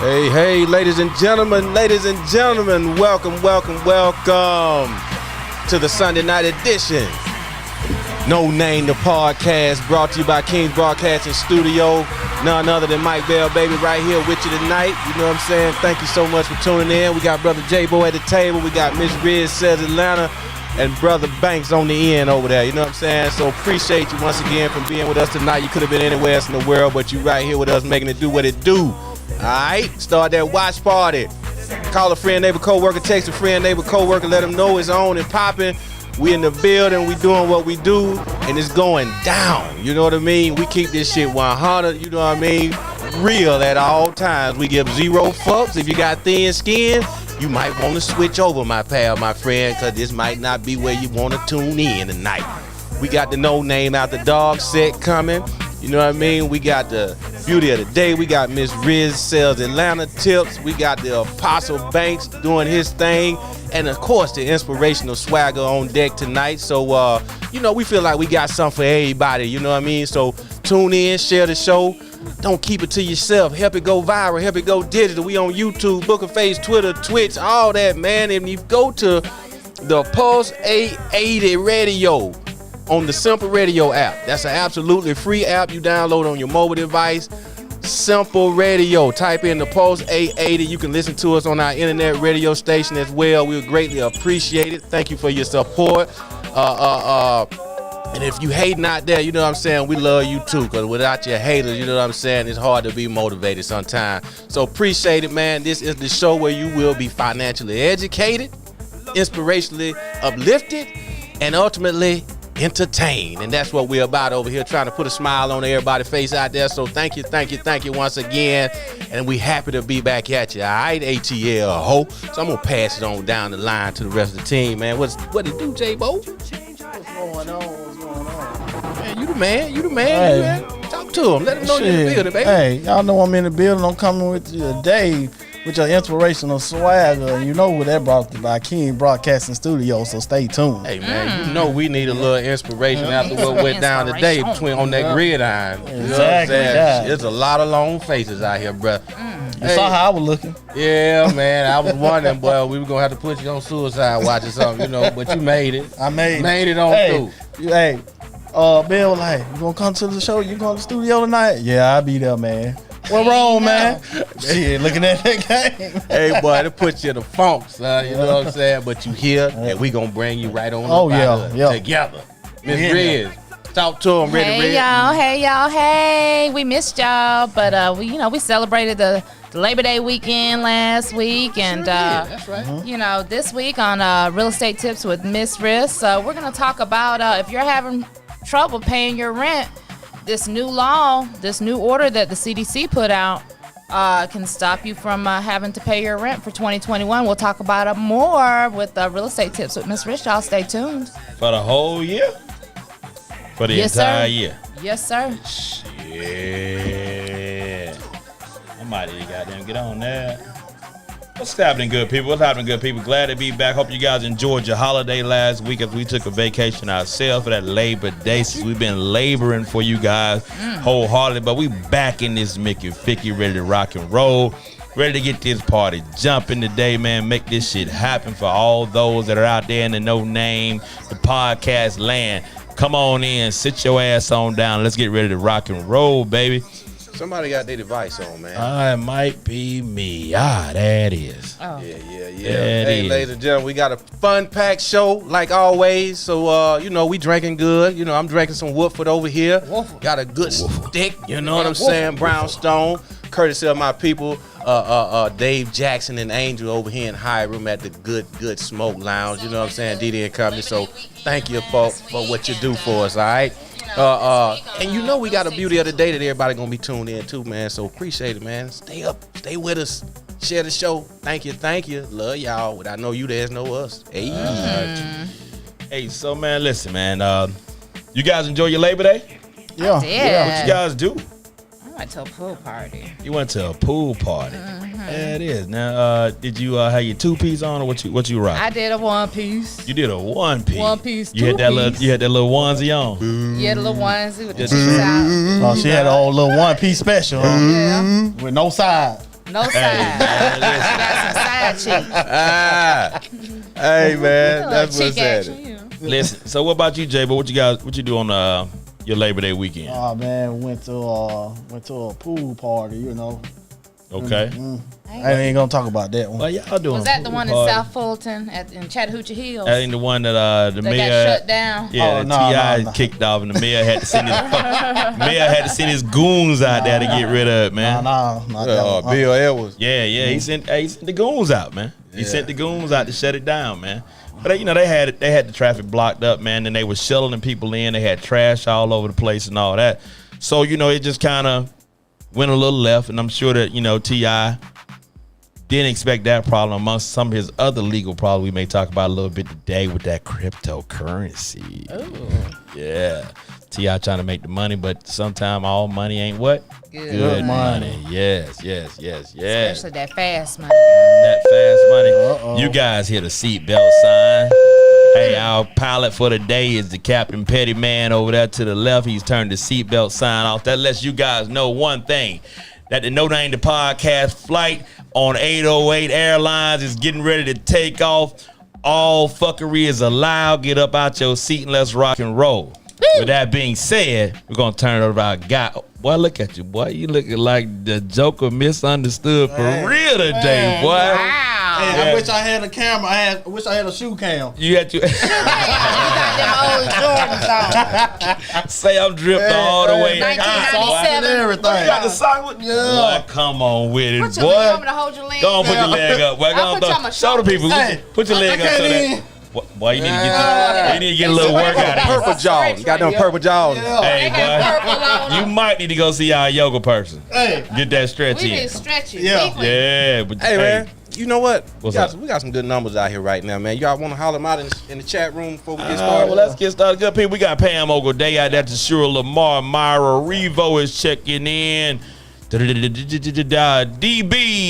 Hey, ladies and gentlemen, welcome to the Sunday night edition. No Name, the podcast, brought to you by Kingz Broadcasting Studio. None other than Mike Bell, baby, right here with you tonight. You know what I'm saying? Thank you so much for tuning in. We got Brother J-Bo at the table. We got Miss Riz Says Atlanta and Brother Banks on the end over there. You know what I'm saying? So appreciate you once again for being with us tonight. You could have been anywhere else in the world, but you right here with us making it do what it do. All right? Start that watch party. Call a friend, neighbor, co-worker. Text a friend, neighbor, co-worker. Let them know it's on and popping. We in the building. We doing what we do, and it's going down. You know what I mean? We keep this shit 100. You know what I mean? Real at all times. We give zero fucks. If you got thin skin, you might want to switch over, my pal, my friend, because this might not be where you want to tune in tonight. We got the No Name Out the Dog set coming. You know what I mean? We got the beauty of the day. We got Miss Riz Sells Atlanta tips. We got the Apostle Banks doing his thing. And, of course, the inspirational swagger on deck tonight. So, we feel like we got something for everybody. You know what I mean? So tune in, share the show. Don't keep it to yourself. Help it go viral. Help it go digital. We on YouTube, Booker Face, Twitter, Twitch, all that, man. And you go to the Pulse 880 Radio on the Simple Radio app. That's an absolutely free app you download on your mobile device. Simple Radio. Type in the Pulse 880. You can listen to us on our internet radio station as well. We would greatly appreciate it. Thank you for your support. And if you hating out there, you know what I'm saying, we love you too, because without your haters, you know what I'm saying, it's hard to be motivated sometimes. So appreciate it, man. This is the show where you will be financially educated, inspirationally uplifted, and ultimately entertained. And that's what we're about over here, trying to put a smile on everybody's face out there. So thank you once again. And we happy to be back at you. All right, ATL ho. So I'm going to pass it on down the line to the rest of the team, man. What it do, J-Bo? What's going on? Man, you the man. Talk to him. Let him know you're in the building, baby. Hey, y'all know I'm in the building. I'm coming with you today with your inspirational swagger. You know what that brought to by Kingz Broadcasting Studio, so stay tuned. Hey, man, you know we need a little inspiration after what went down today on that gridiron. You know what I'm saying? There's a lot of long faces out here, bro. You saw how I was looking. Yeah, man. I was wondering, boy, we were going to have to put you on suicide watch or something, but you made it. I made it on through. Hey, Bill was like, you going to come to the show? You going to the studio tonight? Yeah, I'll be there, man. What wrong, man? Yeah, looking at that game. Hey, boy, it puts you in the funk, son. You know what I'm saying? But you here, and we going to bring you right on together. Miss Riz. Talk to him, Hey y'all. We missed y'all, but we celebrated the Labor Day weekend last week, and that's right. This week on Real Estate Tips with Miss Riz, we're gonna talk about if you're having trouble paying your rent, this new order that the CDC put out can stop you from having to pay your rent for 2021. We'll talk about it more with Real Estate Tips with Miss Riz. Y'all stay tuned. For the whole year? For the entire year? Yes, sir. Shit. I might even goddamn get on that. What's happening, good people? Glad to be back. Hope you guys enjoyed your holiday last week as we took a vacation ourselves for that Labor Day. Since we've been laboring for you guys wholeheartedly, but we back in this Mickey Ficky, ready to rock and roll. Ready to get this party jumping today, man. Make this shit happen for all those that are out there in the No Name, the podcast land. Come on in, sit your ass on down. Let's get ready to rock and roll, baby. Somebody got their device on, man. It might be me. That is. Oh. Yeah. Hey, ladies and gentlemen, we got a fun-packed show, like always. So, we drinking good. I'm drinking some Woodford over here. Got a good stick, you know what I'm saying? Brownstone, courtesy of my people, Dave Jackson and Angel over here in Hiram at the Good Smoke Lounge. You know what I'm saying? DD and Company. So thank you for what you do for us, all right? And we got a beauty of the day that everybody gonna be tuned in to, man. So appreciate it, man. Stay up, stay with us, share the show. Thank you. Love y'all. Without know you, there's no us. Hey. Hey, so man, listen, man. You guys enjoy your Labor Day? Yeah. What you guys do? I went to a pool party. You went to a pool party. Yeah, it is. Now, did you have your two-piece on, or what you rock? I did a one-piece. You did a one-piece. One-piece, You had that little onesie on. Yeah, the little onesie with the shoes out. Oh, she had a whole little one-piece special, huh? Yeah. With no side. No side. man, listen. Got some side cheeks. Hey man, A that's little what's cheek action, happening. you know. Listen, so what about you, Jay? But what you do on your Labor Day weekend? Oh man, went to a pool party. You know, Okay. I ain't gonna talk about that one. Well, y'all doing Was that the pool one in party. South Fulton in Chattahoochee Hills? That ain't the one that the That mayor got shut down. Yeah, Oh, no, T.I. no. kicked off, and the mayor had to send his goons out there to get rid of it, man. Nah, not that one. Bill Edwards. Yeah, he sent the goons out, man. He sent the goons out to shut it down, man. But they had the traffic blocked up, man, and they were shuttling people in. They had trash all over the place and all that. So it just kind of went a little left, and I'm sure that T.I. didn't expect that problem amongst some of his other legal problems we may talk about a little bit today with that cryptocurrency. Ooh. Yeah. T.I. trying to make the money, but sometimes all money ain't what? Good money. Yes. Especially that fast money. That fast money. Uh-oh. You guys hear the seatbelt sign. Hey, our pilot for the day is the Captain Petty Man over there to the left. He's turned the seatbelt sign off. That lets you guys know one thing, that the No Name the Podcast flight on 808 Airlines is getting ready to take off. All fuckery is allowed. Get up out your seat and let's rock and roll. With that being said, we're going to turn it over to our guy. Boy, look at you, boy. You looking like the Joker misunderstood for real today, boy. Wow. Hey, I wish I had a camera. I wish I had a shoe cam. You had to You got them old Jordans on. say I'm dripped all the way out. 1997. And everything. You got the sock with? Yeah. Boy, come on with it, Put your leg over boy. to hold your leg. Go on, put your leg up. Boy, I'll put you on my show the people. Hey, Put your leg I up so can't that. even- Boy, you need to get a little workout in. Purple jaws. Got them purple jaws. Hey, boy, you might need to go see our yoga person. Hey, Get that stretch We in. been stretching. Yeah. weekly. Yeah, but Hey man, you know what? What's we got, up? we got some good numbers out here right now, man. Y'all want to holler them out in the chat room before we get All right, started? well, let's get started. Good people, we got Pam Ogle-Day out there to Shura Lamar. Myra Revo is checking in. DB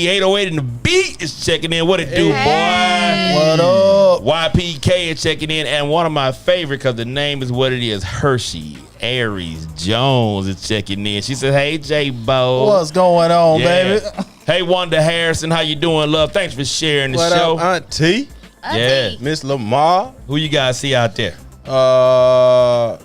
808 and the beat is checking in. What it do, Hey. what up? boy? YPK is checking in, and one of my favorite, because the name is what it is, Hershey Aries Jones is checking in. She said, "Hey J-Bo, What's going on, Yeah. baby? Hey Wanda Harrison, how you doing, love? Thanks for sharing the What show. up, Auntie? Yeah. Miss Lamar? Who you guys see out there? I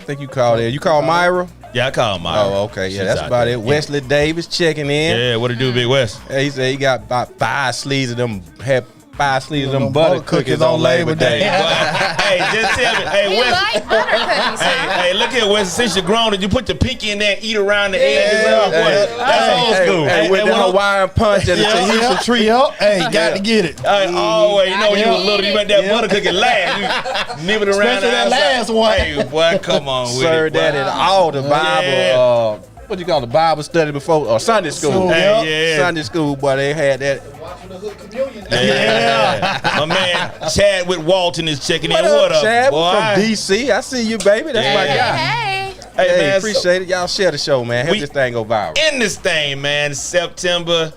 think you called it. You called Myra? Yeah, I call him Myra. Oh, okay. Yeah, She's that's out about there. it. Wesley Davis checking in. Yeah, what it do, Big West? He said he got about 5 sleeves of them. Had 5 sleeves of them Them butter butter cookies cookies on on Labor Labor Day. Day. Hey, just tell me. Hey, You West. like butter cookies, huh? Hey, look here, West. Since you're grown, did you put the pinky in there and eat around the edges? Hey, That's old school. Hey, with the when I- Hawaiian punch and the Tahitian treat. Yep. Hey, got to get it. Hey, always, you know when you was Yeah. little, you made that butter cookie last. You nibble around Especially the that outside. last one. Hey, boy, come on with Served it. that boy. at all the Bible. Yeah. What you call the Bible study before or Sunday school? Hey, yeah. Sunday school, boy, they had that. Yeah. My man Chadwick Walton is checking in. What up, Chad? boy? From DC. I see you, baby. That's my Hey, guy. hey. Hey, Hey, man, appreciate it. Y'all share the show, man. Help We- this thing go viral. in this thing, man. September.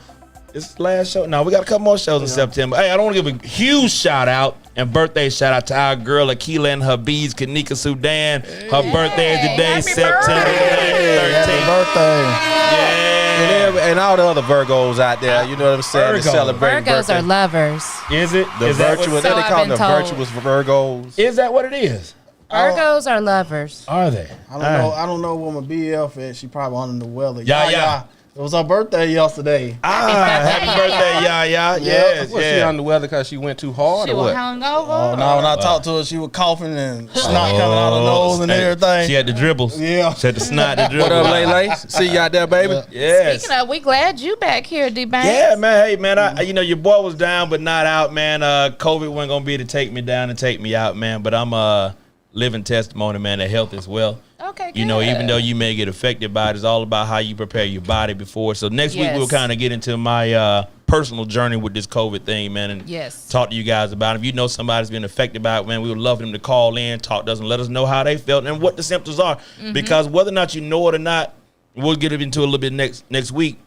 It's the last show. No, we got a couple more shows in September. Hey, I don't want to give a huge shout out and birthday shout out to our girl Akila and her bees, Kanika Sudan. Her birthday is today, Happy September birthday. 13th. Birthday. Yeah. And all the other Virgos out there, you know what I'm saying? Virgos. To celebrate Virgos are lovers. Is it? the Is that virtuous. what, So They I've call them been the told. virtuous Virgos. is that what it is? Virgos are lovers. Are they? I don't know. I don't know where my BF is. She probably under the weather. Yeah. It was her birthday yesterday. Happy birthday, yeah. Yes, Was she under the weather because she went too hard She or was what? hungover. Oh no! When I talked to her, she was coughing and snot coming out of her nose and Hey, everything. She had the dribbles. Yeah. She had the snot, the dribbles. What up, Lay? See you out there, baby. Yes. Speaking of, we glad you back here, D-Banks. Yeah, man. Hey, man. Your boy was down, but not out, man. COVID wasn't gonna be to take me down and take me out, man. But I'm living testimony, man. That health is well. Okay, good. You know, even though you may get affected by it, it's all about how you prepare your body before. So next week Yes. we'll kind of get into my personal journey with this COVID thing, man, and Yes. talk to you guys about it. If you know somebody's been affected by it, man, we would love them to call in, talk to us, and let us know how they felt and what the symptoms are. Because whether or not you know it or not, we'll get into it a little bit next week.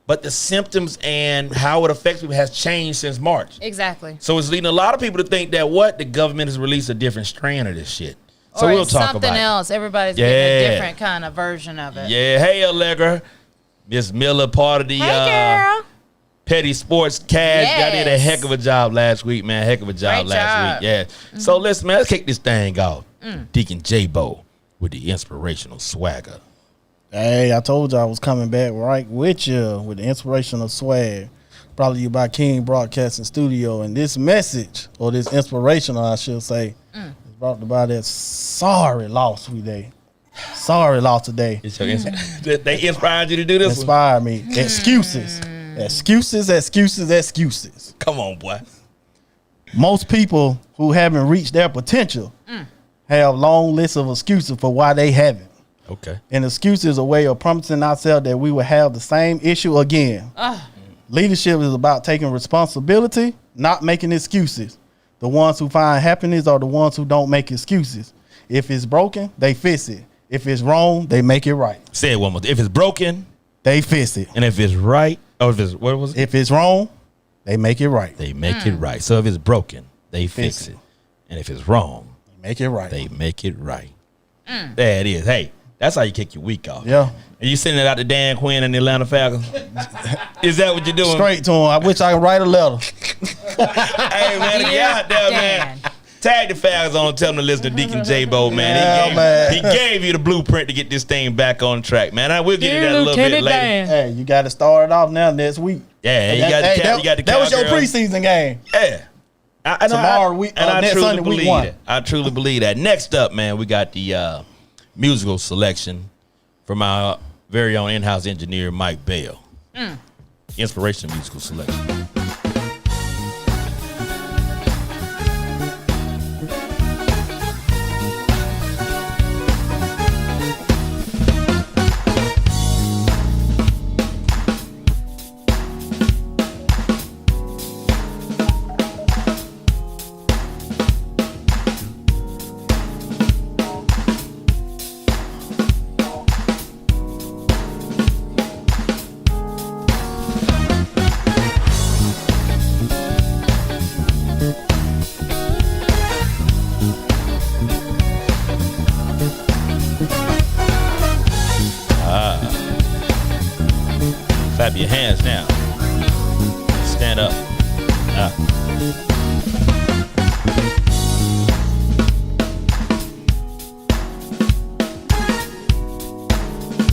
But the symptoms and how it affects people has changed since March. Exactly. So it's leading a lot of people to think that the government has released a different strand of this shit. So Or we'll it's talk something about it. else. Everybody's getting a different kind of version of it. Yeah, hey Allegra. Miss Miller, part of the Hey, girl. Petty Sports Cash, got did a Yes. heck of a job last week, man. Heck of a job Great last job. week. Yeah. So listen, man, let's kick this thing off. Deacon J-Bo with the inspirational swagger. Hey, I told you I was coming back right with you with the inspirational swag. Brought to you by King Broadcasting Studio. And this message, or this inspirational, I should say, is brought to you by that sorry loss today. Sorry loss today. It's your they inspired you to do this one? Inspired me. Excuses. Excuses. Come on, boy. Most people who haven't reached their potential have long lists of excuses for why they haven't. Okay. And excuse is a way of promising ourselves that we will have the same issue again. Leadership is about taking responsibility, not making excuses. The ones who find happiness are the ones who don't make excuses. If it's broken, they fix it. If it's wrong, they make it right. Say it one more. If it's broken, They fix it. and if it's right, or if it's what was it? If it's wrong, they make it right. They make it right. So if it's broken, they fix it. And if it's wrong, Make it right. they make it right. There it is. Hey, that's how you kick your week off. Yeah. Are you sending it out to Dan Quinn and the Atlanta Falcons? Is that what you're doing? Straight to him. I wish I could write a letter. Hey, man, Dear get out there, Dan. man. Tag the Falcons on, tell them to listen to Deacon J-Bo, man. Yeah, He gave you the blueprint to get this thing back on track, man. I will get you that a little bit later. Hey, you got to start it off now next week. Yeah, you got the Hey, cap, you got the that was your cowgirl. preseason game. Yeah. Tomorrow, next truly Sunday, week believe one. it. I truly believe that. Next up, man, we got the musical selection from our very own in-house engineer, Mike Bell. Inspirational musical selection. Clap your hands now. Stand up.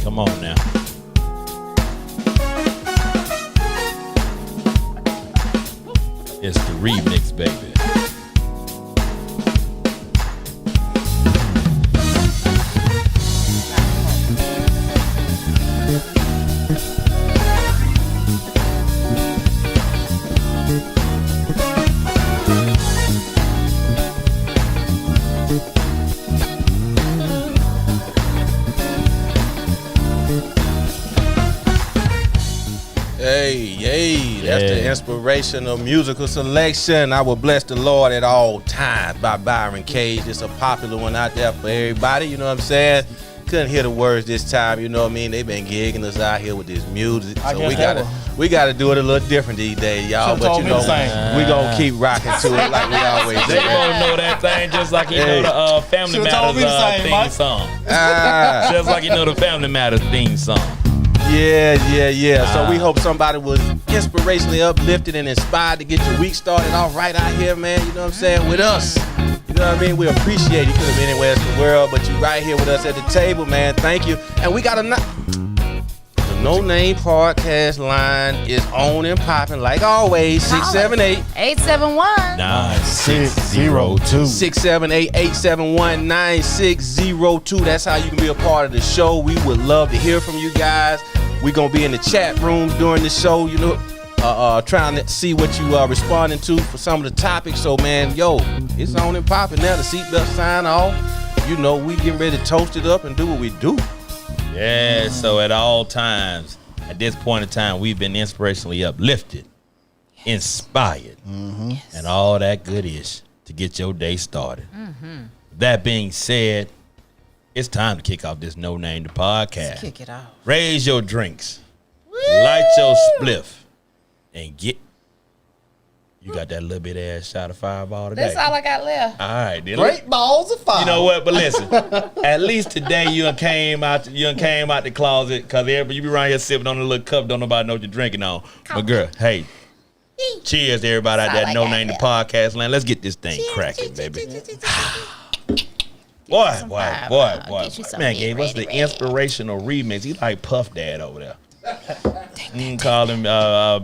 Come on now. It's the remix, baby. Hey, that's the Yeah. inspirational musical selection. I will bless the Lord at all times by Byron Cage. It's a popular one out there for everybody, you know what I'm saying? Couldn't hear the words this time, you know what I mean? They've been gigging us out here with this music. I So guess we gotta do it a little different these days, y'all. Should've But told you me know, the same. we gonna keep rocking to it like we always do. They gonna know that thing just like you know the Family Should've told Matters me the same, theme Mike. song. Ah. Just like you know the Family Matters theme song. Yeah. So we hope somebody was inspirationally uplifted and inspired to get your week started off right out here, man. You know what I'm saying? With us. You know what I mean? We appreciate it. You could have been anywhere else in the world, but you right here with us at the table, man. Thank you. And we got the No Name Podcast line is on and popping like always. 678 871. 9602. 678-871-9602. That's how you can be a part of the show. We would love to hear from you guys. We're going to be in the chat room during the show, you know, trying to see what you are responding to for some of the topics. So, man, it's on and popping now. The seatbelt sign off. You know, we getting ready to toast it up and do what we do. Yeah, so at all times, at this point in time, we've been inspirationally uplifted, inspired, and all that good ish to get your day started. That being said, it's time to kick off this No Name the Podcast. Kick it off. Raise your drinks, light your spliff, and get You got that little bit ass shot of Fireball today. That's all I got left. All right, then. Great balls of fire. You know what? But listen, at least today you done came out the closet because everybody you be around here sipping on a little cup, don't nobody know what you're drinking on. But girl, hey, cheers to everybody out there. No Name the Podcast land. Let's get this thing cracking, baby. Boy. Man gave us the inspirational remix. He like Puff Dad over there. Call him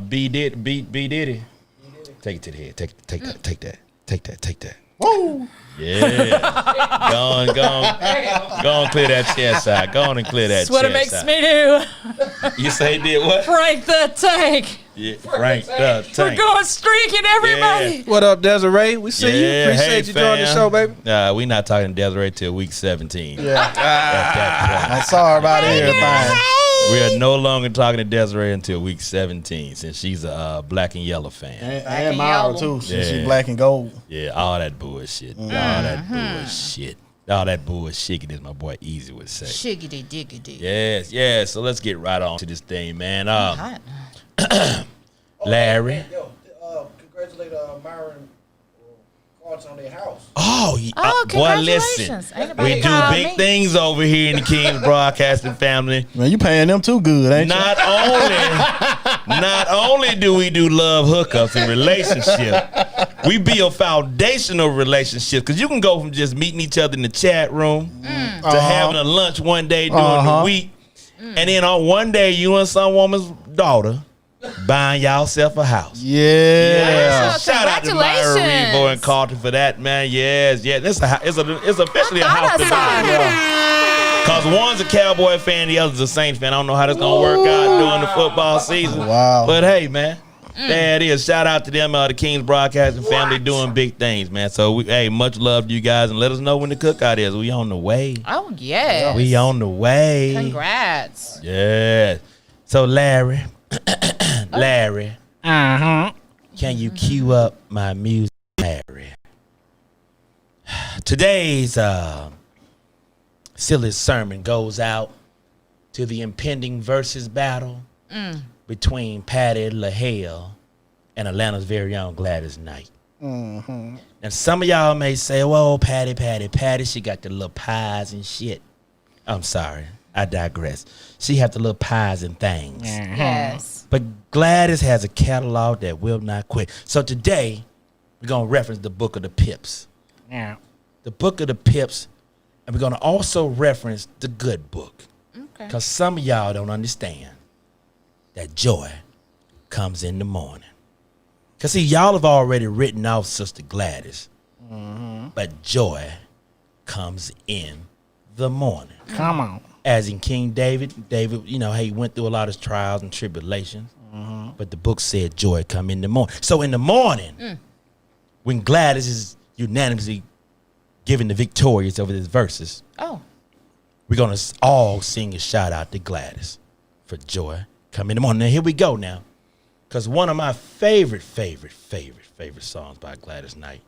B Diddy. Take it to the head. Take that. Woo! Yeah. Go on, clear that chest out. Go on and clear that chest out. That's what it makes me do. You say did what? Frank the Tank. Yeah, Frank the Tank. We're going streaking, everybody. Yeah. What up, Desiree? We see you. Appreciate you joining the show, baby. We not talking to Desiree till week 17. Yeah. At that point. I'm sorry about everything. We are no longer talking to Desiree until week 17 since she's a black and yellow fan. And Myra, too. She's black and gold. Yeah, all that bullshit. All that bullshit, as my boy Easy would say. Shiggity diggity. Yes. So let's get right on to this thing, man. Larry. Congratulate Myra and Carlton on their house. Boy, listen. We do big things over here in the Kingz Broadcasting family. Man, you paying them too good, ain't you? Not only do we do love hookups and relationships, we build foundational relationships. Because you can go from just meeting each other in the chat room to having a lunch one day during the week. And then on one day, you and some woman's daughter buying y'allself a house. Yeah. Shout out to Myra Revo and Carlton for that, man. Yes. It's officially a house to buy. Because one's a Cowboy fan, the other's a Saints fan. I don't know how that's going to work out during the football season. Wow. But hey, man. There it is. Shout out to them, the Kingz Broadcasting family doing big things, man. So, much love to you guys. And let us know when the cookout is. We on the way. Oh, yeah. We on the way. Congrats. Yeah. So, Larry. Can you cue up my music, Larry? Today's silly sermon goes out to the impending versus battle between Patty LaHaye and Atlanta's very own Gladys Knight. And some of y'all may say, well, Patty, she got the little pies and shit. I'm sorry. I digress. She have the little pies and things. Yes. But Gladys has a catalog that will not quit. So today, we're going to reference the Book of the Pips. Yeah. The Book of the Pips. And we're going to also reference the Good Book. Okay. Because some of y'all don't understand that joy comes in the morning. Because, see, y'all have already written off Sister Gladys. But joy comes in the morning. Come on. As in King David, he went through a lot of trials and tribulations. But the book said joy come in the morning. So in the morning, when Gladys is unanimously given the victorious over these verses, we're going to all sing a shout out to Gladys for joy come in the morning. Now, here we go now. Because one of my favorite songs by Gladys Knight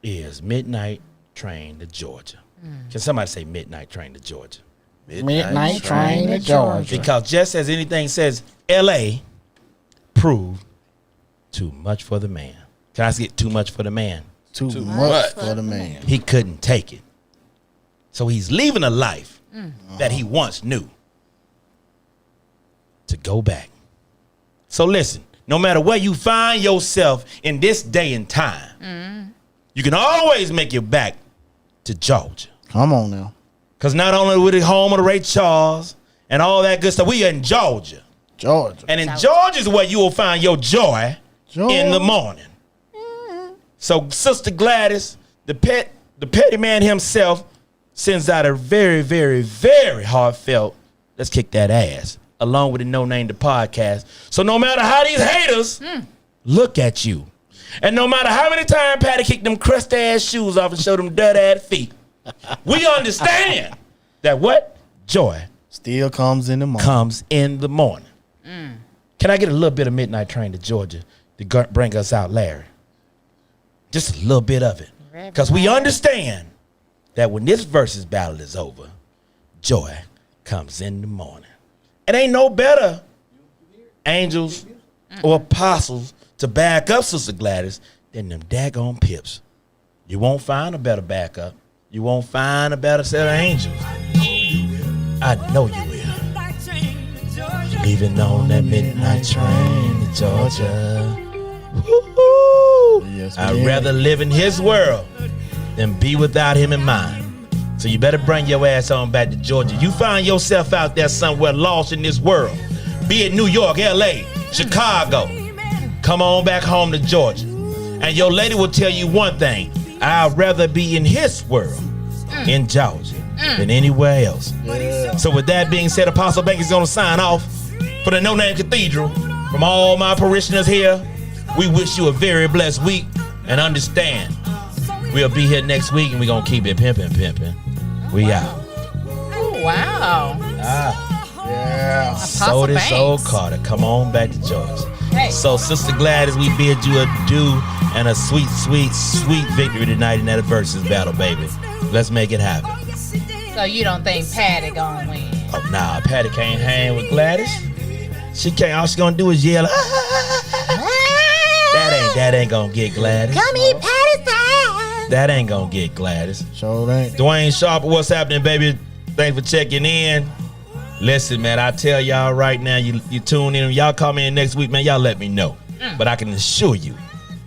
is Midnight Train to Georgia. Can somebody say Midnight Train to Georgia? Midnight Train to Georgia. Because just as anything says, L.A. proved too much for the man. Can I get too much for the man? Too much for the man. He couldn't take it. So he's leaving a life that he once knew to go back. So listen, no matter where you find yourself in this day and time, you can always make it back to Georgia. Come on now. Because not only are we the home of the Ray Charles and all that good stuff, we are in Georgia. And in Georgia is where you will find your joy in the morning. So Sister Gladys, the petty man himself, sends out a very, very, very heartfelt, let's kick that ass, along with the No Name the Podcast. So no matter how these haters look at you, and no matter how many times Patty kicked them crusty ass shoes off and showed them dirt ass feet, we understand that what? Joy still comes in the morning. Can I get a little bit of Midnight Train to Georgia to bring us out, Larry? Just a little bit of it. Because we understand that when this versus battle is over, joy comes in the morning. It ain't no better angels or apostles to back up Sister Gladys than them daggone pips. You won't find a better backup. You won't find a better set of angels. I know you will. Leaving on that midnight train to Georgia. Woo-hoo. Yes, I'd man. rather live in his world than be without him in mine. So you better bring your ass on back to Georgia. You find yourself out there somewhere lost in this world, be it New York, LA, Chicago. Come on back home to Georgia. And your lady will tell you one thing. I'd rather be in his world in Georgia than anywhere else. Yeah. So with that being said, Apostle Banks is going to sign off for the No Name Cathedral. From all my parishioners here, we wish you a very blessed week. And understand, we'll be here next week and we're going to keep it pimping. We out. Oh, wow. Yeah. So this Banks. old Carter, come on back to Georgia. Hey. So Sister Gladys, we bid you adieu and a sweet, sweet, sweet victory tonight in that versus battle, baby. Let's make it happen. So you don't think Patty gonna win? Oh, nah, Patty can't hang with Gladys. She can't. All she gonna do is yell. That ain't gonna get Gladys. Come eat Patty's time. That ain't gonna get Gladys. Sure ain't. Dwayne Sharp, what's happening, baby? Thanks for checking in. Listen, man, I tell y'all right now, you tune in. Y'all call me in next week, man. Y'all let me know. But I can assure you,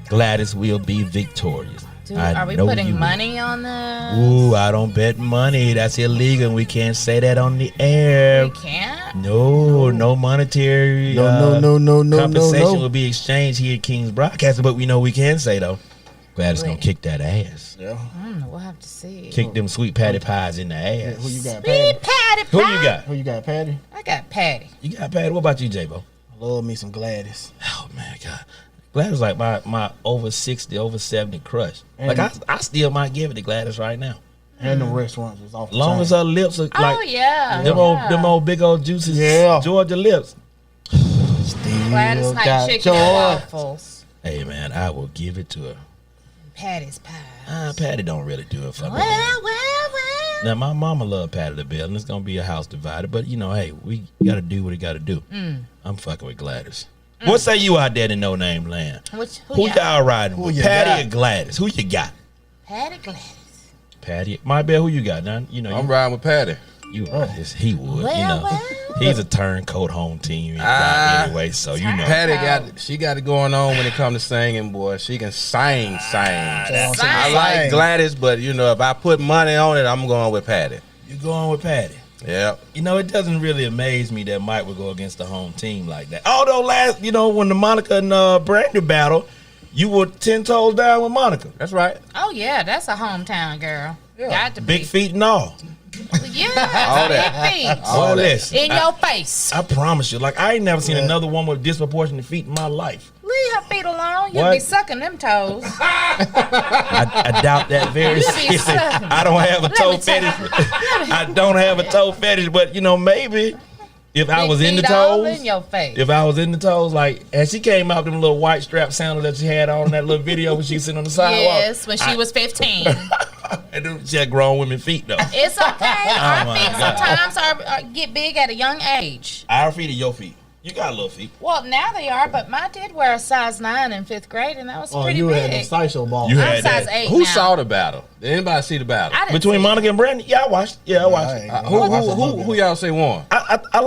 Gladys will be victorious. Dude, I are we know putting you will. money on this? Ooh, I don't bet money. That's illegal. We can't say that on the air. We can't? No monetary No. compensation will be exchanged here at King's Broadcasting, but we know we can say, though, Gladys gonna kick that ass. Yeah. We'll have to see. Kick them sweet patty pies in the ass. Who you got, Sweet Patty? Patty Who pie. you got? Who you got, Patty? I got Patty. You got Patty. What about you, J-Bo? Love me some Gladys. Oh, man, God. Gladys like my over 60, over 70 crush. And- Like, I still might give it to Gladys right now. And the restaurants was off the As long chain. as her lips are like Oh, yeah. them old big old juices, Yeah. Georgia lips. Still Gladys got like chicken joy. and waffles. Hey, man, I will give it to her. Patty's pie. Patty don't really do it for me. Well. Now, my mama love Patty the Bell, and it's gonna be a house divided. But you know, hey, we gotta do what we gotta do. I'm fucking with Gladys. What say you out there in No Name Land? Who y'all? y'all riding with? you Patty got? or Gladys? Who you got? Patty Gladys. Patty. My bad. Who you got? Now, you know, I'm riding with Patty. you he would. Well, you know, well. he's a turncoat home team anyway. So you know, Patty she got it going on when it comes to singing, boy. She can sing. I I like Gladys, but you know, if I put money on it, I'm going with Patty. you going with Patty. Yep. You know, it doesn't really amaze me that Mike would go against the home team like that. Although when the Monica and Brandy battle, you were 10 toes down with Monica. That's right. Oh, yeah. That's a hometown girl. Got to be. Big feet and all. Yeah. All that. Big feet. Oh, listen. In your face. I promise you, like I ain't never seen another woman with disproportionate feet in my life. Leave her feet alone. You'll What? be sucking them toes. I doubt that very You be seriously. sucking. I don't have a Let toe me tell you. fetish. I don't have a toe fetish, but you know, maybe if I Big was in the feet all toes, in your face. if I was in the toes, like as she came out them little white strap sandals that she had on in that little video when she was sitting on the sidewalk. Yes, when she was 15. And then she had grown women feet though. It's okay. Our my feet God. sometimes get big at a young age. Our feet or your feet? You got little feet. Well, now they are, but mine did wear a size 9 in 5th grade, and that was Oh, pretty you had the big. sideshow ball. You I'm had size that. 8 Who now. saw the battle? Did anybody see the battle? I didn't Between see Monica and Brandy? Yeah, I watched. Yeah, I watched. I ain't Who, gonna watch a little who bit. y'all say won? I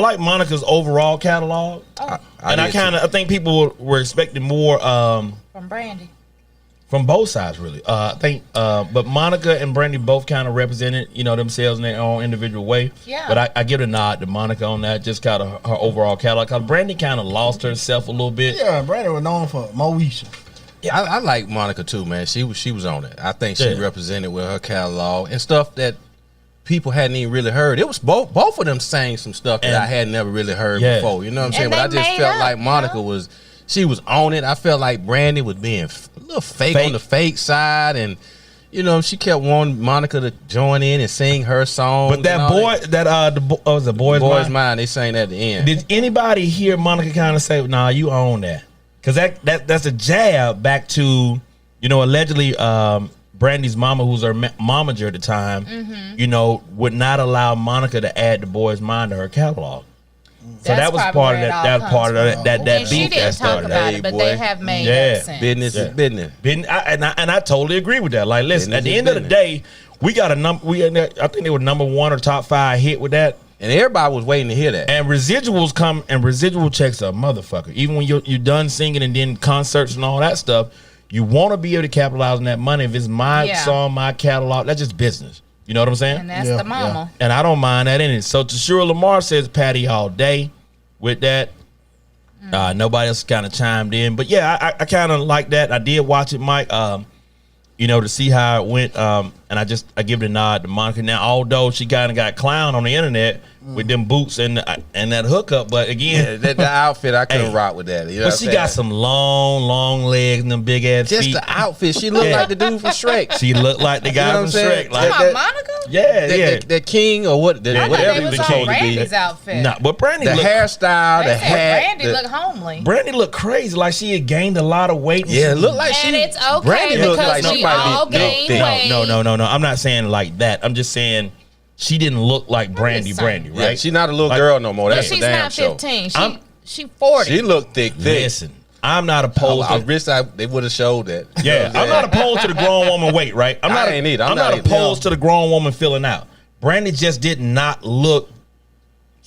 like Monica's overall catalog, I think people were expecting more from Brandy. from both sides, really. I think, but Monica and Brandy both kind of represented, themselves in their own individual way. Yeah. But I give a nod to Monica on that, just kind of her overall catalog. Cause Brandy kind of lost herself a little bit. Yeah, Brandy was known for Moesha. I like Monica too, man. She was on it. I think she Yeah. represented with her catalog and stuff that people hadn't even really heard. It was both of them saying some stuff that And- I had never really heard Yeah. before. You know what I'm saying? And But I they just made felt up, like Monica you know? she was on it. I felt like Brandy was being a little fake on the fake side, and she kept wanting Monica to join in and sing her song. But that boy, was the boy's Boy's mind. Mind, they sang that at the end. Did anybody hear Monica kind of say, "Nah, you own that"? Because that's a jab back to, allegedly Brandy's mama, who's her momager at the time, would not allow Monica to add the Boy's Mind to her catalog. So that was part of that part of that And she beef that didn't talk started. about it, but they have made that sense. Business is business. And I totally agree with that. Like, listen, at the end of the day, we got a number. I think they were number 1 or top 5 hit with that. And everybody was waiting to hear that. And residuals come, and residual checks are a motherfucker. Even when you're done singing and then concerts and all that stuff, you want to be able to capitalize on that money. If it's my song, my catalog, that's just business. You know what I'm saying? And that's the mama. And I don't mind that in it. So Tashura Lamar says Patty all day with that. Nobody else kind of chimed in. But yeah, I kind of like that. I did watch it, Mike. To see how it went. And I give it a nod to Monica. Now, although she kind of got clowned on the internet with them boots and that hookup, but again, the outfit I couldn't rock with that. You know but she got some long legs and them big ass feet. Just the outfit. She looked like the dude from Shrek. She looked like the guy from Shrek. Like Monica? Yeah, the king or what? Whatever the was king on Brandy's outfit. Nah, but Brandy the looked, hairstyle, the hat. Brandy looked homely. Brandy looked crazy, like she had gained a lot of weight. Yeah, it looked like And it's okay Brandy looked because like we she might be all gain thick. weight. No. I'm not saying like that. I'm just saying she didn't look like Brandy, right? Yeah, she's not a little girl no more. That's She's for damn not sure. 15. She 40. She looked thick. Listen, I'm not opposed. I wish they would have showed that. Yeah, I'm not opposed to the grown woman weight, right? I'm not opposed to the grown woman filling out. Brandy just did not look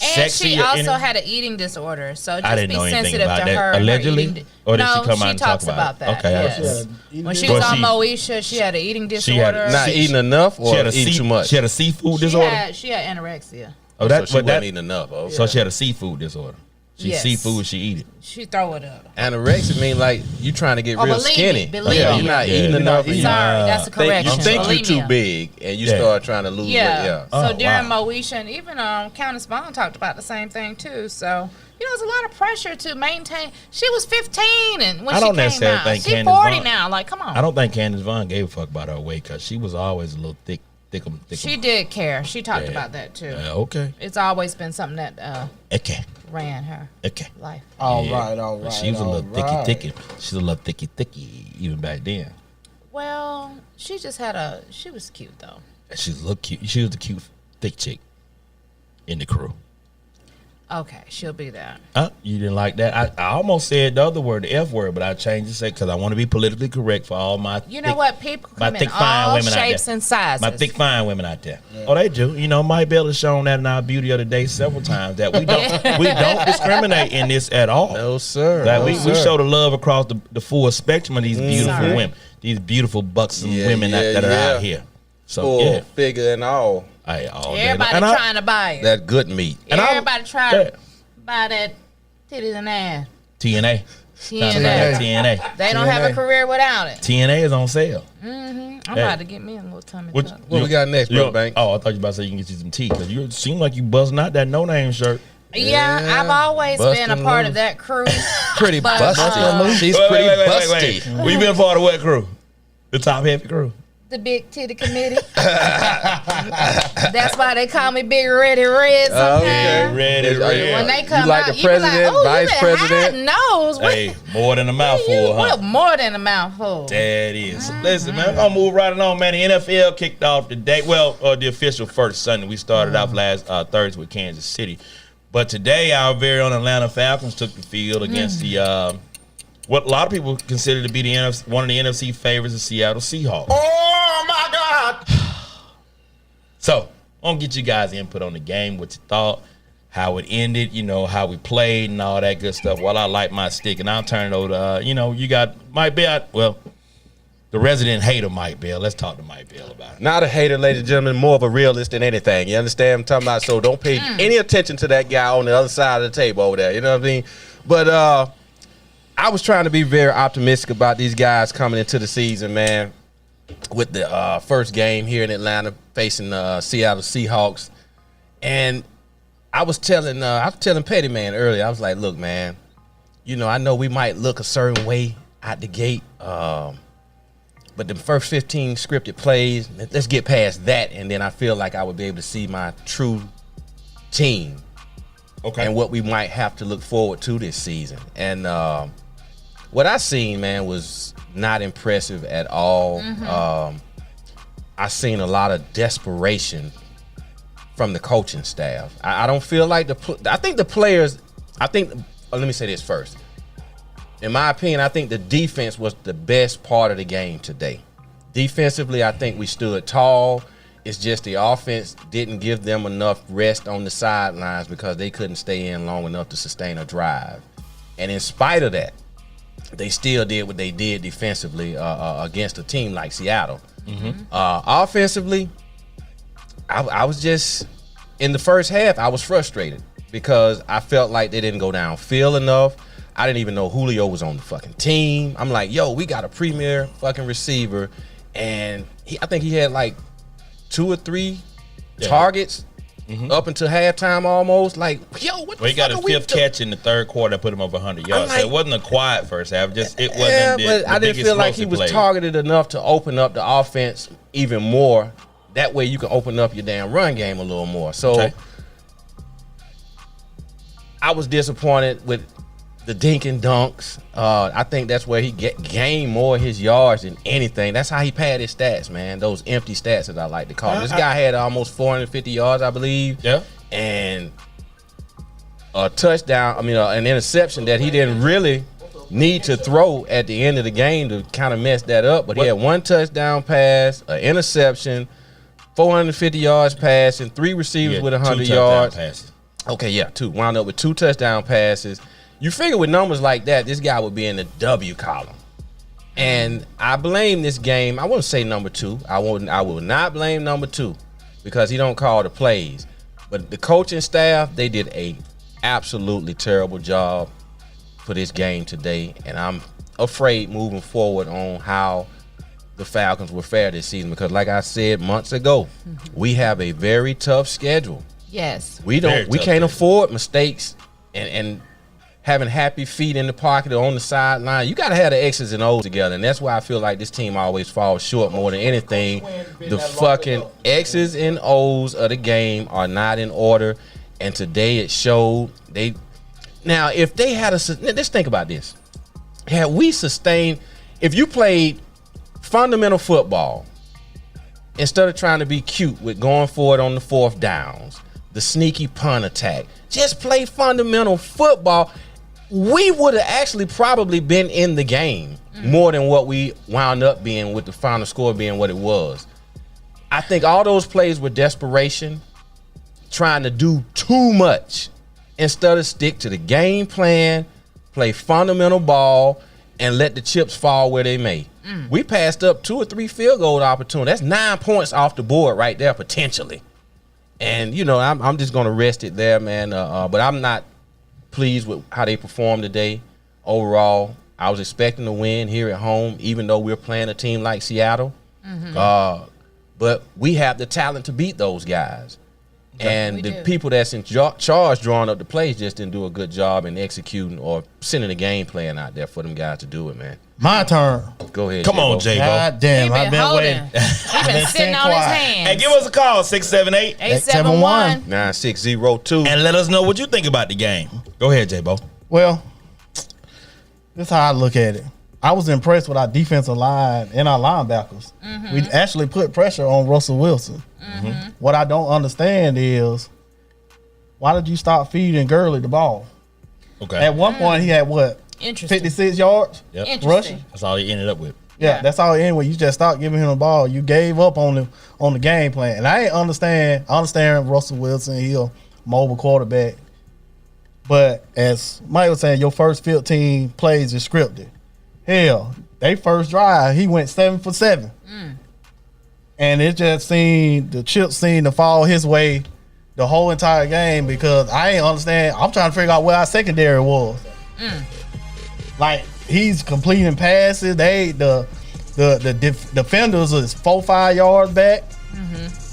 and sexy. she also had an eating disorder, so I just didn't be know anything sensitive about to that. her. Allegedly, or did she come out and talk talks about that. Okay, yes. When she was on Moesha, she had an eating disorder. Not eating enough or eating too much. She had a seafood disorder. She had anorexia. Oh, so she wasn't eating enough. Oh. So she had a seafood disorder. She seafood, she eat it. She throw it up. Anorexia mean like you trying to get real skinny. Believe You're me. not eating enough. Sorry, that's a correction. You think you're Bulimia. too big and you start trying to lose weight. Yeah. So during Moesha and even Countess Vaughn talked about the same thing too. So there's a lot of pressure to maintain. She was 15 and when she came out, she's 40 now. Like, come on. I don't think Candace Vaughn gave a fuck about her weight because she was always a little thick. She did care. She talked about that too. Okay. It's always been something that ran her life. All right. She was a little thicky. She's a little thicky even back then. Well, she was cute though. She was a little cute. She was the cute thick chick in the crew. Okay, she'll be that. You didn't like that? I almost said the other word, the F word, but I changed it because I want to be politically correct for all my. You know what? People come in all shapes and sizes. My thick, fine women out there. Yeah. Oh, they do. Mike Bell has shown that in our Beauty of the Day several times that we don't discriminate in this at all. No, sir. Like we show the love across the full spectrum of these beautiful women, these beautiful buxom women that are out here. So full figure and all. Everybody trying to buy it. That good meat. Everybody trying to buy that titties and ass. TNA. They don't have a career without it. TNA is on sale. I'm about to get me a little tummy tuck. What we got next, bro, Bank? Oh, I thought you about to say you can get you some tea because you seem like you buzzing out that no name shirt. Yeah, I've always been a part of that crew. Pretty busty. She's pretty busty. Well, you been a part of what crew? The top heavy crew. The Big Titty Committee. That's why they call me Big Ready Red sometimes. Okay. Ready Red. When they come you like out, the president, vice president? Nose. Hey, more than a mouthful, huh? More than a mouthful. That is. Listen, man, I'm going to move right along, man. The NFL kicked off today. Well, the official first Sunday. We started off last Thursday with Kansas City. But today, our very own Atlanta Falcons took the field against the what a lot of people consider to be one of the NFC favorites, the Seattle Seahawks. Oh, my God. So, I'm going to get you guys' input on the game, what you thought, how it ended, how we played and all that good stuff. While I light my stick, and I'll turn it over to, you got Mike Bell. Well, the resident hater, Mike Bell. Let's talk to Mike Bell about it. Not a hater, ladies and gentlemen, more of a realist than anything. You understand what I'm talking about? So don't pay any attention to that guy on the other side of the table over there. You know what I mean? But I was trying to be very optimistic about these guys coming into the season, man, with the first game here in Atlanta facing the Seattle Seahawks. And I was telling Petty Man earlier, I was like, look, man, I know we might look a certain way out the gate, but the first 15 scripted plays, let's get past that, and then I feel like I would be able to see my true team. Okay. And what we might have to look forward to this season. And what I seen, man, was not impressive at all. I seen a lot of desperation from the coaching staff. I don't feel like I think the players. Let me say this first. In my opinion, I think the defense was the best part of the game today. Defensively, I think we stood tall. It's just the offense didn't give them enough rest on the sidelines because they couldn't stay in long enough to sustain a drive. And in spite of that, they still did what they did defensively against a team like Seattle. Offensively, I was just, in the first half, I was frustrated because I felt like they didn't go downfield enough. I didn't even know Julio was on the fucking team. I'm like, yo, we got a premier fucking receiver. And I think he had like 2 or 3 targets up until halftime almost. Like, yo, what the fuck he got a fifth catch in the third quarter that put him over 100 yards. Like, so it wasn't a quiet first half. Just it wasn't. Yeah, the but I didn't feel like he was targeted enough to open up the offense even more. That way you can open up your damn run game a little more. So I was disappointed with the dink and dunks. I think that's where he gained more of his yards than anything. That's how he padded his stats, man. Those empty stats that I like to call. This guy had almost 450 yards, I believe. Yeah. And a touchdown, an interception that he didn't really need to throw at the end of the game to kind of mess that up. But he had 1 touchdown pass, an interception, 450 yards passing, 3 receivers with 100 yards. Passes. Okay, yeah, 2. Wound up with 2 touchdown passes. You figure with numbers like that, this guy would be in the W column. And I blame this game. I wouldn't say number 2. I will not blame number 2 because he don't call the plays. But the coaching staff, they did a absolutely terrible job for this game today. And I'm afraid moving forward on how the Falcons will fare this season because like I said months ago, we have a very tough schedule. Yes. We can't afford mistakes and having happy feet in the pocket or on the sideline. You got to have the X's and O's together, and that's why I feel like this team always falls short more than anything. The fucking X's and O's of the game are not in order, and today it showed. Now, if they had let's think about this. Had we sustained, if you played fundamental football, instead of trying to be cute with going for it on the 4th downs, the sneaky punt attack, just play fundamental football, we would have actually probably been in the game more than what we wound up being with the final score being what it was. I think all those plays were desperation, trying to do too much instead of stick to the game plan, play fundamental ball, and let the chips fall where they may. We passed up 2 or 3 field goal opportunities. That's 9 points off the board right there potentially. And, I'm just going to rest it there, man. But I'm not pleased with how they performed today. Overall, I was expecting to win here at home, even though we're playing a team like Seattle. But we have the talent to beat those guys. And the people that's in charge drawing up the plays just didn't do a good job in executing or sending a game plan out there for them guys to do it, man. My turn. Go ahead. Come on, J-Bo. God damn, I've been waiting. He's been sitting on his hands. Hey, give us a call, 678-871. 9602. And let us know what you think about the game. Go ahead, J-Bo. Well, this is how I look at it. I was impressed with our defensive line and our linebackers. We actually put pressure on Russell Wilson. What I don't understand is, why did you stop feeding Gurley the ball? Okay. At one point, he had what? 56 yards? Yep. Rushing? That's all he ended up with. Yeah, that's all it ended with. You just stopped giving him the ball. You gave up on the game plan. And I understand Russell Wilson, he a mobile quarterback. But as Mike was saying, your first 15 plays is scripted. Hell, they first drive, he went 7 for 7. And it just the chips seemed to fall his way the whole entire game because I ain't understand. I'm trying to figure out where our secondary was. Like, he's completing passes. The defenders is 4-5 yards back.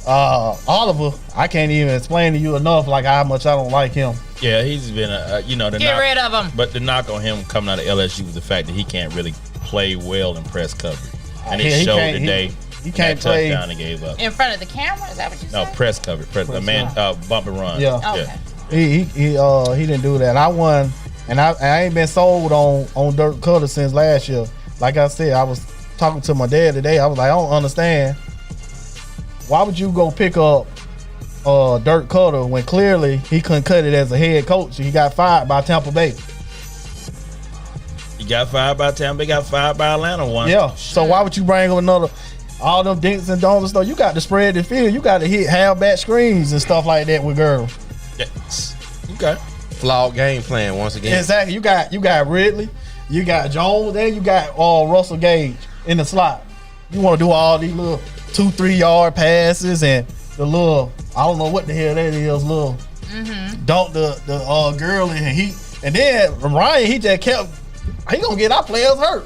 Oliver, I can't even explain to you enough like how much I don't like him. Yeah, he's been get rid of him. But the knock on him coming out of LSU was the fact that he can't really play well in press coverage, and it showed today. He can't play touchdown he gave up in front of the camera. Is that what you said? No, press coverage. Bump and run. Yeah. Okay. He didn't do that. I won, and I ain't been sold on Dirk Cutter since last year. Like I said, I was talking to my dad today. I was like, I don't understand. Why would you go pick up Dirk Cutter when clearly he couldn't cut it as a head coach. He got fired by Tampa Bay. He got fired by Tampa. He got fired by Atlanta once. Yeah. So why would you bring another? All them dinks and don'ts and stuff. You got to spread the field. You got to hit halfback screens and stuff like that with girls. Yes. Okay. Flawed game plan once again. Exactly. You got Ridley, you got Jones, and you got Russell Gage in the slot. You want to do all these little 2-3 yard passes and the little, I don't know what the hell that is, little dunk the girl and then Ryan, he gonna get our players hurt.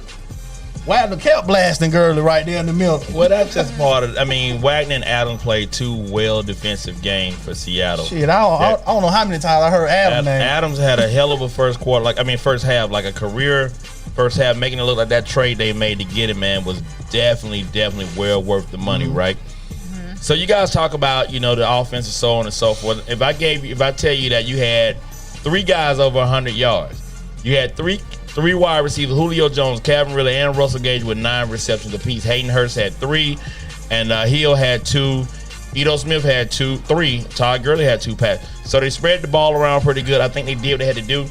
Wagner kept blasting Gurley right there in the middle. Well, that's just part of. I mean, Wagner and Adams played 2 well defensive games for Seattle. Shit, I don't know how many times I heard Adams name. Adams had a hell of a first quarter. First half, like a career first half, making it look like that trade they made to get him, man, was definitely well worth the money, right? So you guys talk about, the offense and so on and so forth. If I tell you that you had 3 guys over 100 yards, you had three wide receivers, Julio Jones, Calvin Ridley, and Russell Gage with 9 receptions apiece. Hayden Hurst had 3, and Hill had 2. Ito Smith had 3. Todd Gurley had 2 passes. So they spread the ball around pretty good. I think they did what they had to do.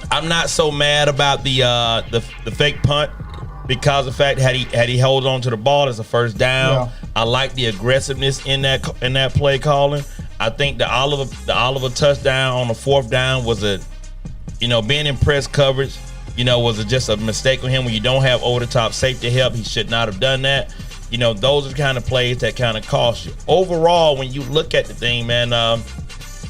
I'm not so mad about the fake punt because of the fact had he held on to the ball as a first down. Yeah. I like the aggressiveness in that play calling. I think the Oliver touchdown on the 4th down was being in press coverage, was just a mistake on him. When you don't have over-the-top safety help, he should not have done that. Those are the kind of plays that kind of cost you. Overall, when you look at the thing, man,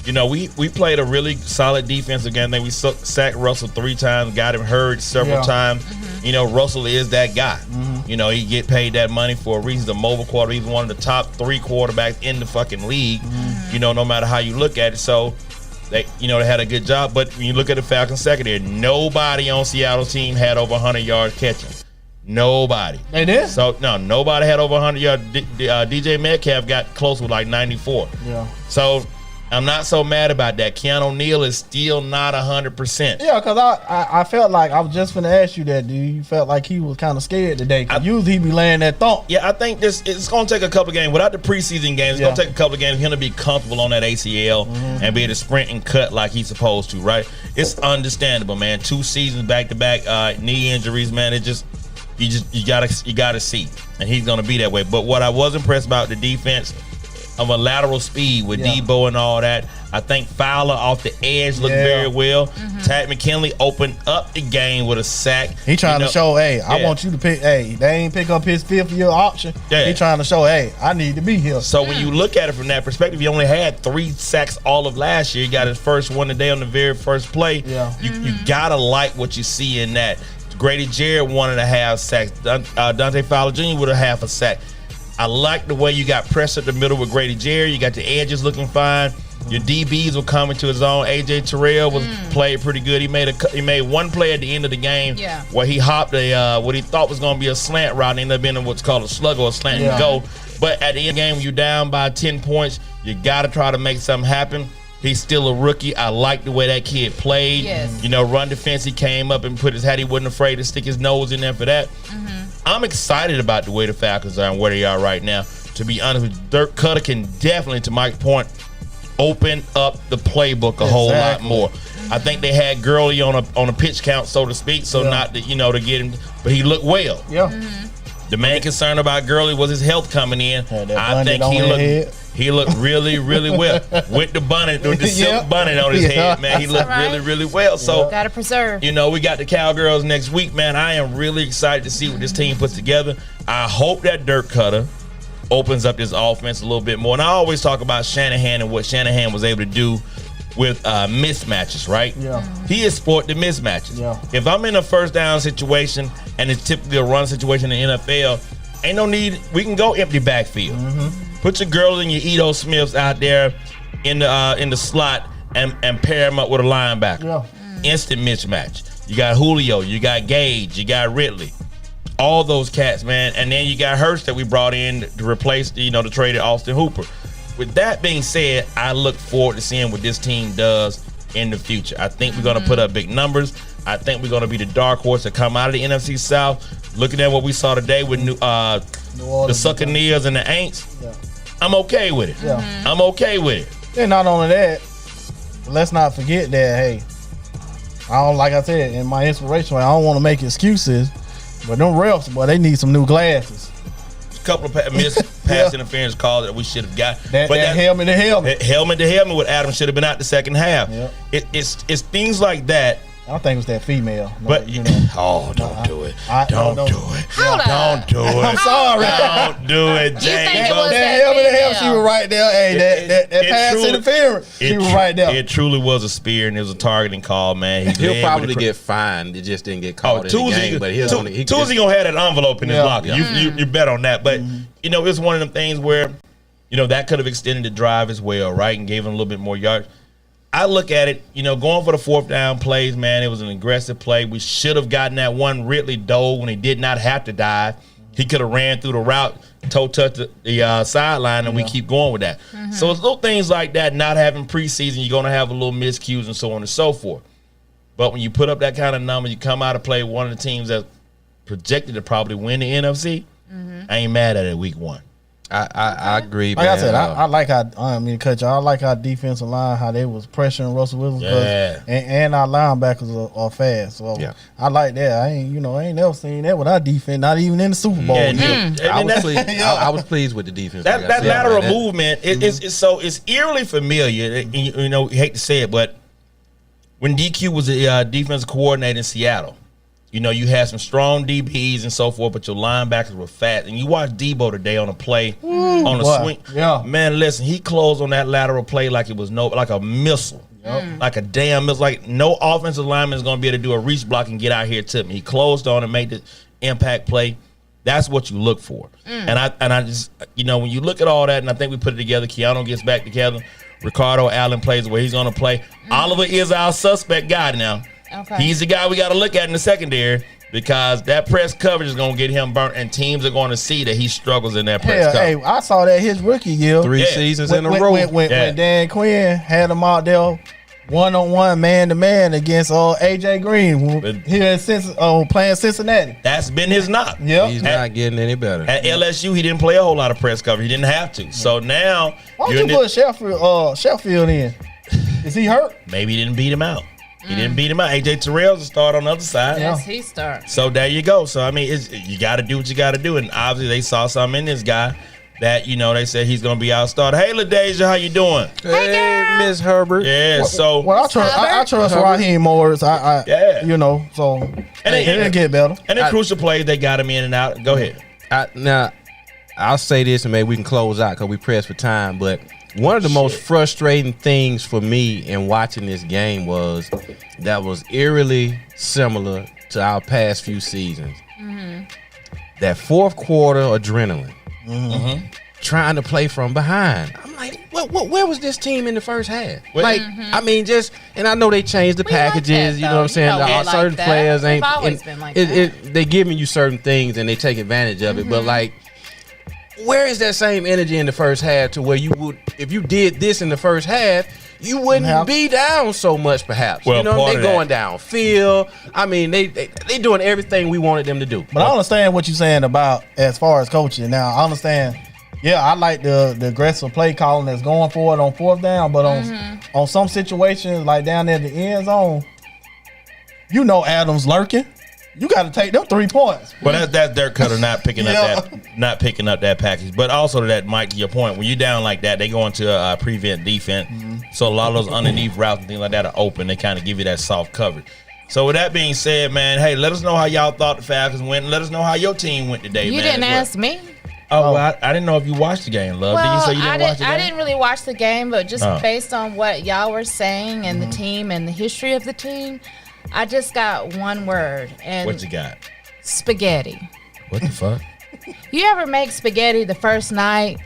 we played a really solid defensive game. We sacked Russell 3 times, got him hurt several times. Russell is that guy. He get paid that money for a reason. He's a mobile quarterback. He's one of the top 3 quarterbacks in the fucking league, no matter how you look at it. So, they had a good job, but when you look at the Falcons secondary, nobody on Seattle's team had over 100 yards catching. Nobody. They did? So, no, nobody had over 100 yards. DJ Metcalf got close with like 94. Yeah. So, I'm not so mad about that. Keanu Neal is still not 100%. Yeah, because I felt like, I was just going to ask you that, dude. You felt like he was kind of scared today. Usually he be laying that thump. Yeah, I think it's going to take a couple of games. Without the preseason games, it's going to take a couple of games for him to be comfortable on that ACL and be able to sprint and cut like he's supposed to, right? It's understandable, man. 2 seasons back-to-back knee injuries, man. It just you gotta see. And he's going to be that way. But what I was impressed about the defense of a lateral speed with Debo and all that. I think Fowler off the edge looked very well. Tad McKinley opened up the game with a sack. He trying to show, I want you to pick. They ain't pick up his 5th-year option. Yeah. He trying to show, I need to be here. So when you look at it from that perspective, he only had 3 sacks all of last year. He got his first one today on the very first play. Yeah. You gotta like what you see in that. Grady Jarrett 1.5 sacks. Dante Fowler Jr. with a half a sack. I like the way you got pressure at the middle with Grady Jarrett. You got the edges looking fine. Your DBs were coming to his own. AJ Terrell was played pretty good. He made one play at the end of the game where he hopped what he thought was going to be a slant route and ended up being what's called a slug or a slant and go. But at the end of the game, when you're down by 10 points, you got to try to make something happen. He's still a rookie. I like the way that kid played. Yes. Run defense. He came up and put his hat. He wasn't afraid to stick his nose in there for that. I'm excited about the way the Falcons are and where they are right now. To be honest with you, Dirk Cutter can definitely, to Mike's point, open up the playbook a whole lot more. I think they had Gurley on a pitch count, so to speak, so not to, to get him, but he looked well. Yeah. The main concern about Gurley was his health coming in. I think he looked really, really well with the silk bunny on his head, man. He looked really, really well. So gotta preserve. We got the Cowgirls next week, man. I am really excited to see what this team puts together. I hope that Dirk Cutter opens up this offense a little bit more. And I always talk about Shanahan and what Shanahan was able to do with mismatches, right? Yeah. He is sport the mismatches. Yeah. If I'm in a first down situation and it's typically a run situation in the NFL, ain't no need. We can go empty backfield. Put your girls and your Ito Smiths out there in the slot and pair them up with a linebacker. Yeah. Instant mismatch. You got Julio, you got Gage, you got Ridley. All those cats, man. And then you got Hurst that we brought in to replace the traded Austin Hooper. With that being said, I look forward to seeing what this team does in the future. I think we're going to put up big numbers. I think we're going to be the dark horse to come out of the NFC South. Looking at what we saw today with the Succaneers and the Aints, I'm okay with it. Yeah. I'm okay with it. And not only that, let's not forget that, hey, like I said, in my inspiration, I don't want to make excuses, but them refs, boy, they need some new glasses. A couple of missed pass interference calls that we should have got. That helmet to helmet. Helmet to helmet with Adams should have been out the second half. Yep. It's things like that. I think it was that female. No, But you know. oh, don't do it. Don't do it. Hold up. Don't do it. I'm sorry. Don't do it, You James. think it was That helmet to helmet, she was right there. Hey, that pass truly- interference, she was right there. It truly was a spear, and it was a targeting call, man. He'll probably get fined. It just didn't get called in the game. But Tuesday gonna have that envelope in his locker. Yeah. You bet on that. But you know, it's one of them things where, you know, that could have extended the drive as well, right, and gave him a little bit more yards. I look at it, you know, going for the fourth down plays, man. It was an aggressive play. We should have gotten that one Ridley dove when he did not have to dive. He could have ran through the route, toe touch the sideline, and we keep going with that. So it's little things like that. Not having preseason, you're gonna have a little miscues and so on and so forth. But when you put up that kind of number, you come out to play one of the teams that's projected to probably win the NFC. I ain't mad at it week one. I agree, Like man. I said, I like how I mean, cut you. I like how defensive line, how they was pressuring Russell Wilson, and our linebackers are fast. So I like that. I ain't never seen that with our defense, not even in the Super Bowl. I was pleased with the defense. That lateral movement it's eerily familiar. You know, you hate to say it, but when DQ was a defensive coordinator in Seattle, you know, you had some strong DBs and so forth, but your linebackers were fat. And you watch Debo today on a play, on a swing. Yeah. Man, listen, he closed on that lateral play like it was like a missile. Like a damn missile. Like no offensive lineman is going to be able to do a reach block and get out here to me. He closed on and made the impact play. That's what you look for. And I just, you know, when you look at all that, and I think we put it together, Keanu gets back together, Ricardo Allen plays where he's going to play. Oliver is our suspect guy now. Okay. He's the guy we got to look at in the secondary because that press coverage is going to get him burnt, and teams are going to see that he struggles in that press coverage. Hey, I saw that his rookie year. 3 seasons in a row. When Dan Quinn had him out there one-on-one, man-to-man against AJ Green here playing Cincinnati. That's been his knock. Yep. He's not getting any better. At LSU, he didn't play a whole lot of press coverage. He didn't have to. So now, why don't you put Sheffield in? Is he hurt? Maybe he didn't beat him out. He didn't beat him out. AJ Terrell's a start on the other side. Yes, he starts. So there you go. So I mean, you got to do what you got to do, and obviously they saw something in this guy that, you know, they said he's gonna be our starter. Hey, LaDeja, how you doing? Hey, Miss Herbert. Yeah. So Well, I trust Raheem Morris. You know, so it'll get better. And the crucial plays, they got him in and out. Go ahead. Now, I'll say this, and maybe we can close out because we pressed for time. But one of the most frustrating things for me in watching this game was eerily similar to our past few seasons. That fourth quarter adrenaline, trying to play from behind. I'm like, where was this team in the first half? I mean, and I know they changed the packages. You know what I'm saying? Certain players ain't. Always been like that. They giving you certain things and they take advantage of it, but like, where is that same energy in the first half to where you would, if you did this in the first half, you wouldn't be down so much, perhaps. Well, you know, they going downfield. I mean, they doing everything we wanted them to do. But I understand what you're saying about as far as coaching. Now, I understand. Yeah, I like the aggressive play calling that's going for it on fourth down, but on some situations like down there at the end zone, you know Adams lurking. You got to take them 3 points. Well, that's Dirk Cutter not picking up that package. But also to that, Mike, to your point, when you're down like that, they go into a prevent defense. So a lot of those underneath routes and things like that are open. They kind of give you that soft coverage. So with that being said, man, hey, let us know how y'all thought the Falcons went. Let us know how your team went today, You man. didn't ask me. Oh, well, I didn't know if you watched the game, love. Well, Did you say you didn't watch the game? I didn't really watch the game, but just based on what y'all were saying and the team and the history of the team, I just got one word. And What you got? Spaghetti. What the fuck? You ever make spaghetti the first night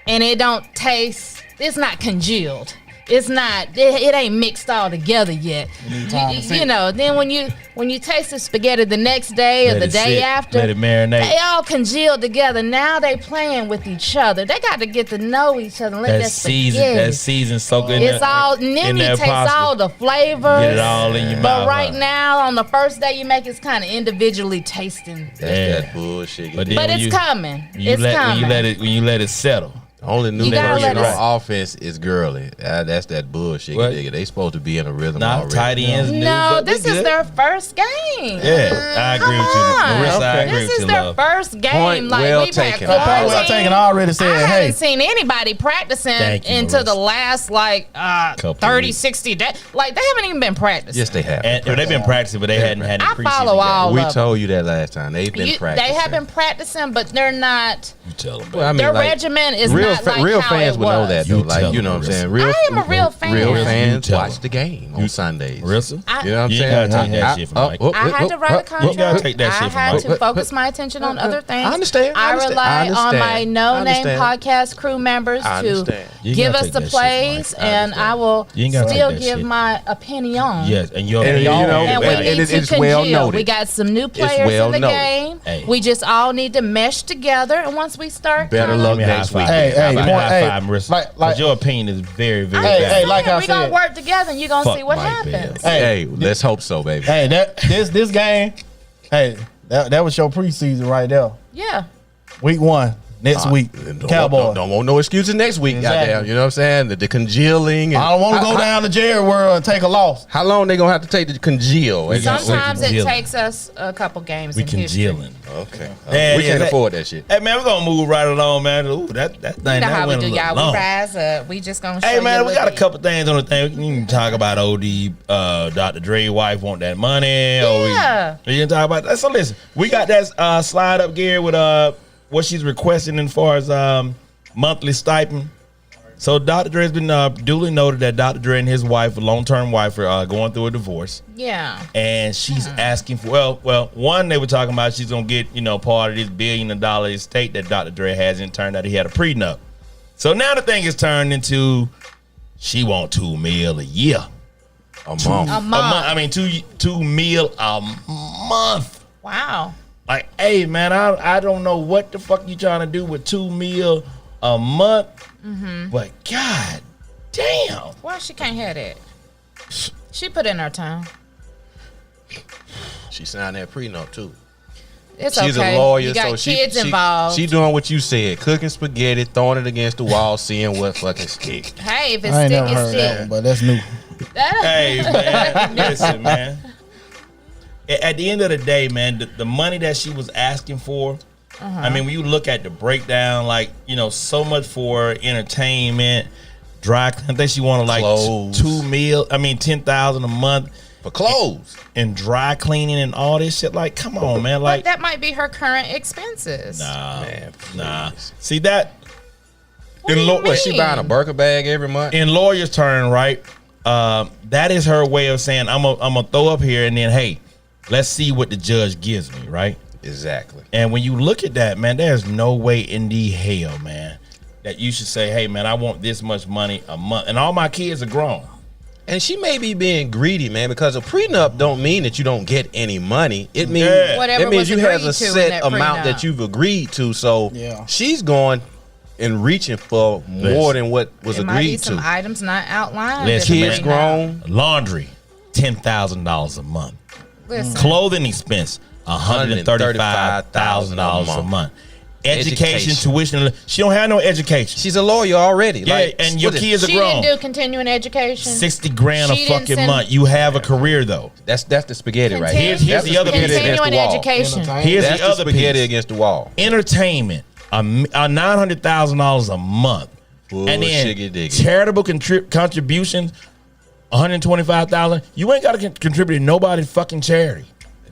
and it don't taste, it's not congealed. It's not, it ain't mixed all together yet. You know, then when you taste the spaghetti the next day or the day after, let it marinate. they all congealed together. Now they playing with each other. They got to get to know each other. Let that spaghetti. That season so good. It's all, and then you taste all the flavors. Get it all in your mouth. But right now, on the first day you make, it's kind of individually tasting. That's that bullshit. But it's coming. It's coming. When you let it settle. Only new You gotta person let us- on offense is Gurley. That's that bullshit. What? Nigga. They supposed to be in a rhythm Nah, already. tight ends new. No, but we this is good. their first game. Yeah, I agree with you. Come on. Marissa, I Okay. agree This with is you, their love. first game. Point Like well we've taken. had Point well taken. I already said, I hey. haven't seen anybody practicing Thank you, into the Marissa. last like Couple 30, weeks. 60 days. Like they haven't even been practicing. Yes, they have. And they've been practicing, but they hadn't had any I preseason follow all we of them. told you that last time. They've been practicing. They have been practicing, but they're not. You tell them. Well, I mean, Their like, regimen is real not like real how fans it would know was. that You though. Like tell you know what I'm them, saying. Marissa. Real, I am a real fan. Real You fans tell watch them. the game on Sundays. Marissa? I- You know what I'm You saying? gotta take that shit from Mike. I had to write a You contract. gotta take that shit I from had Mike. to focus my attention on other things. I understand. I I understand. rely I on my understand. no-name I understand. podcast crew members I to understand. You give gotta us take the that shit from plays, Mike. I and understand. I will You ain't gotta take still that give shit. my opinion. Yes, and your And, you know, And we and need to it's well congeal. noted. We got some new players well in the noted. game. Hey. We just all need to mesh together, and once we start, Better kinda- luck Give me a next high week. five. Hey, Give me a point, high hey, five, Marissa. like- 'Cause your opinion is very, very Hey, bad. hey, like I we gonna said- work together, and you're gonna Fuck see what Mike happens. Bell. Hey, let's hope so, baby. Hey, this game, hey, that was your preseason right there. Yeah. Week 1, next week, Cowboys. Don't want no excuses next week, Exactly. goddamn. You know what I'm saying? The congealing. And I don't want to go down to Jerry World and take a loss. How long they gonna have to take to congeal? Sometimes it congealing. takes us a couple games We in history. congealing. Okay. Yeah, we yeah, can't that- afford that shit. Hey, man, we're going to move right along, man. Ooh, that thing, You know that how we went do, a little y'all. long. We rise up. We just gonna show Hey, man, you we got a bit. couple things on the thing. We can talk about OD, Dr. Dre wife want that money. Yeah. We can talk about that. So listen, we got that slide up gear with what she's requesting as far as monthly stipend. So Dr. Dre has been duly noted that Dr. Dre and his wife, a long-term wife, are going through a divorce. Yeah. And she's asking for well, one, they were talking about she's gonna get part of this $1 billion estate that Dr. Dre has, and it turned out he had a prenup. So now the thing is turned into she want $2 million a year, A month. A month. I mean $2 million a month. Wow. Like, hey man, I don't know what the fuck you trying to do with $2 million a month, but god damn. Why she can't have that? She put in her time. She signed that prenup too. It's She's okay. a lawyer, You got so kids she involved. She doing what you said, cooking spaghetti, throwing it against the wall, seeing what fucking stick. Hey, if it's I ain't stick, never it's heard that one, stick. but that's new. Hey man, listen, man. At the end of the day, man, the money that she was asking for, I mean, when you look at the breakdown, like so much for entertainment, dry. I think she wanted like Clothes. $10,000 a month For clothes. and dry cleaning and all this shit. Like, come on, man. But Like, that might be her current expenses. Man, nah. please. See that? What do you What, she mean? buying a burger bag every month? In lawyer's turn, right? That is her way of saying I'm gonna throw up here and then hey, let's see what the judge gives me, right? Exactly. And when you look at that, man, there's no way in the hell, man, that you should say, hey, man, I want this much money a month. And all my kids are grown. And she may be being greedy, man, because a prenup don't mean that you don't get any money. It means Yeah. Whatever it means was you have agreed a to in set that amount prenup. that you've agreed to. So Yeah. she's going and reaching for more than what was There might be agreed some to. items not outlined. Listen, in the Kids prenup. grown. Laundry, $10,000 a month. Listen, Clothing expense, $135,000 a month. Education, tuition. She don't have no education. She's a lawyer already. Yeah, like, and your what is- kids are she grown. didn't do continuing education. 60 grand a She didn't fucking send- month. You have a career though. That's the spaghetti right Continue- here. Here's That's the other piece. spaghetti against the Continuing wall. education. Here's That's the the other spaghetti piece. against the wall. Entertainment, a $900,000 a month, and Shiggy then diggy. charitable contributions, $125,000. You ain't got to contribute to nobody's fucking charity.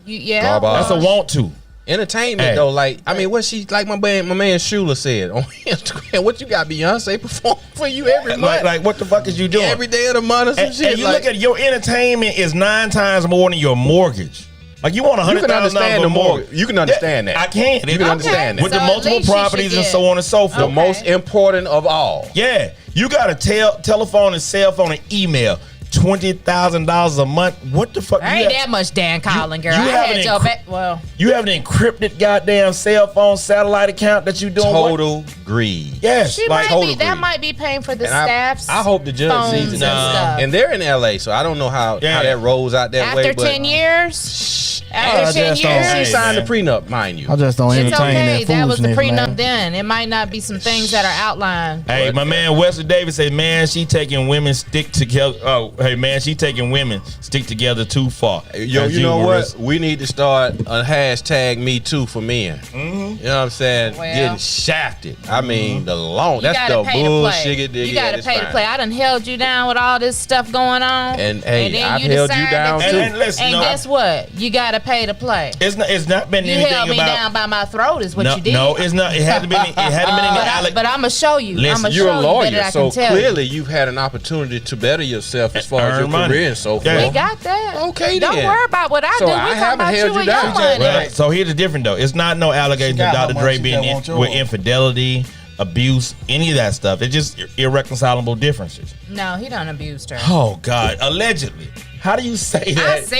Yeah. Garbage. That's a want to. Entertainment Hey. though, like I mean, what she like my man Shula said on Instagram. What you got Beyonce perform for you every month, Like what the fuck is you doing? every day of the month or some and, shit. and you like, look at your entertainment is 9 times more than your mortgage. Like you want you can $100,000 understand for the mortgage. more. You can understand that. I can. You can understand with that. the So at multiple least she properties should and get- so on and so forth. The most important of all. Yeah, you got a telephone and cell phone and email. $20,000 a month. What the fuck? There ain't that much Dan Collin, girl. you I have had an your encry- back. Well, You have an encrypted goddamn cell phone satellite account that you doing what? Total greed. Yes, she like might be. total That greed. might be paying for the And staff's. I hope the judge phones sees it. and Nah. stuff. And they're in LA, so I don't know how Yeah. that rolls out that way. After But 10 years, After 10 just don't- years, She signed the prenup, mind you. I just don't it's entertain okay. That was the foolishness, prenup man. then. It might not be some things that are outlined. Hey, my man Wesley Davis said, man, she taking women stick together. Oh, hey, man, she taking women stick together too far. Yo, As you know what? Marissa. We need to start a hashtag Me Too for men. You know what I'm saying? Well. Getting shafted. I mean, the long. You That's gotta the pay to bullshit. play. You gotta pay to play. I done held you down with all this stuff going on. And, hey, then I've held you decide down, that too. And listen, And no, guess what? You gotta pay to play. it's not been You anything held me about. down by my throat is what no, you did. no, it's not. It hadn't been. It hadn't been any. But I'm gonna show you. Listen, I'm gonna You're show a you lawyer, that I so can tell clearly you. you've had an opportunity to better yourself as far as Earn your money. career and so Yeah. forth. We got that. Okay, Don't then. worry about what I So do. I We're talking haven't about held you you and your down. money. Well, so here's the difference though. It's not no allegations of got how Dr. much Dre she being got want yours. with infidelity, abuse, any of that stuff. It's just irreconcilable differences. No, he done abused her. Oh God, allegedly. How do you say that?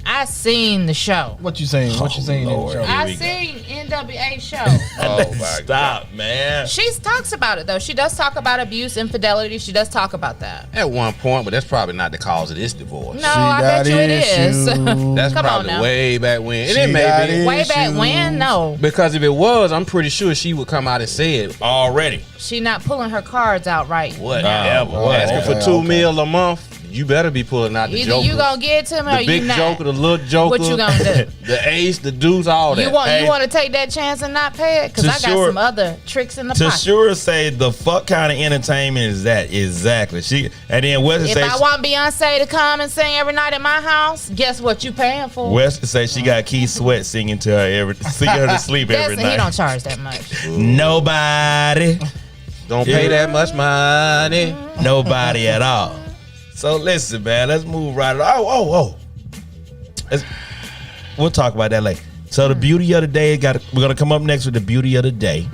I seen the show. What you saying? What you saying in the Lord. show? I we go. seen NWA show. Oh, my Stop, man. She talks about it though. She does talk about abuse, infidelity. She does talk about that. At one point, but that's probably not the cause of this divorce. No, I bet you it is. That's Come on probably now. way back when. And She it may got be. it. Way back when? No. Because if it was, I'm pretty sure she would come out and say it. Already. She not pulling her cards out right. Whatever. Oh, Asking okay, for $2 okay. million a month, you better be pulling out the Either joker. you gonna give it to me or the big you not. joker, the little joker. What you gonna do? The ace, the deuce, all that. You want Hey. you want to take that chance and not pay it? Because To I got sure- some other tricks in the To pocket. sure say the fuck kind of entertainment is that exactly. She and then Wesley If say I want Beyonce to come and sing every night at my house, guess what you paying for? Wesley say she got Keith Sweat singing to her singing her to sleep every He night. don't charge that much. Nobody, Don't pay that much money. nobody at all. So listen, man, let's move right along. Oh. We'll talk about that later. So the beauty of the day we're gonna come up next with the beauty of the day,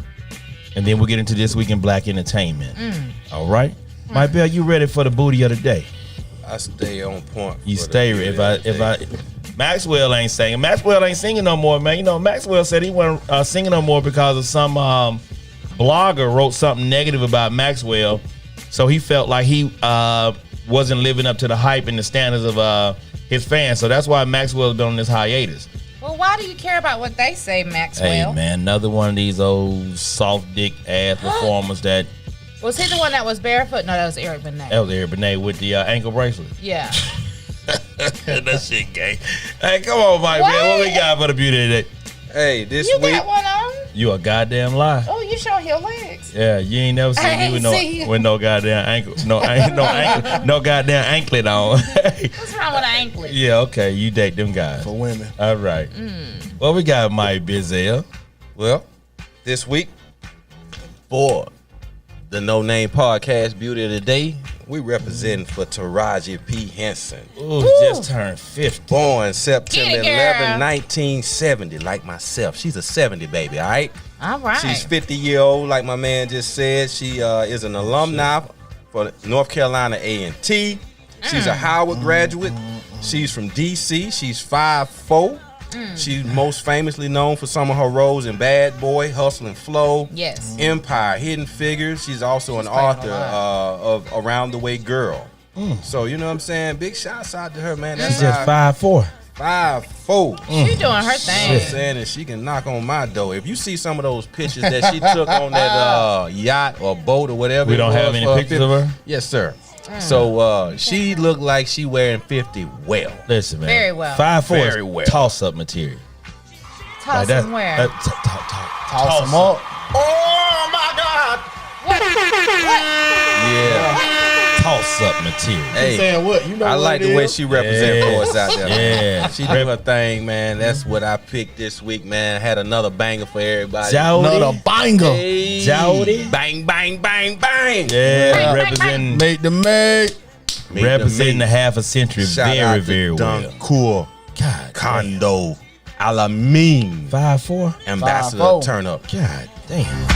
and then we'll get into this week in black entertainment. All right, Mike Bell, you ready for the booty of the day? I stay on point. You for the stay. beauty If of the I day. Maxwell ain't singing. Maxwell ain't singing no more, man. You know, Maxwell said he wasn't singing no more because of some blogger wrote something negative about Maxwell, so he felt like he wasn't living up to the hype and the standards of his fans. So that's why Maxwell's been on this hiatus. Well, why do you care about what they say, Maxwell? Hey, man, another one of these old soft dick ass performers that Was he the one that was barefoot? No, that was Eric Benet. was there, Benet with the ankle bracelet. Yeah. That shit gay. Hey, come on, Mike, man. What we got for the beauty of the day? Hey, this You week. got one on? You a goddamn lie. Oh, you showing your legs. Yeah, you ain't never I seen me ain't with no seen you. with no goddamn ankle, no goddamn anklet on. What's wrong with an anklet? Yeah, okay, you date them guys. For women. All right. What we got, Mike Bizel? Well, this week for the No Name Podcast Beauty of the Day, we representing for Taraji P. Henson. Ooh, just turned 50. Born September Get it, 11, girl. 1970, like myself. She's a 70 baby, all right? All right. She's 50-year-old, like my man just said. She is an alumni for North Carolina A&T. She's a Howard graduate. She's from D.C. She's 5'4". She's most famously known for some of her roles in Bad Boy, Hustle and Flow, Yes. Empire, Hidden Figures. She's also an playing a author lot. of Around the Way Girl. So, you know what I'm saying? Big shouts out to her, man. That's She's just 5'4". 5'4". She doing her I'm thing. saying that she can knock on my door. If you see some of those pictures that she took on that yacht or boat or whatever, We it don't have was any for her pictures of her? Yes, sir. So she looked like she wearing 50 well. Listen, man. Very well. 5'4" Very is well. toss-up material. Toss that, him where? Toss them up. Oh my God! Yeah. Toss-up material. Hey, Saying what? You know I what like it the way is? she represents for us out there. man. Yeah. She do her thing, man. That's what I picked this week, man. Had another banger for everybody. Jody. Another banger. Hey. Jody. Bang, bang, bang, bang. Yeah, representing Make the make. Make representing the a half a century Shout very, out to very well. Duncourt, God, Condo, Alameen, 5'4". Ambassador 5'4". Turn Up. God damn.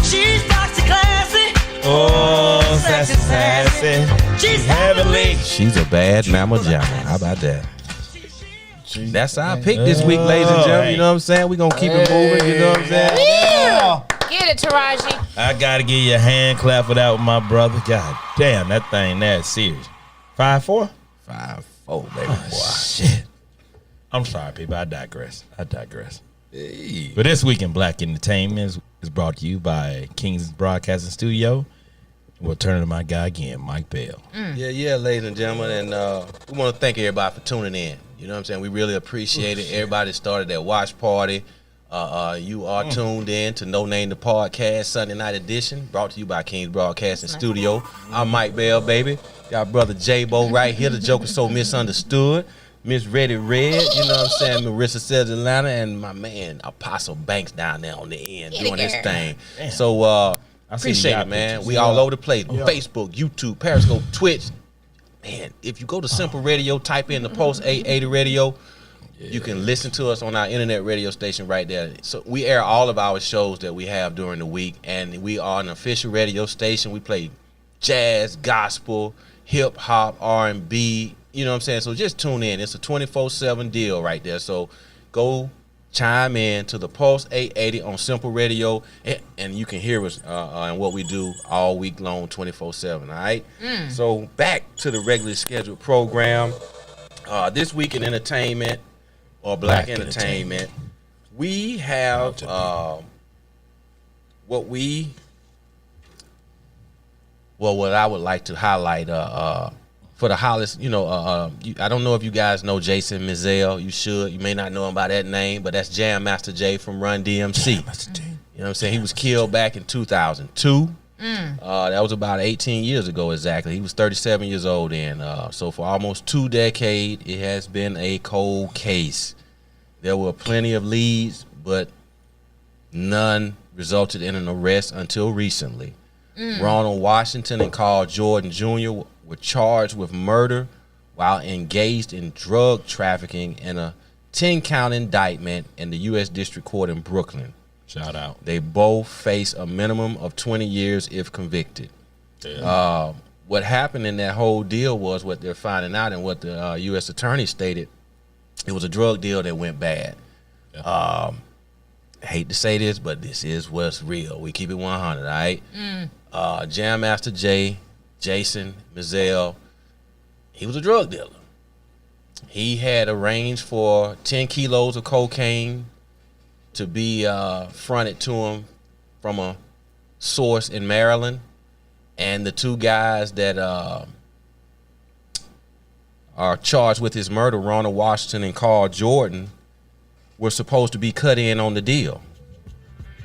She's foxy classy. Oh, sassy. She's Heavenly. She's a bad mama jamma. How about that? That's our pick this week, ladies and gentlemen. You know what I'm saying? We're going to keep it moving. You know what I'm saying? Yeah. Get it, Taraji. I gotta give you a hand clap for that with my brother. God damn, that thing that's serious. 5'4". 5'4", baby boy. Shit. I'm sorry, people. I digress. Hey. But this week in Black Entertainment is brought to you by Kingz Broadcasting Studio. We'll turn it to my guy again, Mike Bell. Yeah, ladies and gentlemen, and we want to thank everybody for tuning in. You know what I'm saying? We really appreciate it. Everybody started that watch party. You are tuned in to No Name the Podcast Sunday Night Edition, brought to you by Kingz Broadcasting Studio. I'm Mike Bell, baby. Got brother J-Bo right here. The Joker So Misunderstood. Miss Ready Red, you know what I'm saying? Marissa says Atlanta, and my man Apostle Banks down there on the end doing his thing. Damn. So appreciate it, man. pictures. We all over the place. Facebook, YouTube, Periscope, Twitch. Man, if you go to Simple Radio, type in the Post 880 Radio, you can listen to us on our internet radio station right there. So we air all of our shows that we have during the week, and we are an official radio station. We play jazz, gospel, hip hop, R&B. You know what I'm saying? So just tune in. It's a 24/7 deal right there. So go chime in to the Pulse 880 on Simple Radio, and you can hear us and what we do all week long, 24/7. All right. So back to the regularly scheduled program. This week in entertainment or Black entertainment, we have what I would like to highlight. For the Hollis, I don't know if you guys know Jason Mizell. You should. You may not know him by that name, but that's Jam Master Jay from Run DMC. You know what I'm saying? He was killed back in 2002. That was about 18 years ago exactly. He was 37 years old then. So for almost 2 decades, it has been a cold case. There were plenty of leads, but none resulted in an arrest until recently. Ronald Washington and Carl Jordan Jr. were charged with murder while engaged in drug trafficking in a 10-count indictment in the U.S. District Court in Brooklyn. Shout out. They both face a minimum of 20 years if convicted. Yeah. What happened in that whole deal was what they're finding out and what the U.S. attorney stated. It was a drug deal that went bad. Yeah. Hate to say this, but this is what's real. We keep it 100, all right? Jam Master Jay, Jason Mizell, he was a drug dealer. He had arranged for 10 kilos of cocaine to be fronted to him from a source in Maryland. And the two guys that are charged with his murder, Ronald Washington and Carl Jordan, were supposed to be cut in on the deal.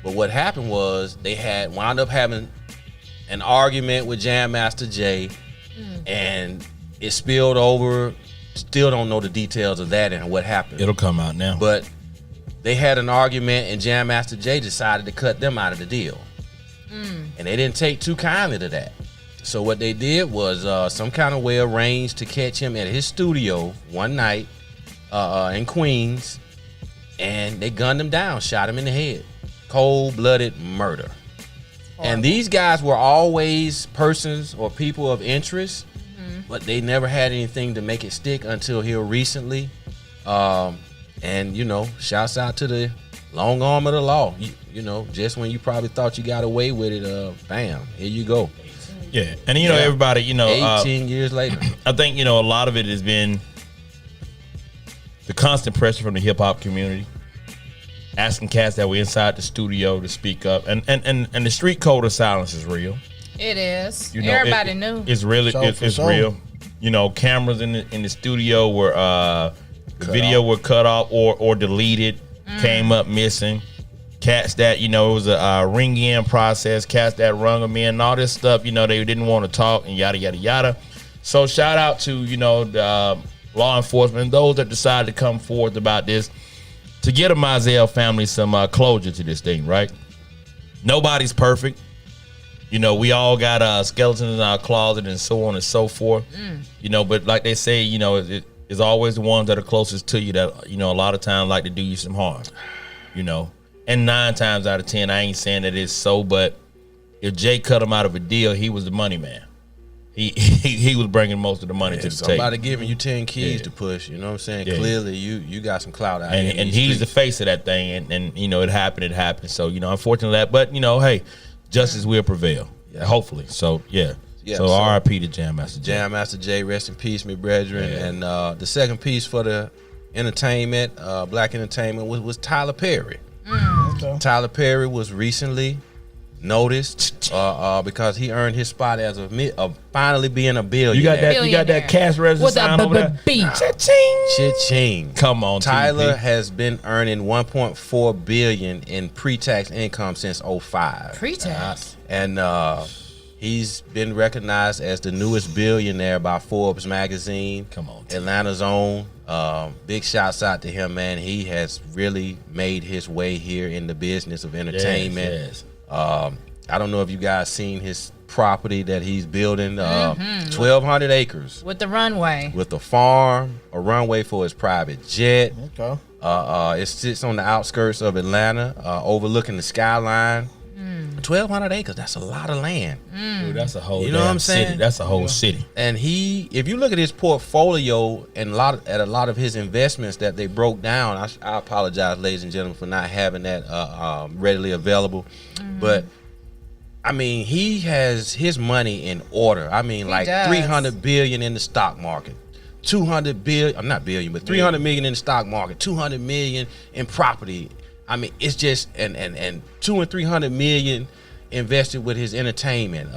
But what happened was they had wound up having an argument with Jam Master Jay, and it spilled over. Still don't know the details of that and what happened. It'll come out now. But they had an argument, and Jam Master Jay decided to cut them out of the deal. And they didn't take too kindly to that. So what they did was some kind of way arranged to catch him at his studio one night in Queens, and they gunned him down, shot him in the head. Cold-blooded murder. And these guys were always persons or people of interest, but they never had anything to make it stick until here recently. And, shouts out to the long arm of the law. Just when you probably thought you got away with it, bam, here you go. Yeah. And, everybody, 18 years later. I think, a lot of it has been the constant pressure from the hip-hop community, asking cats that were inside the studio to speak up. And the street code of silence is real. It is. Everybody knew. It's really, it's real. Cameras in the studio were, the video were cut off or deleted, came up missing. Cats that, it was a ring-in process, cats that rung them in, and all this stuff, they didn't want to talk and yada, yada, yada. So shout out to, the law enforcement and those that decided to come forth about this to get a Mizell family some closure to this thing, right? Nobody's perfect. We all got skeletons in our closet and so on and so forth. But like they say, it's always the ones that are closest to you that, a lot of times like to do you some harm, And 9 times out of 10, I ain't saying that it's so, but if Jay cut him out of a deal, he was the money man. He was bringing most of the money to the table. Somebody giving you 10 keys to push, you know what I'm saying? Yeah. Clearly, you got some clout out here. And he's the face of that thing, and it happened. So, unfortunately but, hey, justice will prevail. Yeah. Hopefully. So, yeah. So RIP to Jam Master Jay. Jam Master Jay, rest in peace, my brethren. Yeah. And the second piece for the entertainment, black entertainment, was Tyler Perry. Okay. Tyler Perry was recently noticed because he earned his spot as finally being a billionaire. You got that cash register With sign over there. beat. Cha-ching. Come on, Tyler TP. has been earning $1.4 billion in pre-tax income since 2005. Pre-tax. And he's been recognized as the newest billionaire by Forbes magazine. Come on, Atlanta's own. Big shouts out to him, man. He has really made his way here in the business of entertainment. Yes. I don't know if you guys seen his property that he's building, 1,200 acres With the runway. with a farm, a runway for his private jet. Okay. It sits on the outskirts of Atlanta, overlooking the skyline. 1,200 acres, that's a lot of land. Dude, that's a whole You know what I'm city. saying? That's a whole city. And if you look at his portfolio and a lot of his investments that they broke down, I apologize, ladies and gentlemen, for not having that readily available. But I mean, he has his money in order. I mean, like does. 300 billion in the stock market, 200 billion, not billion, but 300 million in the stock market, 200 million in property. I mean, it's just and 200 and 300 million invested with his entertainment.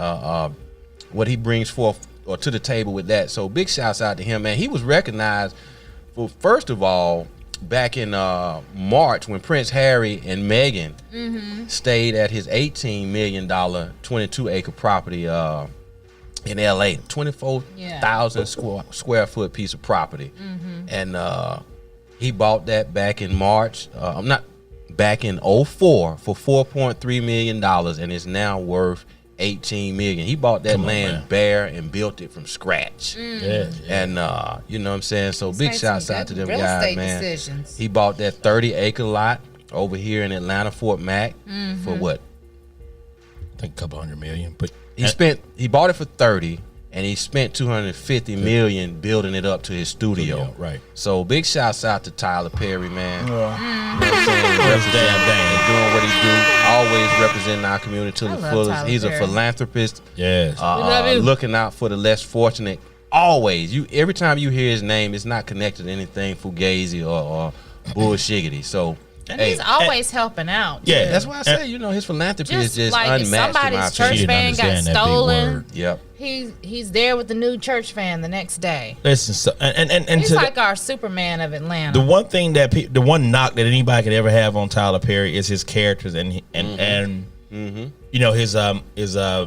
What he brings forth or to the table with that. So big shouts out to him, man. He was recognized for, first of all, back in March when Prince Harry and Meghan stayed at his $18 million 22-acre property in LA, 24,000 square foot piece of property. And he bought that back in March. Back in 2004 for $4.3 million, and it's now worth $18 million. He bought that land bare and built it from scratch. Yeah. And you know what I'm saying? So big shouts out to them real guys, estate man. decisions. He bought that 30-acre lot over here in Atlanta, Fort Mac, for what? I think a couple $100 million. But He bought it for 30, and he spent $250 million building it up to his studio. Right. So big shouts out to Tyler Perry, man. You know Yeah. what I'm saying? Representing, doing what he do. Always representing our community to the love fullest. Tyler He's a Perry. philanthropist. Yes. love you. Looking out for the less fortunate. Always. Every time you hear his name, it's not connected to anything fugazi or bullshiggity. So And hey, he's always helping out. Yeah. that's why I say, his philanthropy is Just just like if unmatched in my somebody's church opinion. van got understand that big stolen, word. Yep. he's there with the new church van the next day. Listen, so, and He's to like our Superman of Atlanta. the one thing that the one knock that anybody could ever have on Tyler Perry is his characters and you know his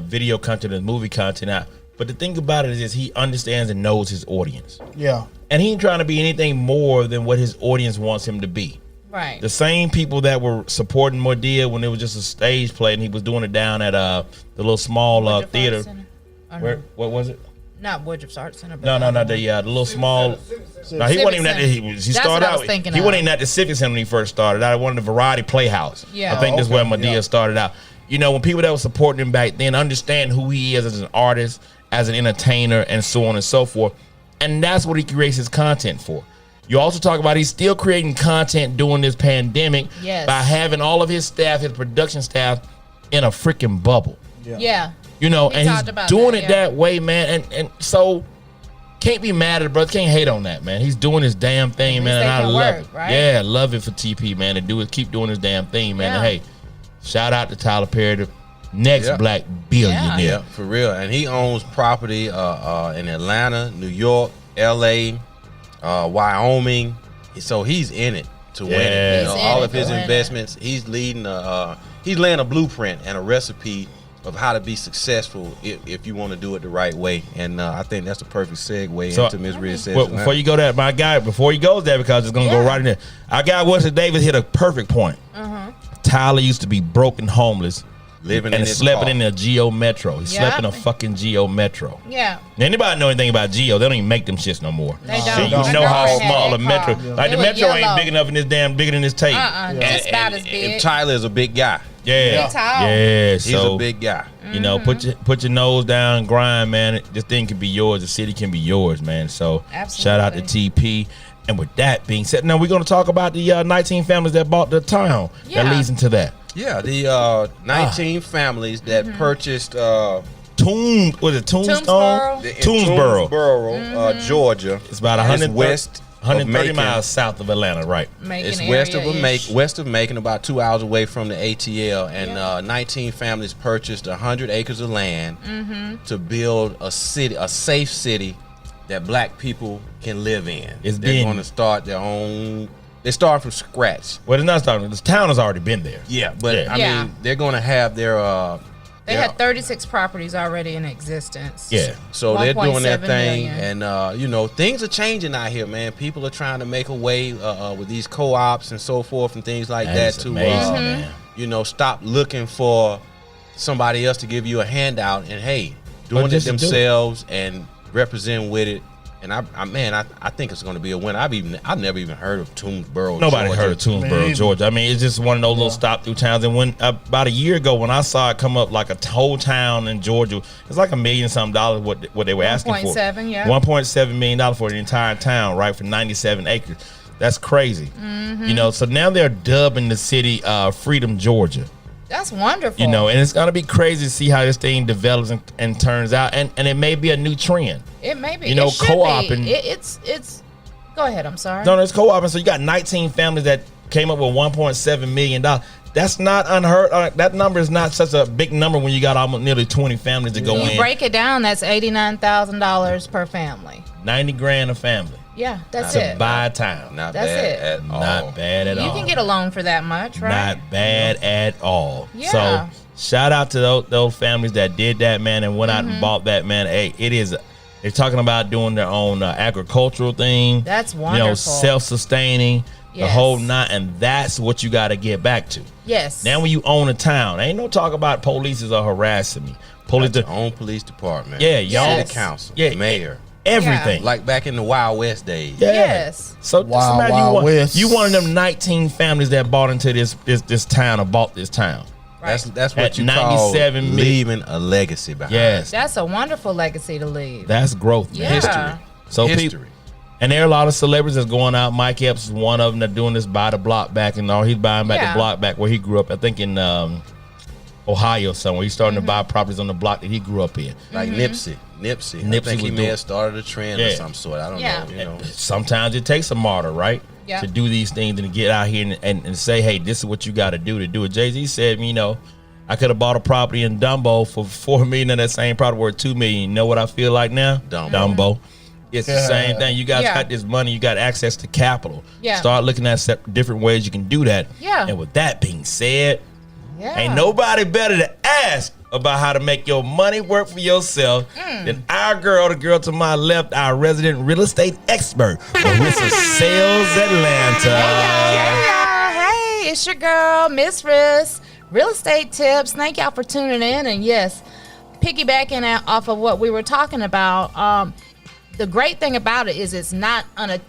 video content and movie content. But the thing about it is he understands and knows his audience, Yeah. and he ain't trying to be anything more than what his audience wants him to be. right. The same people that were supporting Mordia when it was just a stage play and he was doing it down at the little small Woodruff theater. Arts Center? Or Where no, what was it? not Woodruff Arts Center. But No, the the little small. No, he Civic wasn't even at the. Center. He That's started what I out. was thinking He of. wasn't even at the Civic Center when he first started. I wanted the Variety Playhouse. Yeah. I think that's where Madea yeah. started out. You know, when people that were supporting him back then understand who he is as an artist, as an entertainer, and so on and so forth, and that's what he creates his content for. You also talk about he's still creating content during this pandemic Yes. by having all of his staff, his production staff, in a freaking bubble. Yeah. You know, He and talked he's about doing that, it yeah. that way, man. And so can't be mad at the brother. Can't hate on that, man. He's doing his damn thing, At man. least And they I can love work, it. right? Yeah, love it for TP, man. To keep doing his damn thing, man. And Yeah. hey, shout out to Tyler Perry, the next Yeah. black billionaire. Yeah, for real. And he owns property in Atlanta, New York, LA, Wyoming. So he's in it to win it. Yeah. You know, He's in all it of to his win it. investments, he's leading he's laying a blueprint and a recipe of how to be successful if you want to do it the right way. And I think that's the perfect segue So- into Ms. Red says. Well, before you go there, my guy, before he goes there, because it's gonna go Yeah. right in there. Our guy Wesley Davis hit a perfect point. Tyler used to be broke and homeless, living and in his slept car. in a Geo Metro. He slept in a Yep. fucking Geo Metro. Yeah. Anybody know anything about Geo? They don't even make them shits no more. They So don't. you My know how girlfriend had small that the Metro. car. Like It the was Metro ain't yellow. big enough in this bigger than this tape. Just about as big. And Tyler is a big guy. Yeah, Big tall. yeah. He's So a big guy. you know, put your nose down, and grind, man. This thing can be yours. The city can be yours, man. So shout out to TP. And with that being said, now we're gonna talk about the 19 families that bought the town. Yeah. That leads into that. Yeah, the 19 families that purchased Was it Tombstone? Tombsboro. in Tombsboro. Tombsboro, Georgia. It's about It's 100 west 130 miles south of Atlanta, right? Macon It's west of area-ish. Macon, about 2 hours away from the ATL, and 19 families purchased 100 acres of land to build a safe city that black people can live in. They're going to start their own. They start from scratch. Well, it's not starting. This town has already been there. Yeah, but I mean, they're going to have their. They had 36 properties already in existence. Yeah. So they're doing their 1.7 thing, million. and things are changing out here, man. People are trying to make a way with these co-ops and so forth and things like that to, amazing, man. Stop looking for somebody else to give you a handout and doing it themselves and represent with it. And I think it's going to be a win. I've never even heard of Toomsboro. Nobody Georgia. heard of Toomsboro, Georgia. I mean, it's just one of those little stop through towns. And when about a year ago, when I saw it come up like a whole town in Georgia, it's like $1 million something what they were asking for. 1.7, yeah. $1.7 million for the entire town, right? For 97 acres. That's crazy. So now they're dubbing the city Freedom, Georgia. That's wonderful. And it's gonna be crazy to see how this thing develops and turns out, and it may be a new trend. It may be. It should co-oping. It's. Go ahead. I'm sorry. No, it's co-oping. So you got 19 families that came up with $1.7 million. That's not unheard. That number is not such a big number when you got almost nearly 20 families to go in. You break it down, that's $89,000 per family. $90,000 a family. Yeah, that's To it. buy a town. Not That's bad it. at all. Not bad at all. You can get a loan for that much, right? Not bad at all. Yeah. So shout out to those families that did that, man, and went out and bought that, man. Hey, it is. They're talking about doing their own agricultural thing. That's wonderful. Self-sustaining, the Yes. whole nine, and that's what you got to get back to. Yes. Now, when you own a town, ain't no talk about police are harassing me. Police, Got your own police department. Yeah, y'all. City council. Yeah, Mayor. everything. Like back in the Wild West days. Yeah. Yes. So just Wild, imagine Wild West. you one of them 19 families that bought into this town or bought this town. That's what At you call 97 million. leaving a legacy behind. Yes, That's a wonderful legacy to leave. that's growth, man. Yeah. History. So History. and there are a lot of celebrities that's going out. Mike Epps is one of them that doing this buy the block back and all. He's buying back the block back where he grew up. I think in Ohio somewhere. He's starting to buy properties on the block that he grew up in. Like Nipsey. I think he was may have started a trend of some sort. I don't know. Sometimes it takes a martyr, right? Yeah. To do these things and to get out here and say, hey, this is what you got to do it. Jay-Z said, I could have bought a property in Dumbo for $4 million and that same property worth $2 million. You know what I feel like now? Dumbo. It's the same thing. You guys got this money. You got access to capital. Yeah. Start looking at different ways you can do that. Yeah. And with that being said, Yeah. ain't nobody better to ask about how to make your money work for yourself than our girl, the girl to my left, our resident real estate expert, Marissa Sales Atlanta. Hey, it's your girl, Miss Riss. Real estate tips. Thank y'all for tuning in. And yes, piggybacking off of what we were talking about, the great thing about it is it's not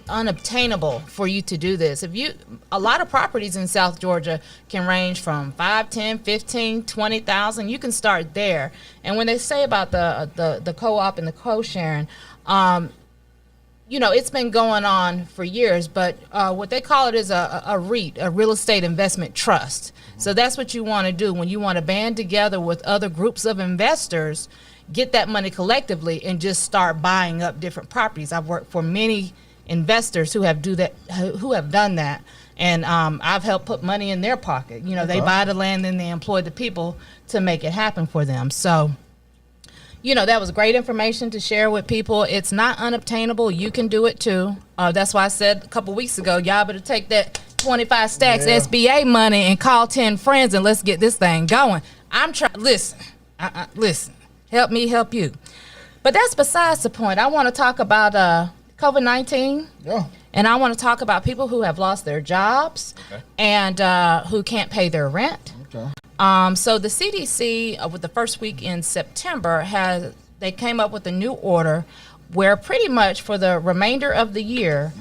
unobtainable for you to do this. A lot of properties in South Georgia can range from 5, 10, 15, 20,000. You can start there. And when they say about the co-op and the co-sharing, it's been going on for years, but what they call it is a REIT, a real estate investment trust. So that's what you want to do when you want to band together with other groups of investors, get that money collectively, and just start buying up different properties. I've worked for many investors who have done that, and I've helped put money in their pocket. They buy the land and they employ the people to make it happen for them. So that was great information to share with people. It's not unobtainable. You can do it too. That's why I said a couple weeks ago, y'all better take that 25 stacks SBA money and call 10 friends and let's get this thing going. I'm trying. Listen. Help me help you. But that's besides the point. I want to talk about COVID-19. Yeah. And I want to talk about people who have lost their jobs and who can't pay their rent. Okay. So the CDC, with the first week in September, they came up with a new order where pretty much for the remainder of the year,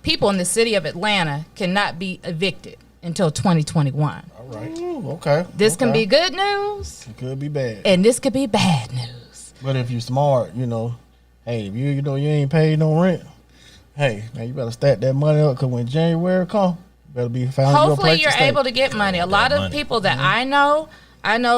people in the city of Atlanta cannot be evicted until 2021. All right. Ooh, okay. This can be good news, It could be bad. and this could be bad news. But if you're smart, hey, if you ain't paid no rent, hey, man, you better stack that money up because when January come, you better be found your Hopefully place you're to stay. able to get money. A lot of people that I know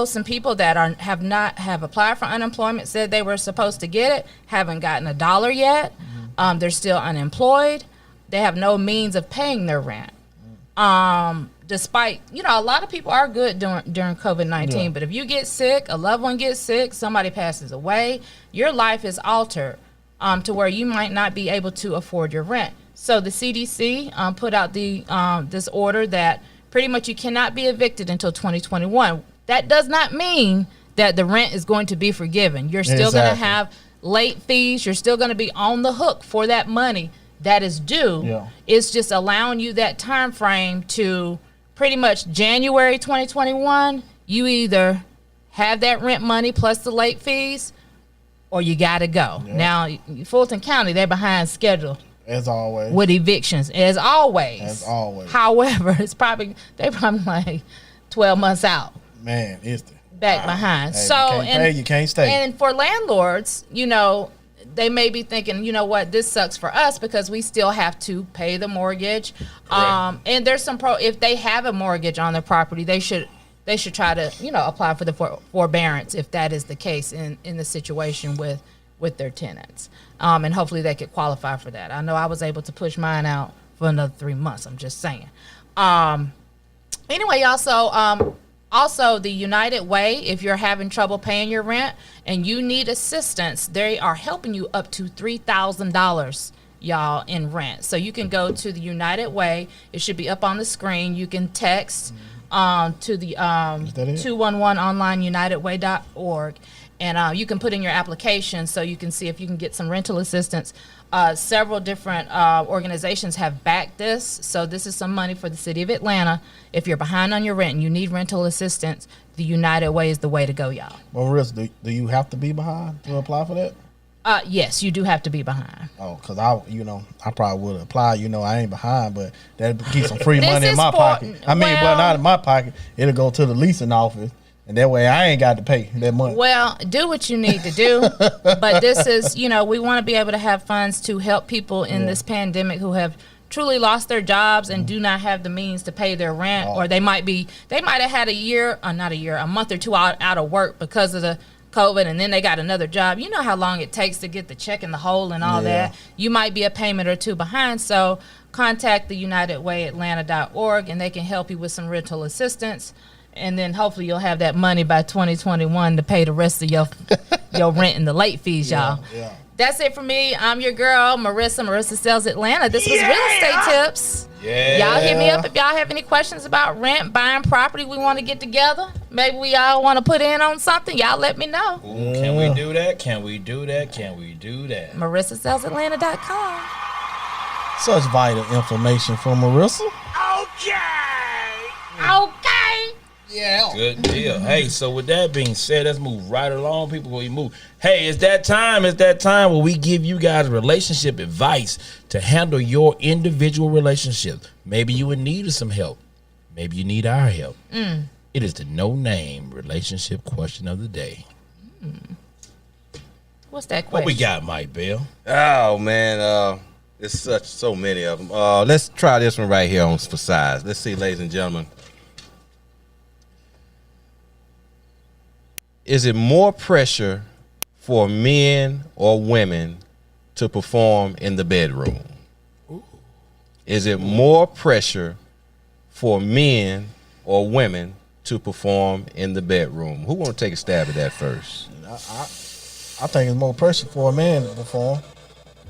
some people that have applied for unemployment, said they were supposed to get it, haven't gotten $1 yet. They're still unemployed. They have no means of paying their rent. Despite, a lot of people are good during COVID-19, but if you get sick, a loved one gets sick, somebody passes away, your life is altered to where you might not be able to afford your rent. So the CDC put out this order that pretty much you cannot be evicted until 2021. That does not mean that the rent is going to be forgiven. You're still going to have late fees. You're still going to be on the hook for that money that is due. Yeah. It's just allowing you that time frame to pretty much January 2021, you either have that rent money plus the late fees or you got to go. Yeah. Now, Fulton County, they're behind schedule. As always. With evictions. As always. As always. However, they're probably like 12 months out. Man, it's back behind. Hey, so you can't stay. And for landlords, they may be thinking, you know what, this sucks for us because we still have to pay the mortgage. And there's some if they have a mortgage on their property, they should try to, apply for the forbearance if that is the case in the situation with their tenants. And hopefully they could qualify for that. I know I was able to push mine out for another 3 months. I'm just saying. Anyway, also, the United Way, if you're having trouble paying your rent and you need assistance, they are helping you up to $3,000, y'all, in rent. So you can go to the United Way. It should be up on the screen. You can text to the 211onlineunitedway.org, and you can put in your application so you can see if you can get some rental assistance. Several different organizations have backed this. So this is some money for the city of Atlanta. If you're behind on your rent and you need rental assistance, the United Way is the way to go, y'all. Well, Marissa, do you have to be behind to apply for that? Yes, you do have to be behind. Oh, because I probably would apply. I ain't behind, but that'd keep some free money in my pocket. But not in my pocket. It'll go to the leasing office. And that way I ain't got to pay that money. Well, do what you need to do. But this is, we want to be able to have funds to help people in this pandemic who have truly lost their jobs and do not have the means to pay their rent. Or they might have had a month or two out of work because of the COVID, and then they got another job. You know how long it takes to get the check in the hole and all that. You might be a payment or two behind. So contact the UnitedWayAtlanta.org and they can help you with some rental assistance. And then hopefully you'll have that money by 2021 to pay the rest of your rent and the late fees, y'all. Yeah. That's it for me. I'm your girl, Marissa. Marissa Sells Atlanta. This was Real Estate Tips. Yeah. Y'all hit me up if y'all have any questions about rent, buying property. We want to get together. Maybe we all want to put in on something. Y'all let me know. Ooh, can we do that? Can we do that? Can we do that? MarissaSellsAtlanta.com. Such vital information from Marissa. Okay. Yeah. Good deal. Hey, so with that being said, let's move right along. People, we move. Hey, it's that time where we give you guys relationship advice to handle your individual relationships. Maybe you in need of some help. Maybe you need our help. It is the no-name relationship question of the day. What's that question? What we got, Mike Bell? Oh, man. There's so many of them. Let's try this one right here for size. Let's see, ladies and gentlemen. Is it more pressure for men or women to perform in the bedroom? Ooh. Is it more pressure for men or women to perform in the bedroom? Who want to take a stab at that first? I think it's more pressure for a man to perform.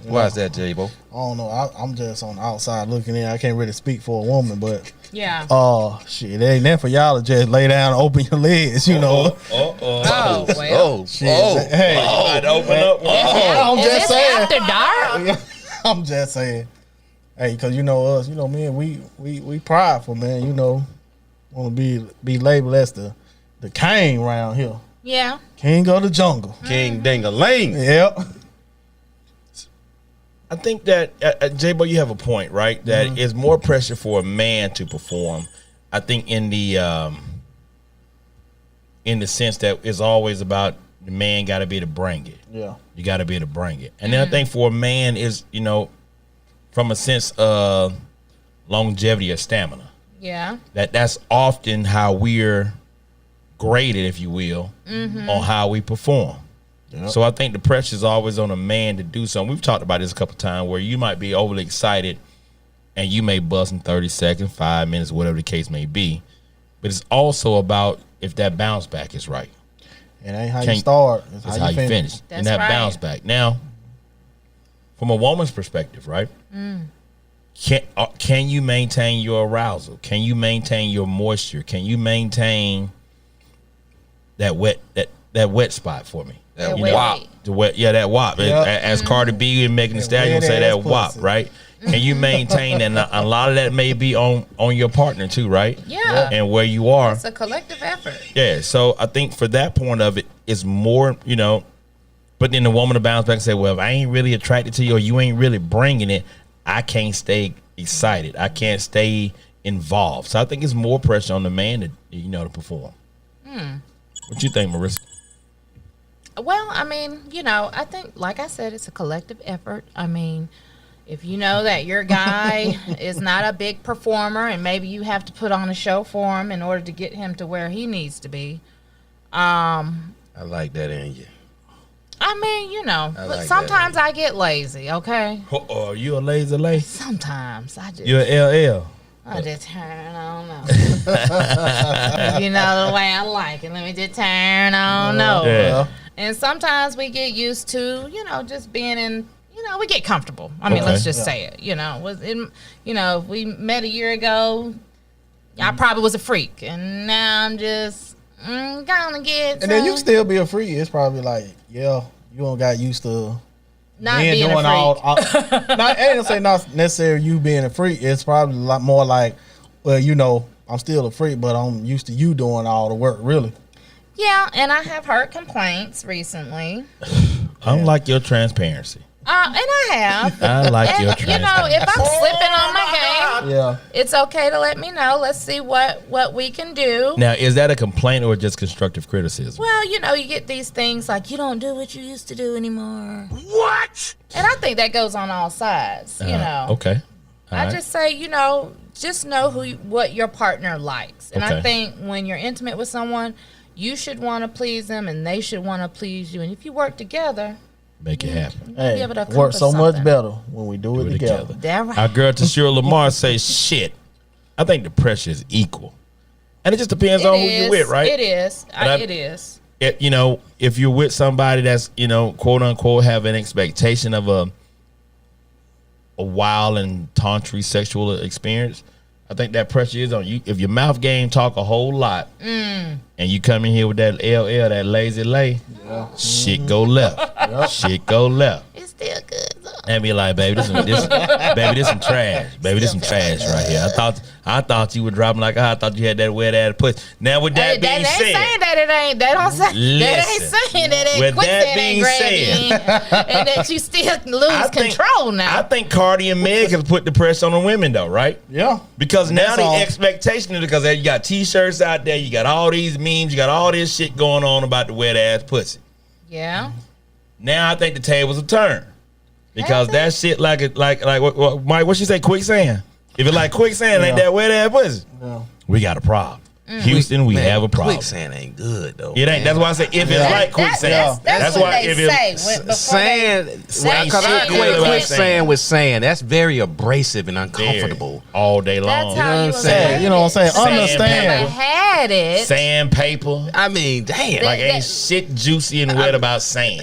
Why is that, J-Bo? I don't know. I'm just on the outside looking in. I can't really speak for a woman, but yeah. Shit, it ain't that for y'all to just lay down and open your legs, well. Shit. Hey, open up. I'm just saying. After dark? I'm just saying. Hey, because us, man, we prideful, man. Want to be labeled as the king around here. Yeah. King of the jungle. King Ding-a-ling. Yep. I think that, J-Bo, you have a point, right? That it's more pressure for a man to perform. I think in the sense that it's always about the man got to be able to bring it. Yeah. You got to be able to bring it. And then I think for a man is, from a sense of longevity or stamina. Yeah. That's often how we're graded, if you will, on how we perform. Yep. So I think the pressure is always on a man to do something. We've talked about this a couple of times where you might be overly excited and you may bust in 30 seconds, 5 minutes, whatever the case may be. But it's also about if that bounce back is right. It ain't how you start. It's how you finish. That's and that right. bounce back. Now, from a woman's perspective, right? Can you maintain your arousal? Can you maintain your moisture? Can you maintain that wet spot for me? That You wet know, wait. the wet, yeah, that wop. Yep. As Cardi B and Megan Thee Stallion wet say, ass that wop, pussy. right? Can you maintain that? And a lot of that may be on your partner too, right? Yeah. And where you are. It's a collective effort. Yeah, so I think for that point of it, it's more, but then the woman to bounce back and say, well, if I ain't really attracted to you or you ain't really bringing it, I can't stay excited. I can't stay involved. So I think it's more pressure on the man to perform. What you think, Marissa? Well, I mean, I think, like I said, it's a collective effort. I mean, if you know that your guy is not a big performer and maybe you have to put on a show for him in order to get him to where he needs to be. I like that in you. I mean, but like sometimes I get lazy, okay? Oh, you a lazy lady? Sometimes I just, You a LL? I just turn on over. You know the way I like it. Let me just turn on over. Yeah. And sometimes we get used to, just being in, we get comfortable. I mean, Okay. let's just say it. If we met a year ago, I probably was a freak, and now I'm just gonna get. And then you some- still be a freak. It's probably like, you don't got used to not being a freak. I ain't gonna say not necessarily you being a freak. It's probably a lot more like, well, I'm still a freak, but I'm used to you doing all the work, really. Yeah, and I have heard complaints recently. I don't like your transparency. And I have. I like And, your transparency. if I'm slipping on my game, Yeah. it's okay to let me know. Let's see what we can do. Now, is that a complaint or just constructive criticism? Well, you get these things like you don't do what you used to do anymore. What? And I think that goes on all sides, Okay. All I right. just say, just know what your partner likes. And I Okay. think when you're intimate with someone, you should want to please them and they should want to please you. And if you work together, Make it happen. you'll be Hey, able to work accomplish so much something. better when we do it together. That right. Our girl Tashira Lamar says, shit, I think the pressure is equal. And it just depends on who you're with, right? It is. It is. If you're with somebody that's, quote unquote, have an expectation of a wild and tawdry sexual experience, I think that pressure is on you. If your mouth game talk a whole lot and you come in here with that LL, that lazy lay, shit go left. Shit go left. It's still good. Though. And be like, baby, this some trash. Baby, this some trash right here. I thought you were dropping like I thought you had that wet ass pussy. Now with that being ain't said, saying that it ain't. They don't say that ain't Listen, saying that it with that quicksand being ain't grabbing and that you still lose control now. I think Cardi and Meg has put the pressure on the women though, right? Yeah. Because now That's the all. expectation is because you got t-shirts out there, you got all these memes, you got all this shit going on about the wet ass pussy. Yeah. Now I think the tables have turned. Because that shit like what Mike, what she say, quicksand? If it like quicksand, ain't that wet ass pussy? Yeah. We got a problem. Houston, we have a problem. Quicksand ain't good though. It ain't. That's why I say if it's like quicksand. That's what they say. Before Sand, say because I shit, equate you know, quicksand with sand. That's very abrasive and uncomfortable. All day long. That's how you Hey, you know what I'm saying? Never Understand. had it. Sandpaper. I mean, damn. Like ain't shit juicy and wet about sand.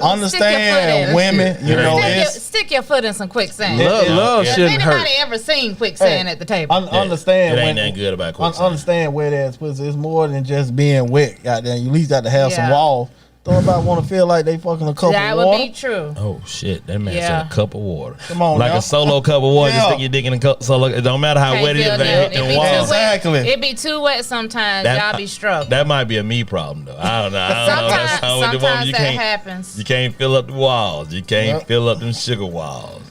Understand, women. You know, Stick your foot in some quicksand. Love Has shouldn't hurt. anybody ever seen quicksand at the table? understand. It ain't when- nothing good about quicksand. Understand wet ass pussy. It's more than just being wet. Goddamn, you at least got to have some Yeah. walls. Don't nobody want to feel like they fucking a cup That of would water. be true. Oh shit! That man Yeah. said a cup of water. Come on, like now. a solo cup of water. Just Yeah. stick your dick in a cup. Solo. It don't matter how Can't wet it is. feel If it nothing. hit It them be walls. too wet. Exactly. It be too wet sometimes. Y'all be struggling. That might be a me problem though. I don't know. I don't know. That's how with the woman Sometimes you that can't. happens. You can't fill up the walls. You can't Yep. fill up them sugar walls.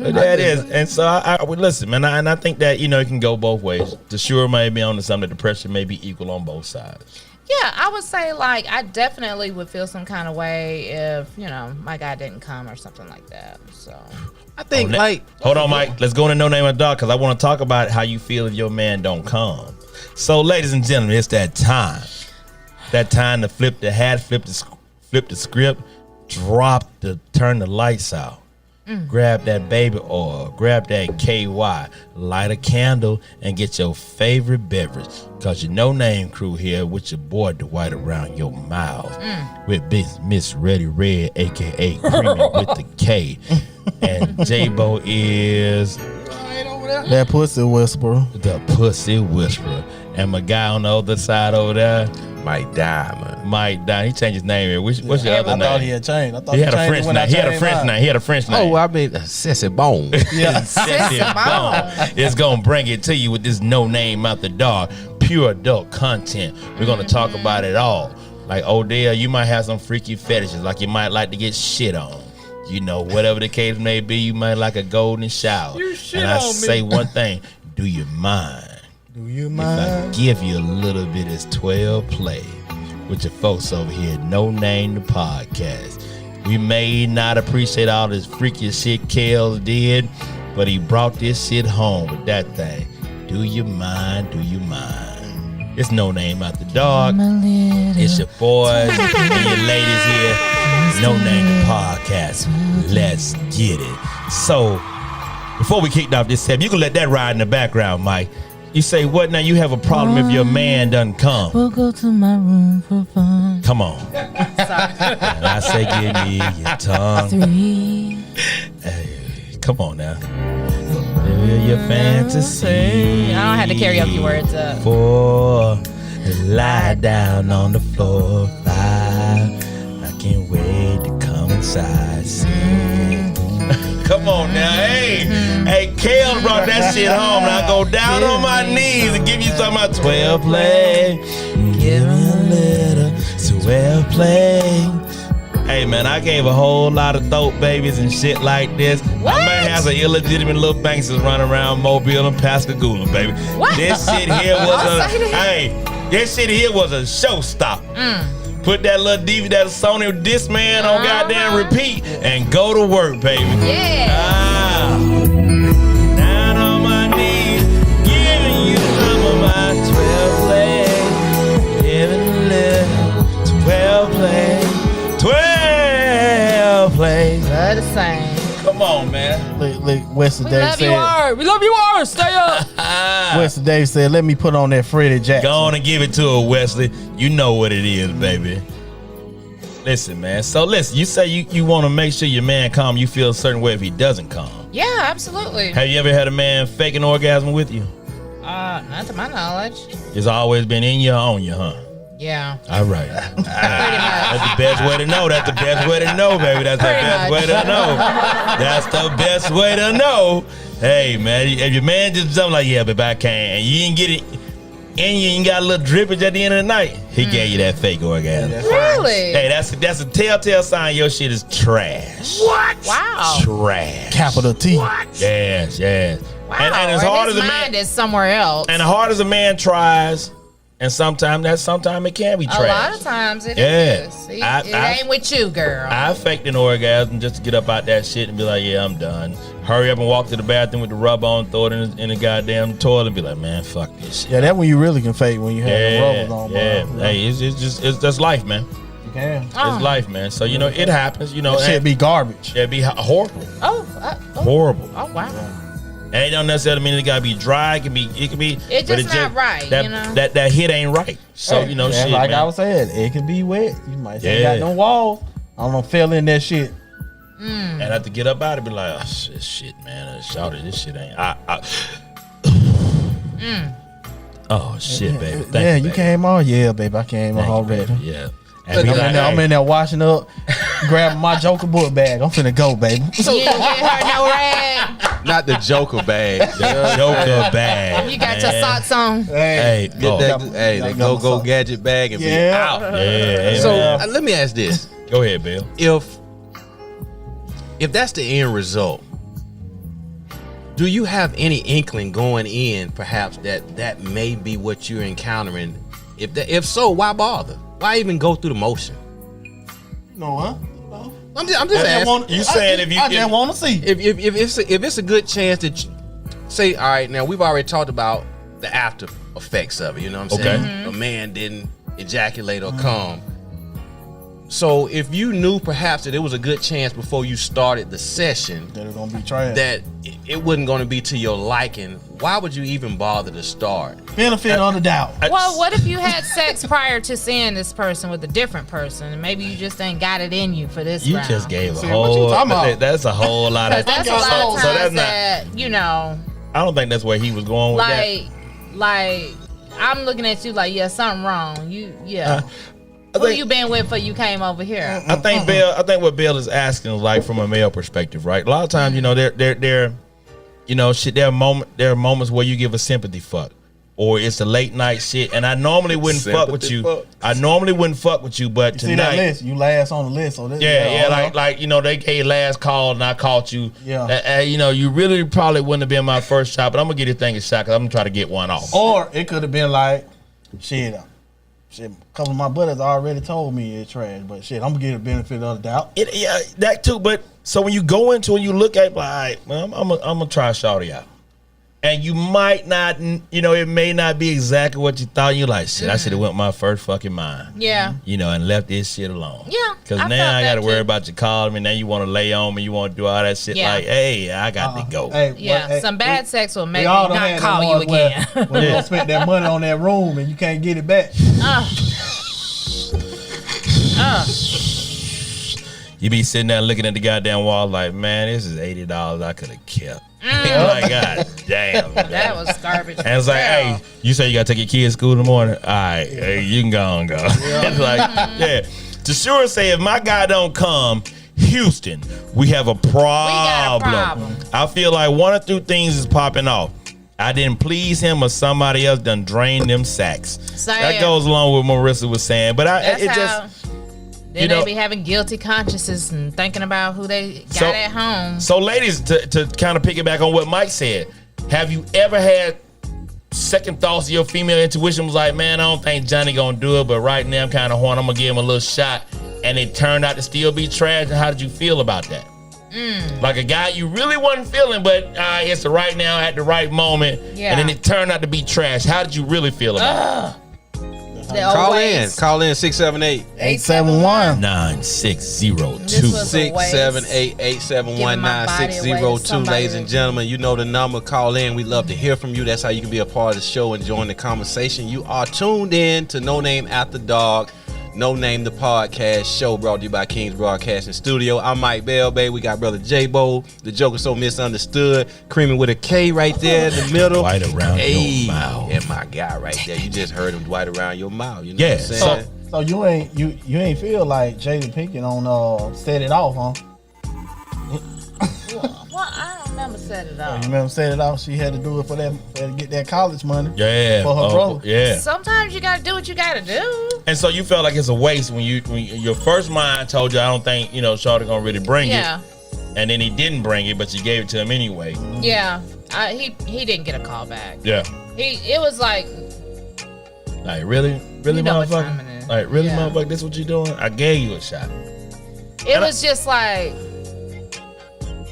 But that is, and so I would listen, man. And I think that it can go both ways. The sure may be on to something that the pressure may be equal on both sides. Yeah, I would say I definitely would feel some kind of way if my guy didn't come or something like that. So I think Hold on, Mike. Let's go into No Name of Dog because I want to talk about how you feel if your man don't come. So, ladies and gentlemen, it's that time. That time to flip the hat, flip the script, turn the lights out. Grab that baby oil, grab that KY, light a candle, and get your favorite beverage. Cause your No Name crew here with your boy Dwight around your mouth. With Miss Ready Red, aka Creamy with the K. And J-Bo is That pussy whisperer. the Pussy Whisperer. And my guy on the other side over there, Mike Diamond. Mike Don. He changed his name here. What's your other I name? thought he had changed. I thought He had a changed French when I name. He had a changed French mine. name. He had a French name. Oh, I mean, Sissy Bone. Yeah. Sexy bone. It's gonna bring it to you with this No Name out the dog, pure adult content. We're gonna talk about it all. Like Odell, you might have some freaky fetishes, like you might like to get shit on. You know, whatever the case may be, you might like a golden shower. And I say one thing: do you mind? Do you If I mind? give you a little bit of 12 play with your folks over here, at No Name the Podcast. We may not appreciate all this freaky shit Kels did, but he brought this shit home with that thing. Do you mind? Do you mind? It's No Name out the dog. It's your boys and your ladies here. No Name the Podcast. Let's get it. So, before we kicked off this set, you can let that ride in the background, Mike. You say what now? You have a problem if your man doesn't come. We'll go to my room for fun. Come on. And I say, give me your tongue. 3. Hey, come on now. Live your fantasy. I don't have the karaoke words up. 4. Lie down on the floor. 5. I can't wait to come inside. 6. Come on now, hey, Kale brought that shit home. Now I go down on my knees and give you some of my 12 play. Give me a little 12 play. Hey man, I gave a whole lot of throat babies and shit like this. What? I may have some illegitimate little banksters running around Mobile and Pascagoula, baby. What? This shit here was Don't say that. this shit here was a showstopper. Put that little DVD, that Sony Discman on goddamn repeat and go to work, baby. Yeah. Down on my knees, giving you some of my 12 play. Giving a little 12 play. 12 play. Love the same. Come on, man. Look, Wesley We Dave love you, said. Art. We love you, Art. Stay up. Wesley Dave said, "Let me put on that Freddie Jackson." Go on and give it to her, Wesley. You know what it is, baby. Listen, man. So listen, you say you want to make sure your man come. You feel a certain way if he doesn't come. Yeah, absolutely. Have you ever had a man fake an orgasm with you? Not to my knowledge. It's always been in you or on you, huh? Yeah. All right. Pretty much. That's the best way to know. That's the best way to know, baby. That's the Pretty best much. way to know. That's the best way to know. Hey, man, if your man just something like, yeah, baby, I can't, and you didn't get it, and you ain't got a little drippage at the end of the night, he gave you that fake orgasm. Really? Hey, that's a telltale sign your shit is trash. What? Wow. Trash. Capital T. Yes. Wow. And as hard his as a mind man, is somewhere else. and as hard as a man tries, and sometimes it can be trash. A lot of times it Yeah. is. See, I- it ain't with you, girl. I faked an orgasm just to get up out that shit and be like, yeah, I'm done. Hurry up and walk to the bathroom with the rub on, throw it in the goddamn toilet and be like, man, fuck this shit. Yeah, that when you really can fake when you have the rubbers on. Yeah. Bro. Hey, it's just life, man. You can. It's life, man. So, you know, it happens, you know. That shit be garbage. It'd be horrible. Oh. Horrible. Oh, wow. And it don't necessarily mean it gotta be dry. It can be. It's but just not right, That, you know? that hit ain't right. So you know, Yeah, shit, like man. I was saying, it can be wet. You might say Yeah. got no walls. I don't know, fell in that shit. And I have to get up out and be like, oh, shit, man, shouted, this shit ain't. Oh shit, baby. Thank Yeah, you baby. came on. Yeah, baby, I came on Thank you, already. baby. Yeah. And be I'm, like, in there, I'm hey, in there washing up, grabbing my Joker book bag. I'm finna go, baby. You didn't get her no rag. Not the Joker bag. Joker bag. You got your man. socks on. Hey, Get oh, that, Got- hey, got the my go sock. gadget bag and be Yeah. out. yeah. So man. let me ask this: Go ahead, Bill. if that's the end result, do you have any inkling going in, perhaps that may be what you're encountering? If so, why bother? Why even go through the motion? No, huh? I'm just asking. You saying if you I just want to see. If it's a good chance that say, all right, now we've already talked about the after effects of it. You know what I'm saying? Okay. A man didn't ejaculate or come. So if you knew perhaps that it was a good chance before you started the session That it's gonna be trash. that it wasn't going to be to your liking, why would you even bother to start? Benefit of the doubt. Well, what if you had sex prior to seeing this person with a different person, and maybe you just ain't got it in you for this You round? just gave a See, what whole. you talking about? That's a whole lot of. That's a lot of times so that's not. that, you know, I don't think that's where he was going with like I'm looking at you like, yeah, something wrong. Who you been with for you came over here? I think what Bill is asking is like from a male perspective, right? A lot of times, you know, there are moments where you give a sympathy fuck, or it's a late night shit, and I normally wouldn't fuck with you. Fuck. I normally wouldn't fuck with you, but You see that tonight, list? You last on the list. So this, like you know, they gave last call and I caught you. Yeah. You know, you really probably wouldn't have been my first shot, but I'm gonna get this thing a shot because I'm gonna try to get one off. Or it could have been like, shit, a couple of my buddies already told me it's trash, but shit, I'm gonna get the benefit of the doubt. Yeah, that too. But so when you go into and you look at it, like, well, I'm gonna try shawty out, and you might not, you know, it may not be exactly what you thought. You're like, shit, I should have went my first fucking mind. Yeah. You know, and left this shit alone. Yeah, Because I now felt I got to that worry too. about you calling me. Now you want to lay on me. You want to do all that shit. Yeah. Like, hey, I got to go. Hey, Yeah, hey, some bad sex will make me all done not had call them you ones where- again. When you gonna spend that money on that room and you can't get it back. You be sitting there looking at the goddamn wall like, man, this is $80 I could have kept. Like, god damn. That was garbage. And it's like, hey, you say you gotta take your kids to school in the morning. All right, hey, you can go and go. It's like, yeah. To sure say, if my guy don't come, Houston, we have a problem. I feel like one or two things is popping off. I didn't please him, or somebody else done drained them sacks. That goes along with what Marissa was saying. But Then they be having guilty consciences and thinking about who they got at home. So, ladies, to kind of piggyback on what Mike said, have you ever had second thoughts of your female intuition was like, man, I don't think Johnny gonna do it, but right now I'm kind of horny, I'm gonna give him a little shot, and it turned out to still be trash? And how did you feel about that? Like a guy you really wasn't feeling, but it's the right now at the right moment, and then it turned out to be trash. How did you really feel about it? Call in 678-871 9602 678-871-9602. Ladies and gentlemen, you know the number. Call in. We love to hear from you. That's how you can be a part of the show and join the conversation. You are tuned in to No Name After Dog, No Name the Podcast Show, brought to you by Kingz Broadcasting Studio. I'm Mike Bell, baby. We got brother J-Bo, the Joker So Misunderstood, creaming with a K right there in the middle. Dwight around your mouth. And my guy right there. You just heard him, Dwight around your mouth. You know what I'm saying? So you ain't feel like Jada Pinkett on Set It Off, huh? Well, I don't remember Set It Off. You remember Set It Off? She had to do it for to get that college money. Yeah. For her brother. Yeah. Sometimes you gotta do what you gotta do. And so you felt like it's a waste when your first mind told you, I don't think, Shawty gonna really bring it. And then he didn't bring it, but you gave it to him anyway. Yeah. He didn't get a call back. Yeah. It was like really, You know what time it motherfucker? is. Like, really, Yeah. motherfucker, this what you doing? I gave you a shot. it was just like,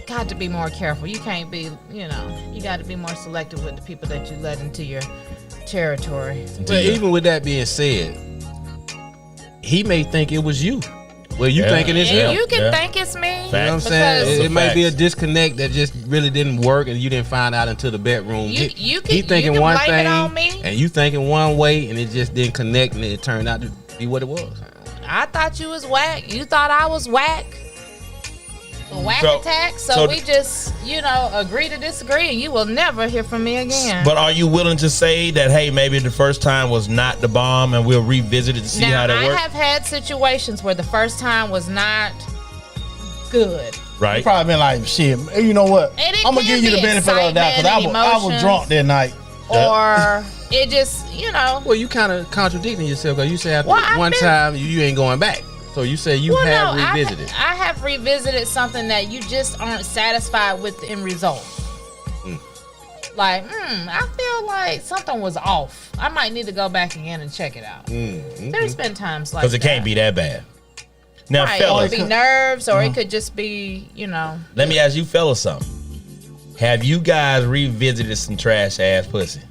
got to be more careful. You can't be, you got to be more selective with the people that you let into your territory. But even with that being said, he may think it was you. Well, you thinking it's him. You can think it's me. You know what I'm saying? It may be a disconnect that just really didn't work, and you didn't find out until the bedroom. He thinking one thing, and you thinking one way, and it just didn't connect, and it turned out to be what it was. I thought you was whack. You thought I was whack. A whack attack. So we just, agree to disagree, and you will never hear from me again. But are you willing to say that, hey, maybe the first time was not the bomb, and we'll revisit it to see how that works? I have had situations where the first time was not good. Right. You probably been like, shit, you know what? I'm going to give you the benefit of the doubt because I was drunk that night. Or it just, Well, you kind of contradicting yourself because you said after one time you ain't going back. So you say you have revisited. I have revisited something that you just aren't satisfied with the end result. Like, I feel like something was off. I might need to go back again and check it out. There's been times like that. Because it can't be that bad. Now, right, fellas. it could be nerves or it could just be, Let me ask you fellas something. Have you guys revisited some trash ass pussy?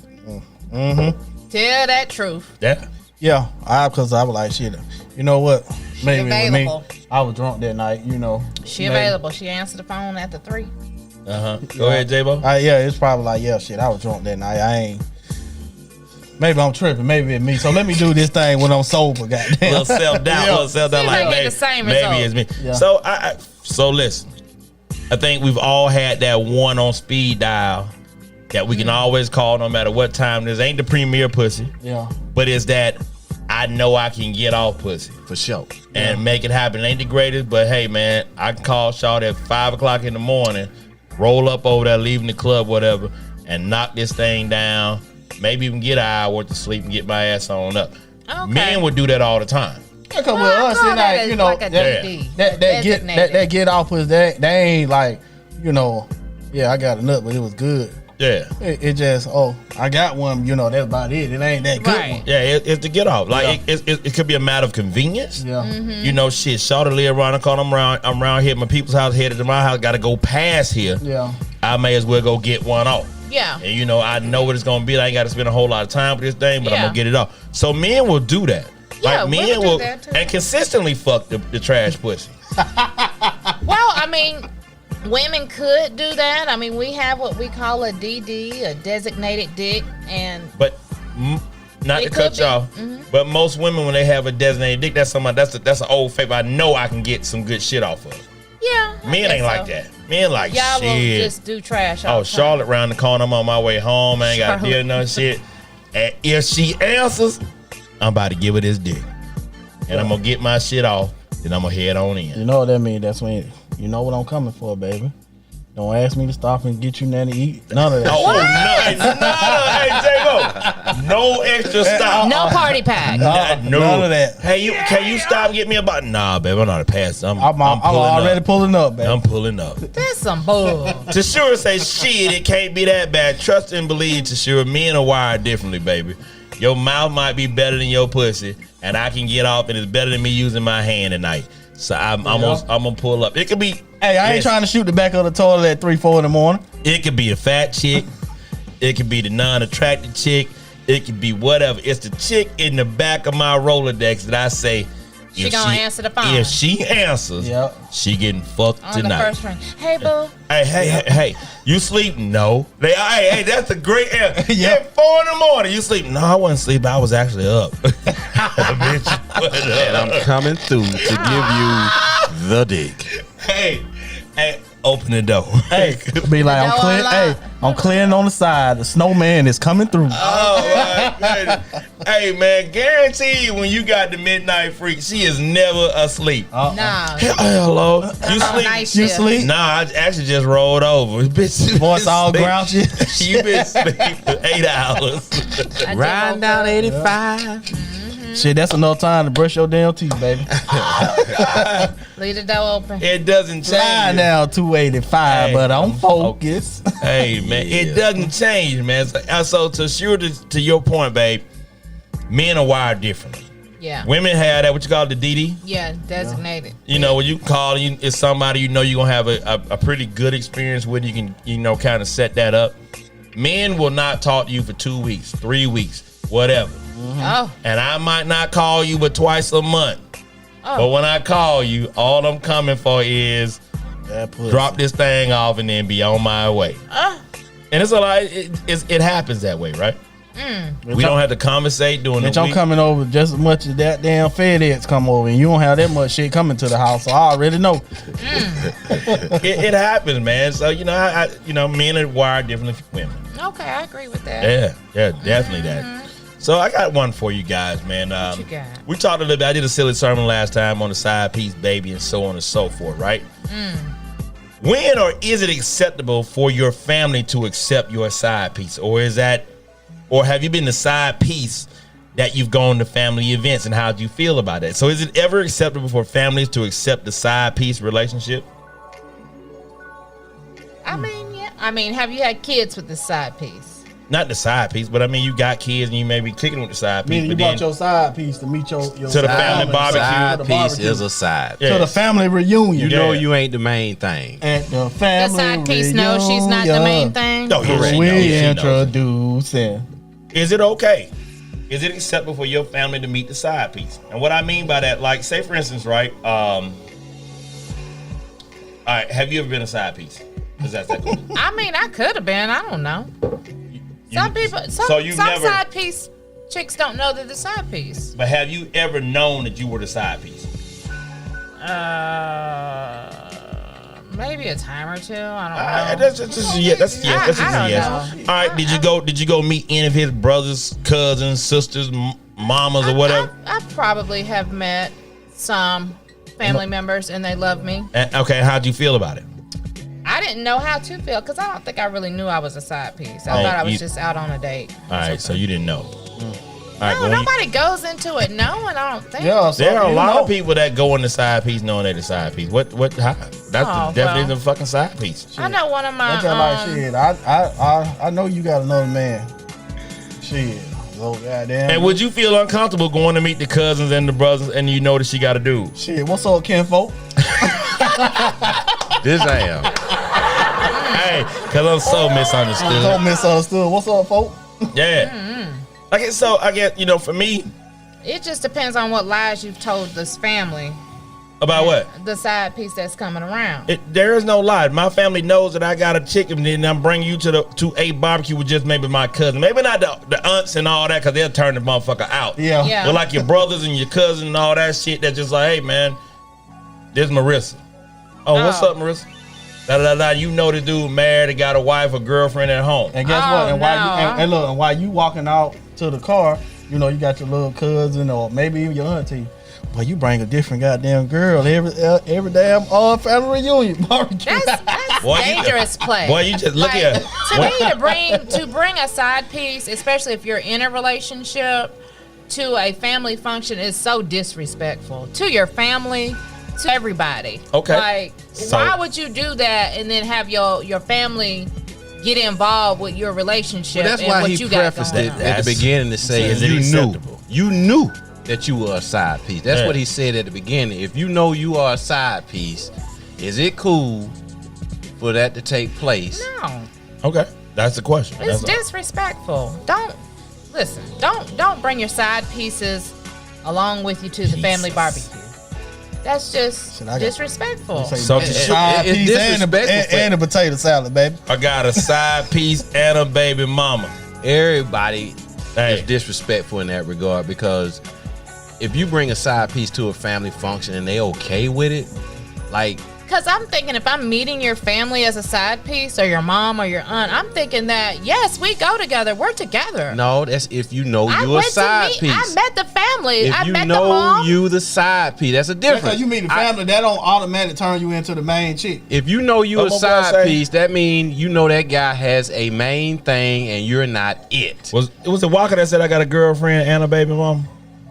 Tell that truth. Yeah. Yeah, because I was like, shit, you know what? maybe with me. available. I was drunk that night, you know. She Maybe. available. She answered the phone after 3. Go ahead, J-Bo. Yeah, it's probably like, yeah, shit, I was drunk that night. I ain't. Maybe I'm tripping. Maybe it's me. So let me do this thing when I'm sober, goddamn. Little self-doubt, little self-doubt. You Like, might get maybe, the same maybe result. it's me. Yeah. So, so listen. I think we've all had that one on speed dial that we can always call no matter what time it is. Ain't the premier pussy, Yeah. but it's that I know I can get off pussy For sure. and make it happen. It ain't the greatest, but hey, man, I can call Shawty at 5 o'clock in the morning, roll up over there, leaving the club, whatever, and knock this thing down. Maybe even get an hour worth of sleep and get my ass on up. Okay. Men would do that all the time. Because with Well, I us, call it that ain't, you know, like a DD. that get off was that they ain't like, you know, yeah, I got a nut, but it was good. Yeah. It just, I got one, you know, that's about it. It ain't that good Right. one. Yeah, it's to get off. Like it could be a matter of convenience. Yeah. Mm-hmm. You know, shit. Shawty live around the corner. I'm around here at my people's house, headed to my house. Got to go past here. Yeah. I may as well go get one off. Yeah. And you know, I know what it's gonna be. I ain't got to spend a whole lot of time with this thing, but I'm Yeah. gonna get it off. So men will do that. Yeah, Like women men do will that too. and consistently fuck the trash pussy. Well, I mean, women could do that. I mean, we have what we call a DD, a designated dick, and But not It to cut could y'all, be. Mm-hmm. but most women when they have a designated dick, that's somebody that's an old favor. I know I can get some good shit off of. yeah, I Men guess ain't like so. that. Men like Y'all will shit. just do trash. All Oh, the time. Charlotte round the corner. I'm on my way home. I ain't got to deal with no shit. And if she answers, I'm about to give her this dick. And I'm going to get my shit off. Then I'm going to head on in. You know what that means? That's when you know what I'm coming for, baby. Don't ask me to stop and get you nothing to eat. None of that. Oh, no. Hey, J-Bo. No extra stop. No party pack. No. None of that. Hey, can you stop and get me about? Nah, baby. I'm not a pass. I'm I'm pulling already up. pulling up, baby. I'm pulling up. That's some bull. To sure say shit, it can't be that bad. Trust and believe to sure. Men are wired differently, baby. Your mouth might be better than your pussy, and I can get off, and it's better than me using my hand tonight. So I'm gonna pull up. It could be. Hey, I ain't trying to shoot the back of the toilet at 3, 4 in the morning. It could be a fat chick. It could be the non-attractive chick. It could be whatever. It's the chick in the back of my Rolodex that I say. She if gonna answer the phone. If she answers, Yep. she getting fucked On the tonight. first ring. Hey, boo. Hey, you sleep? No. Hey, that's a great answer. Yeah. Yeah, 4 in the morning. You sleep? No, I wasn't sleeping. I was actually up. Bitch, what And up? I'm coming through to give you the dick. Hey, open the door. Hey, be like, No, I'm clearing on the side. The snowman is coming through. Oh, my goodness. Hey, man, guarantee you when you got the midnight freak, she is never asleep. Nah. Hello. You sleep? Night You shift. sleep? Nah, I actually just rolled over. Bitch, Voice all sleep. grouchy. You been asleep for 8 hours. I just Riding woke down up. 85. Shit, that's enough time to brush your damn teeth, baby. Leave the door open. It doesn't Slide change. down 285, Hey, but I'm I'm focused. Hey, man, it doesn't change, man. So to your point, babe, men are wired differently. Yeah. Women have that, what you call the DD. Yeah, designated. You know, when you call, it's somebody you know you're going to have a pretty good experience with. You can, kind of set that up. Men will not talk to you for 2 weeks, 3 weeks, whatever. Oh. And I might not call you but twice a month. Oh. But when I call you, all I'm coming for is That pussy. drop this thing off and then be on my way. And it's a lot. It happens that way, right? We don't have to conversate during Bitch, the I'm week. coming over just as much as that damn FedEx come over, and you don't have that much shit coming to the house, so I already know. It happens, man. So I men are wired differently from women. Okay, I agree with that. Yeah, definitely that. So I got one for you guys, man. What you got? We talked a little bit. I did a silly sermon last time on the side piece, baby, and so on and so forth, right? When or is it acceptable for your family to accept your side piece, or have you been the side piece that you've gone to family events, and how do you feel about that? So is it ever acceptable for families to accept the side piece relationship? I mean, yeah. I mean, have you had kids with the side piece? Not the side piece, but I mean, you got kids and you may be kicking with the side piece. Meaning you but then brought your side piece to meet your to the family barbecue. Side To the piece barbecue. is a side. Yeah. to the family reunion. You know Yeah. you ain't the main thing. At the The family side piece, no, she's not the main thing. Oh, yeah, she knows, We she knows. introducing. Is it okay? is it acceptable for your family to meet the side piece? And what I mean by that, like, say for instance, right? All right, have you ever been a side piece? Is that cool? I mean, I could have been. I don't know. Some people, some never, side piece chicks don't know they're the side piece. But have you ever known that you were the side piece? Maybe a time or two. I don't know. That's a yes. Know. All right, did you go meet any of his brothers, cousins, sisters, mamas, or whatever? I probably have met some family members, and they love me. Okay, how'd you feel about it? I didn't know how to feel because I don't think I really knew I was a side piece. I thought I was just out on a date. All right, so you didn't know. Right, no, nobody goes into it knowing. I don't think. Yeah, so there are a lot of people that go in the side piece knowing they're the side piese. How? That's definitely the fucking side piece. Shit. I know one of my. Like shit. I know you got another man. Shit. Oh, goddamn. And would you feel uncomfortable going to meet the cousins and the brothers and you know that she got a dude? Shit. What's up, kinfolk? This I am. Hey, cause I'm so misunderstood. I'm so misunderstood. What's up, folk? Yeah. Mm-hmm. Okay, so I guess, for me. It just depends on what lies you've told this family. About what? The side piece that's coming around. There is no lie. My family knows that I got a chick and then I'm bringing you to a barbecue with just maybe my cousin. Maybe not the aunts and all that because they'll turn the motherfucker out. Yeah. But like your brothers and your cousin and all that shit that's just like, hey, man, there's Marissa. Oh, what's up, Marissa? You know the dude married and got a wife or girlfriend at home. And guess what? And while you walking out to the car, you got your little cousin or maybe even your auntie. Well, you bring a different goddamn girl every damn family reunion barbecue. That's dangerous play. Boy, you just look at to bring a side piece, especially if you're in a relationship, to a family function is so disrespectful to your family, to everybody. Okay. Like, why would you do that and then have your family get involved with your relationship? Well, that's why he prefaced it at the beginning to say you knew that you were a side piece. That's what he said at the beginning. If you know you are a side piece, is it cool for that to take place? No. Okay, that's the question. It's disrespectful. Don't bring your side pieces along with you to the family barbecue. That's just disrespectful. So it's disrespectful and a potato salad, baby. I got a side piece and a baby mama. Everybody is disrespectful in that regard because if you bring a side piece to a family function and they okay with it, like. Because I'm thinking if I'm meeting your family as a side piece or your mom or your aunt, I'm thinking that, yes, we go together. We're together. No, that's if you know you're a side piece. I met the family. If I you met know the mom. you the side piece, that's a difference. Because you meet the family, that don't automatically turn you into the main chick. If you know you a side piece, that means you know that guy has a main thing and you're not it. Was it Walker that said I got a girlfriend and a baby mom?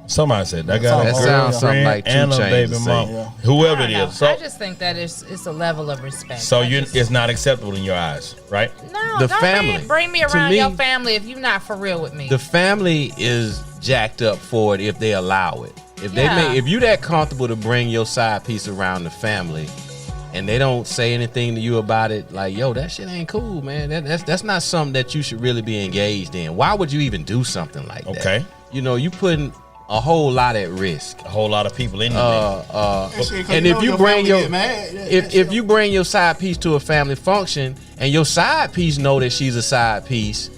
Somebody said I got a girlfriend like and a baby mom. Yeah. Whoever it is. So I just think that it's a level of respect. So it's not acceptable in your eyes, right? No, the don't family. bring me around your family if you're not for real with me. The family is jacked up for it if they allow it. If you that comfortable to bring your side piece around the family and they don't say anything to you about it, like, yo, that shit ain't cool, man. That's not something that you should really be engaged in. Why would you even do something like that? Okay. You putting a whole lot at risk. A whole lot of people in and if you bring if you bring your side piece to a family function and your side piece know that she's a side piece,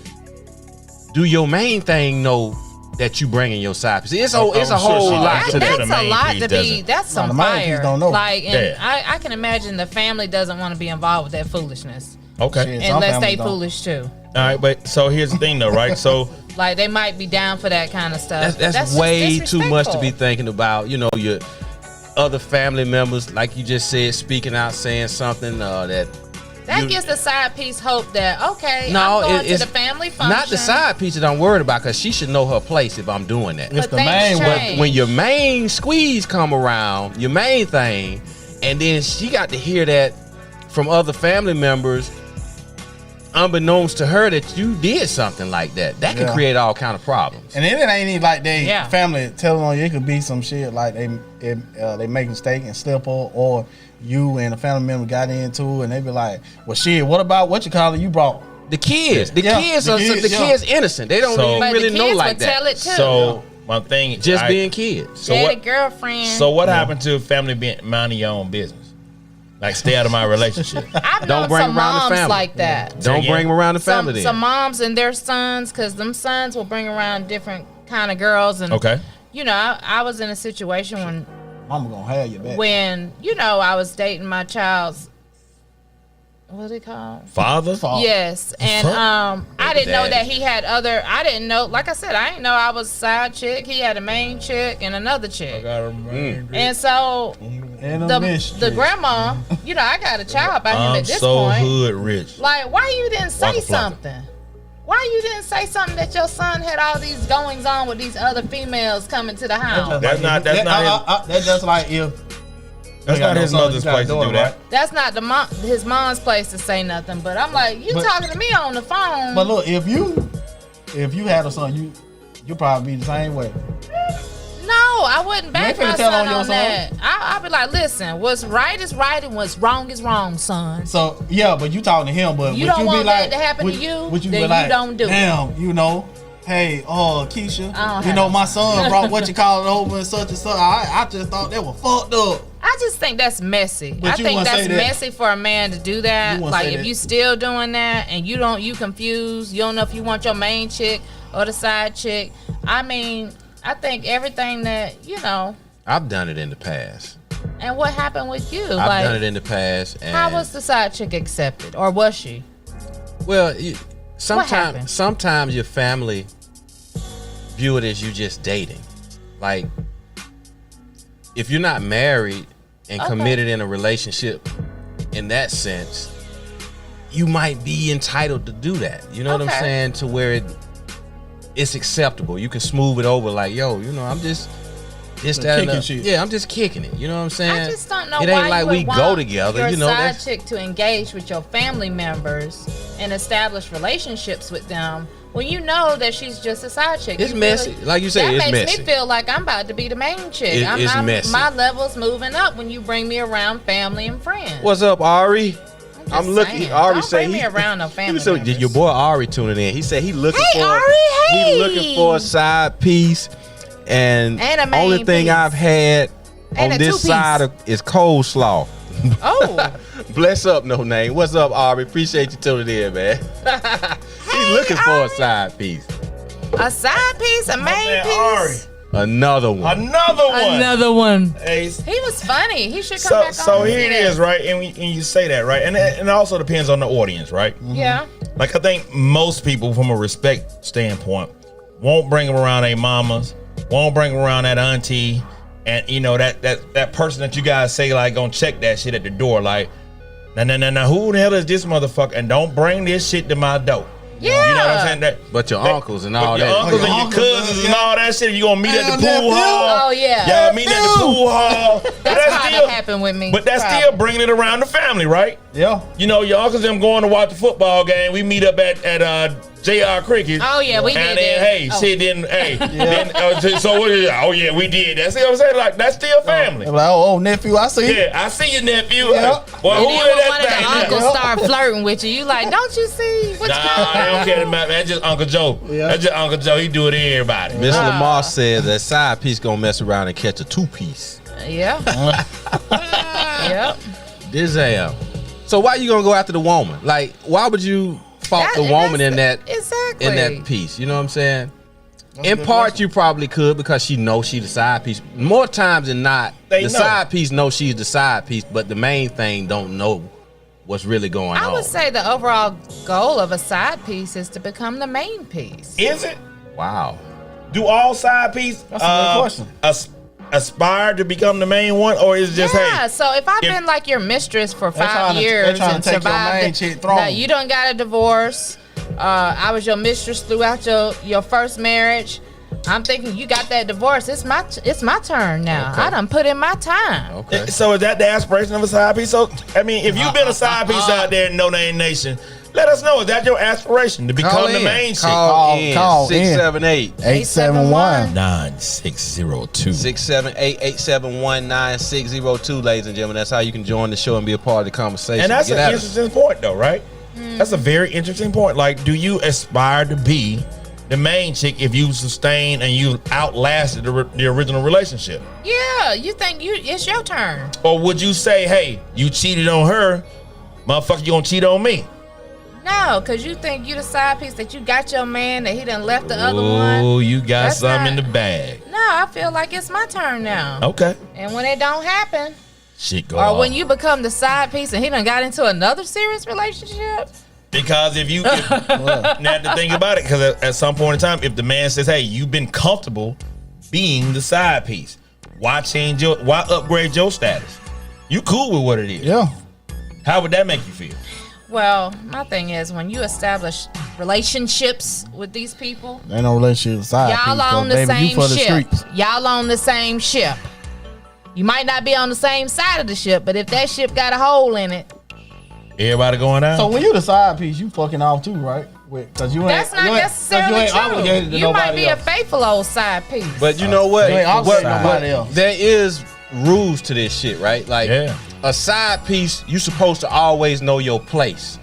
do your main thing know that you bringing your side piece? It's a whole lot to that. That's a lot to be. That's some fire. Don't know. Like, and I can imagine the family doesn't want to be involved with that foolishness. Okay. Unless they foolish too. All right, but so here's the thing though, right? So like they might be down for that kind of stuff. That's way too much to be thinking about. Your other family members, like you just said, speaking out, saying something that gives the side piece hope that I'm going to the family function. Not the side piece that I'm worried about because she should know her place if I'm doing that. It's the main one. When your main squeeze come around, your main thing, and then she got to hear that from other family members, unbeknownst to her that you did something like that. That can create all kind of problems. And then it ain't even like they family telling on you. It could be some shit like they make a mistake and slip or you and a family member got into it and they be like, well shit, what about what you call it you brought? The kids. The Yeah, kids the are kids, the yeah. kids innocent. They don't So- even But really the know kids like would that. tell it too. So my thing, Just being kids. So Daddy, what? girlfriend. So what happened to family being minding your own business? Like stay out of my relationship. I've Don't known bring some around the moms family. like that. Don't again? bring them around the family Some then. moms and their sons, because them sons will bring around different kind of girls. And Okay. you know, I was in a situation Mama gonna have you back. when you know I was dating my child's what it called? Father. Yes, and Fuck. I didn't know Daddy. that he had other. I didn't know, like I said, I didn't know I was a side chick. He had a main chick and another chick. And so And a the grandma, you know, I got a child by him I'm at this so point. hood rich. Like, why you didn't say Waka flocka. something? Why you didn't say something that your son had all these goings on with these other females coming to the house? That's not That's just like if That's not his mother's place to do that. That's not his mom's place to say nothing. But I'm like, you But- talking to me on the phone? But look, if you had a son, you probably be the same way. No, I wouldn't back finna my tell son on your on son? that. I'll be like, listen, what's right is right and what's wrong is wrong, son. So yeah, but you talking to him, but You would don't you want be that like, to happen to you, Would you then be you like, don't do it. damn, you know, hey, Keisha, I don't you have know, no my son. son brought what you call it over and such and such. I just thought they were fucked up. I just think that's messy. But I you think wouldn't that's say that. messy for a man to do that. You wouldn't Like say if that. you still doing that and you confused, you don't know if you want your main chick or the side chick. I mean, I think everything that, you know, I've done it in the past. and what happened with you? I've done it in the past. And how was the side chick accepted? Or was she? well, happened? sometimes your family view it as you just dating. Like, if you're not married and Okay. committed in a relationship in that sense, you might be entitled to do that. You know what I'm Okay. saying? To where it's acceptable. You can smooth it over like, yo, you know, I'm just that and kicking the- shit. Yeah, I'm just kicking it. You know what I'm saying? I just don't know It why ain't like you would we want go together. your You know, side that's chick to engage with your family members and establish relationships with them when you know that she's just a side chick. It's You messy. Like you say, that it's makes messy. me feel like I'm about to be the main chick. It's messy. My level's moving up when you bring me around family and friends. What's up, Ari? just I'm looking. saying. Ari Don't say bring me around no family So members. your boy Ari tuning in. He said he looking Hey, for. Ari, hey. He looking for a side piece, and And a main only thing piece. I've had And on a this two-piece. side is coleslaw. Oh, Bless up, no name. What's up, Ari? Appreciate you tuning in, man. He's looking for a Ari. side piece. a side piece, a main man, piece. Ari. Another one. Another one. Another one. Hey, He was funny. He should come so back on. so and here see it that. is, right? And you say that, right? And it also depends on the audience, right? Yeah. Like I think most people, from a respect standpoint, won't bring them around their mamas, won't bring them around that auntie, and you know that person that you guys say like gonna check that shit at the door, like, nah, who the hell is this motherfucker? And don't bring this shit to my door. Yeah. You know what I'm saying? That, But your uncles and all your that. uncles and your uncles, cousins and yeah. all that shit, you gonna meet at the Damn, pool nephew. hall. Oh, yeah. Y'all meet at the pool hall. But That's probably happened with me. But that's Probably. still bringing it around the family, right? Yeah. You know, your uncles them going to watch the football game. We meet up at JR Cricket. Oh, yeah, we and did then, that. hey, Oh. shit, then, hey, then, so what is it? Oh, yeah, we did that. See what I'm saying? Like, that's still family. They be like, oh, nephew, I see. Yeah, I see your nephew. Yeah. Well, And who then is when that one of the thing? uncles now? start flirting with you, you like, don't you see what's Nah, going I on? don't care about that. That's just Uncle Joe. Yeah. That's just Uncle Joe. He do it to everybody. Miss Lamar said that side piece gonna mess around and catch a two-piece. Yeah. Yep. This So why you gonna go after the woman? Like, why would you fault the woman in that Exactly. in that piece? You know what I'm saying? In good part, question. you probably could because she knows she the side piece. More times than not, They the know. side piece knows she's the side piece, but the main thing don't know what's really going on. I would say the overall goal of a side piece is to become the main piece. Is it? Wow. Do all side piece That's a good question. Aspire to become the main one, or is it just Yeah, hey? so if I've if- been like your mistress for trying 5 to- years they trying and to take your survived, main chick throne. now you done got a divorce. I was your mistress throughout your first marriage. I'm thinking you got that divorce. It's my turn now. Okay. I done put in my time. Okay. So is that the aspiration of a side piece? So I mean, if you've been a side piece out there in No Name Nation, let us know. Is that your aspiration to become the main chick? Call in. Call in. 678 871. 9602. 678-871-9602, ladies and gentlemen. That's how you can join the show and be a part of the conversation. And that's Get an at us. interesting point, though, right? That's a very interesting point. Like, do you aspire to be the main chick if you sustain and you outlasted the original relationship? Yeah, you think it's your turn. Or would you say, hey, you cheated on her, motherfucker, you gonna cheat on me? No, because you think you the side piece, that you got your man, that he done left the other one. Oh, you got That's something in not- the bag. No, I feel like it's my turn now. Okay. And when it don't happen, Shit go or on. when you become the side piece and he done got into another serious relationship. Because if you, now to think about it, because at some point in time, if the man says, hey, you've been comfortable being the side piece, why upgrade your status? You cool with what it is. Yeah. How would that make you feel? Well, my thing is, when you establish relationships with these people, Ain't no relationship side y'all piece, on the baby, you same for the ship. streets. Y'all on the same ship. You might not be on the same side of the ship, but if that ship got a hole in it, Everybody going out? So when you the side piece, you fucking off too, right? Because you ain't. that's not necessarily true. You might be a faithful old side piece. But you know what? You ain't obligated nobody What- else. There is rules to this shit, right? Like Yeah. a side piece, you supposed to always know your place.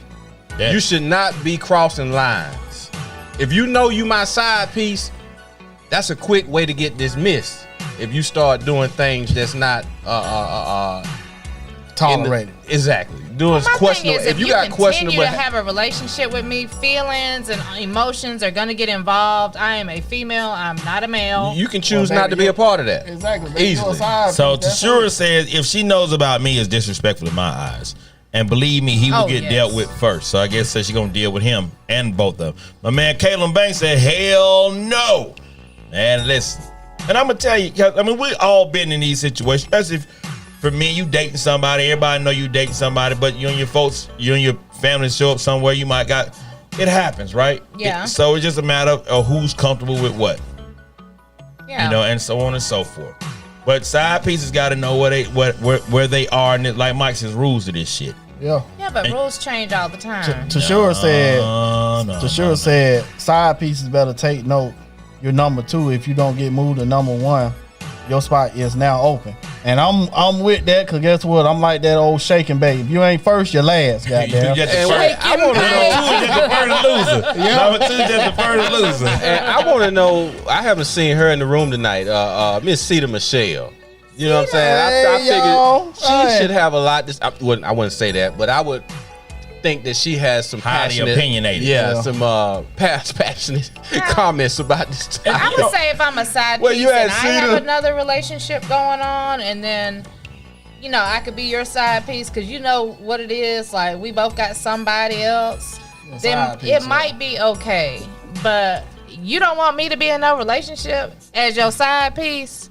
Yeah. You should not be crossing lines. If you know you my side piece, that's a quick way to get dismissed. If you start doing things that's not Tolerated. Exactly. Doing My thing questionable. is, If you got continue questionable, to have a relationship with me, feelings and emotions are gonna get involved. I am a female. I'm not a male. you can choose Well, not to baby, be a part of that. Exactly. Easily. So Tashura says if she knows about me, it's disrespectful in my eyes. And believe me, he will Oh, get yes. dealt with first. So I guess that she's gonna deal with him and both of them. My man Kalen Banks said, hell no. And listen, and I'm gonna tell you, 'cause, I mean, we all been in these situations, especially if, for me, you dating somebody, everybody know you dating somebody, but you and your folks, you and your family show up somewhere, you might got, it happens, right? Yeah. So it's just a matter of who's comfortable with what. Yeah. You know, and so on and so forth. But side pieces got to know where they are, and like Mike says, rules to this shit. Yeah. Yeah, but rules change all the time. Tashura said. No, Tashura said side pieces better take note. You're number 2. If you don't get moved to number 1, your spot is now open. And I'm with that, because guess what? I'm like that old shaking baby. If you ain't first, you're last. You Goddamn. just the And first. wait, I want to know. Number 2 is just the first loser. Number 2 is just the first loser. And I want to know. I haven't seen her in the room tonight. Miss Cedar Michelle. You know what I'm saying? I Hey, y'all. figured she Hey. should have a lot. I wouldn't say that, but I would think that she has some Highly passionate, opinionated. Yeah, some passionate comments about this topic. I would say if I'm a side Well, piece you had and I seen have her- another relationship going on, and then, you know, I could be your side piece because you know what it is. Like, we both got somebody else. Then side piece, it yeah. might be okay. But you don't want me to be in no relationship as your side piece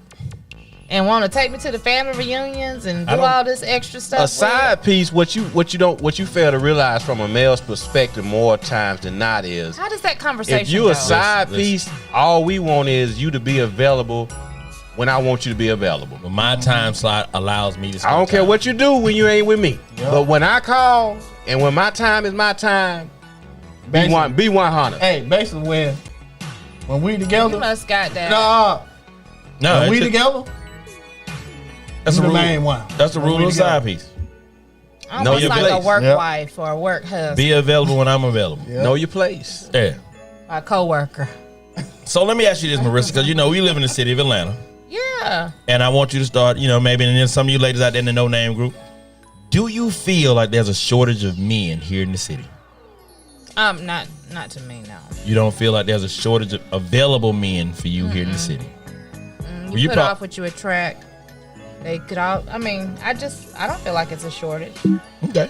and want to take me to the family reunions and do all this extra stuff. A with side piece, what you fail to realize from a male's perspective more times than not is, How does that conversation if you go? a side Listen. piece, all we want is you to be available when I want you to be available. But my time slot allows me to. I don't care what you do when you ain't with me. Yeah. But when I call and when my time is my time, be 100. Hey, basically when we together. You must got that. Nah, No, when we it's just- together. That's you a the rule. main one. That's the When rule we of the together. side piece. Almost your like a place. work Yep. wife or a work husband, Be available when I'm available. Yeah. Know your place. Yeah. a coworker. So let me ask you this, Marissa, because you know we live in the city of Atlanta, Yeah. and I want you to start. You know, maybe and then some of you ladies out there in the no name group. Do you feel like there's a shortage of men here in the city? Not to me, no. You don't feel like there's a shortage of available men for you here in the city? You Well, you put prob- off what you attract. They could all. I mean, I don't feel like it's a shortage. Okay.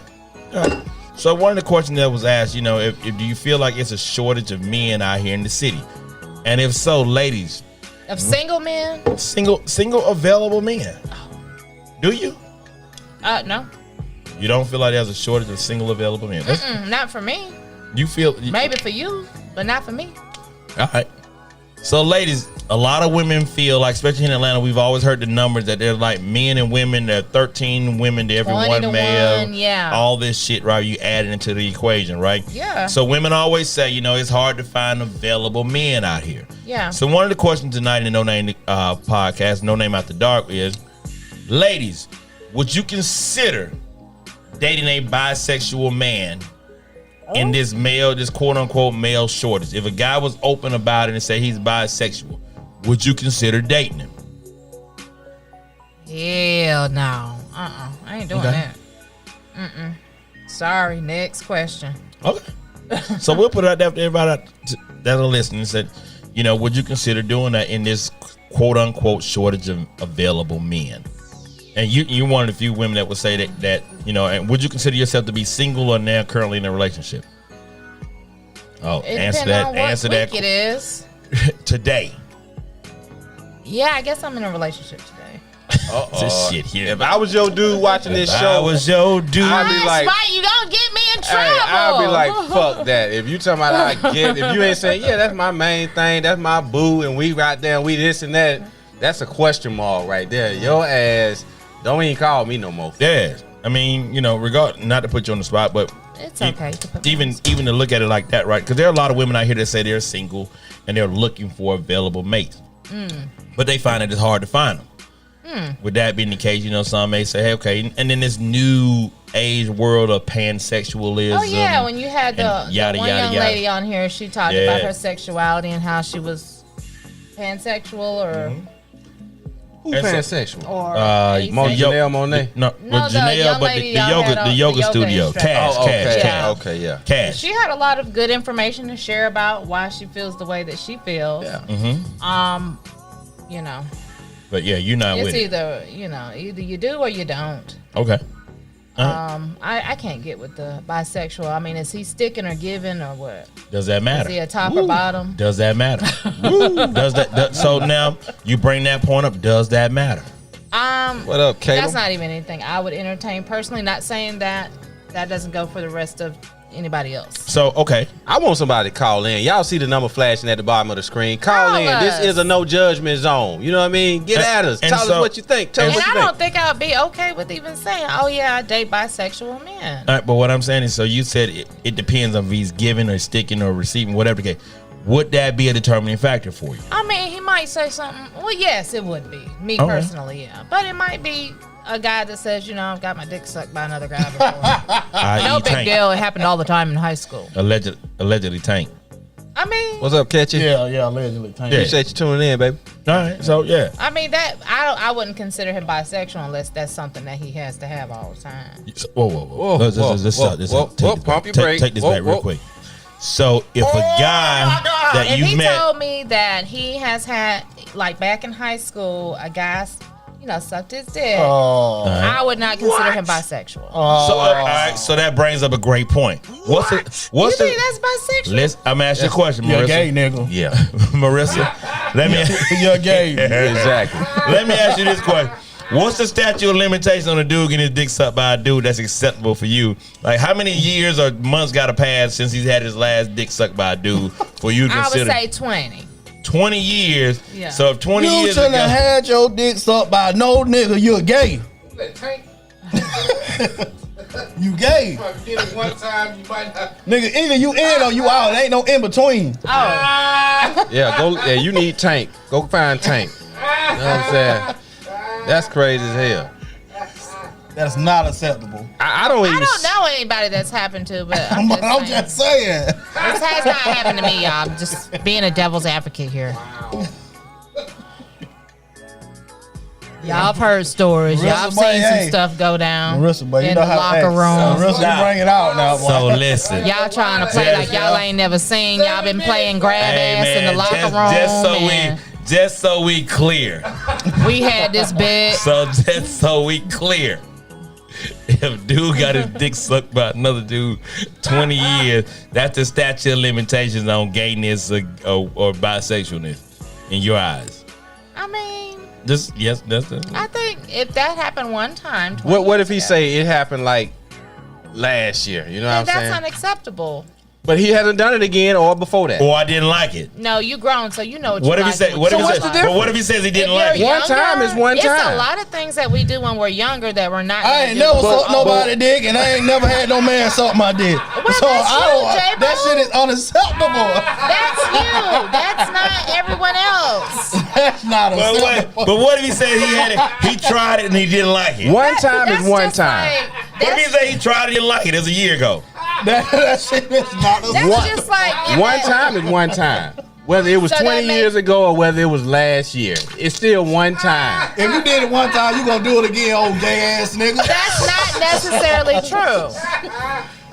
All right. So one of the questions that was asked, you know, if do you feel like it's a shortage of men out here in the city? And if so, ladies, Of single men, single available men. Do you? no, You don't feel like there's a shortage of single available men? not for me. You feel Maybe for you, but not for me. All right. So, ladies, a lot of women feel like, especially in Atlanta, we've always heard the numbers that they're like men and women. There are 13 women to every 20 one to male. 1, yeah. All this shit, right? You add it into the equation, right? Yeah. So women always say, you know, it's hard to find available men out here. Yeah. So one of the questions tonight in the No Name podcast, No Name After Dark, is, ladies, would you consider dating a bisexual man in this quote unquote male shortage. If a guy was open about it and say he's bisexual, would you consider dating him? Hell no. I ain't doing that. Sorry, next question. Okay. So we'll put it out there for everybody that are listening and said, would you consider doing that in this quote unquote shortage of available men? And you one of the few women that would say that and would you consider yourself to be single or now currently in a relationship? Oh, answer that. Answer that. It is today. Yeah, I guess I'm in a relationship today. This shit here. If I was your dude watching this show, I was your dude. I'd be like, Spike, you gonna get me in trouble. hey, I'd be like, fuck that. If you talking about if you ain't saying, yeah, that's my main thing, that's my boo, and we right there, and we this and that, that's a question mark right there. Your ass don't even call me no more. Yeah, I mean, regard not to put you on the spot, but it's okay. Even to look at it like that, right? Because there are a lot of women out here that say they're single and they're looking for available mates, but they find it hard to find them. With that being the case, some may say, hey, okay, and then this new age world of pansexualism. Oh yeah, when you had the one young lady on here, she talked about her sexuality and how she was pansexual or who pansexual? Or Janelle Monáe? No, Janelle, but the yoga studio. Cash. Okay, yeah. Cash. She had a lot of good information to share about why she feels the way that she feels. Yeah. But yeah, you're not with it. Either you do or you don't. Okay. I can't get with the bisexual. I mean, is he sticking or giving or what? Does that matter? Is he a top or bottom? Does that matter? So now you bring that point up. Does that matter? What up, Caleb? That's not even anything I would entertain personally. Not saying that doesn't go for the rest of anybody else. So, okay. I want somebody to call in. Y'all see the number flashing at the bottom of the screen. Call in. Us. This is a no judgment zone. You know what I mean? Get at us. Tell us what you think. Tell us what you think. I don't think I would be okay with even saying, oh, yeah, I date bisexual men. All right, but what I'm saying is, so you said it depends on if he's giving or sticking or receiving, whatever the case. Would that be a determining factor for you? I mean, he might say something. Well, yes, it would be. Me personally, yeah. But it might be a guy that says, I've got my dick sucked by another guy before. No big deal. It happened all the time in high school. Allegedly Tank. I mean, what's up, Catchy? Yeah, allegedly Tank. Appreciate you tuning in, baby. All right, so yeah. I mean that I wouldn't consider him bisexual unless that's something that he has to have all the time. Whoa. Pump your brake. Take this back real quick. So if a guy that if you he met told me that he has had, like back in high school, a guy sucked his dick, I would not consider him bisexual. all right, so that brings up a great point. What's you think that's bisexual? I'm asking you a question, Marissa. You're gay, nigga. Yeah, Marissa. You're gay. Exactly. Let me ask you this question. What's the statute of limitations on a dude getting his dick sucked by a dude that's acceptable for you? Like, how many years or months got to pass since he's had his last dick sucked by a dude for you to consider? I would say 20. 20 years. Yeah. So if 20 years you shouldn't have had your dick sucked by no nigga. You're gay. You gay. Did it one time, you might not. Nigga, either you in or you out. There ain't no in between. Yeah, you need Tank. Go find Tank. You know what I'm saying? That's crazy as hell. That's not acceptable. I don't know anybody that's happened to, but I'm just saying. This has not happened to me, y'all. I'm just being a devil's advocate here. Y'all have heard stories. Y'all have seen some stuff go down Marissa, but in the locker room. Marissa, you bring it out now, boy. So listen. Y'all trying to play like y'all ain't never seen. Y'all been playing grab ass in the locker room. Just so we clear. We had this bed. So just so we clear. If dude got his dick sucked by another dude 20 years, that's the statute of limitations on gayness or bisexualness in your eyes. I mean, that's I think if that happened one time. What if he say it happened like last year? You know what I'm saying? That's unacceptable. But he hasn't done it again or before that. Or I didn't like it. No, you grown, so you know what you like. What if he says he didn't like it? One time is one time. It's a lot of things that we do when we're younger that we're not. I ain't never sucked nobody dick, and I ain't never had no man suck my dick. Well, that shit is unacceptable. That's you. That's not everyone else. That's not acceptable. But what if he said he tried it and he didn't like it? One time is one time. What if he said he tried it and didn't like it? It was a year ago. That shit is not a That's just like One time is one time. Whether it was So that 20 years ago or whether it was last year, it's still one time. If you did it one time, you gonna do it again, old gay ass nigga. That's not necessarily true.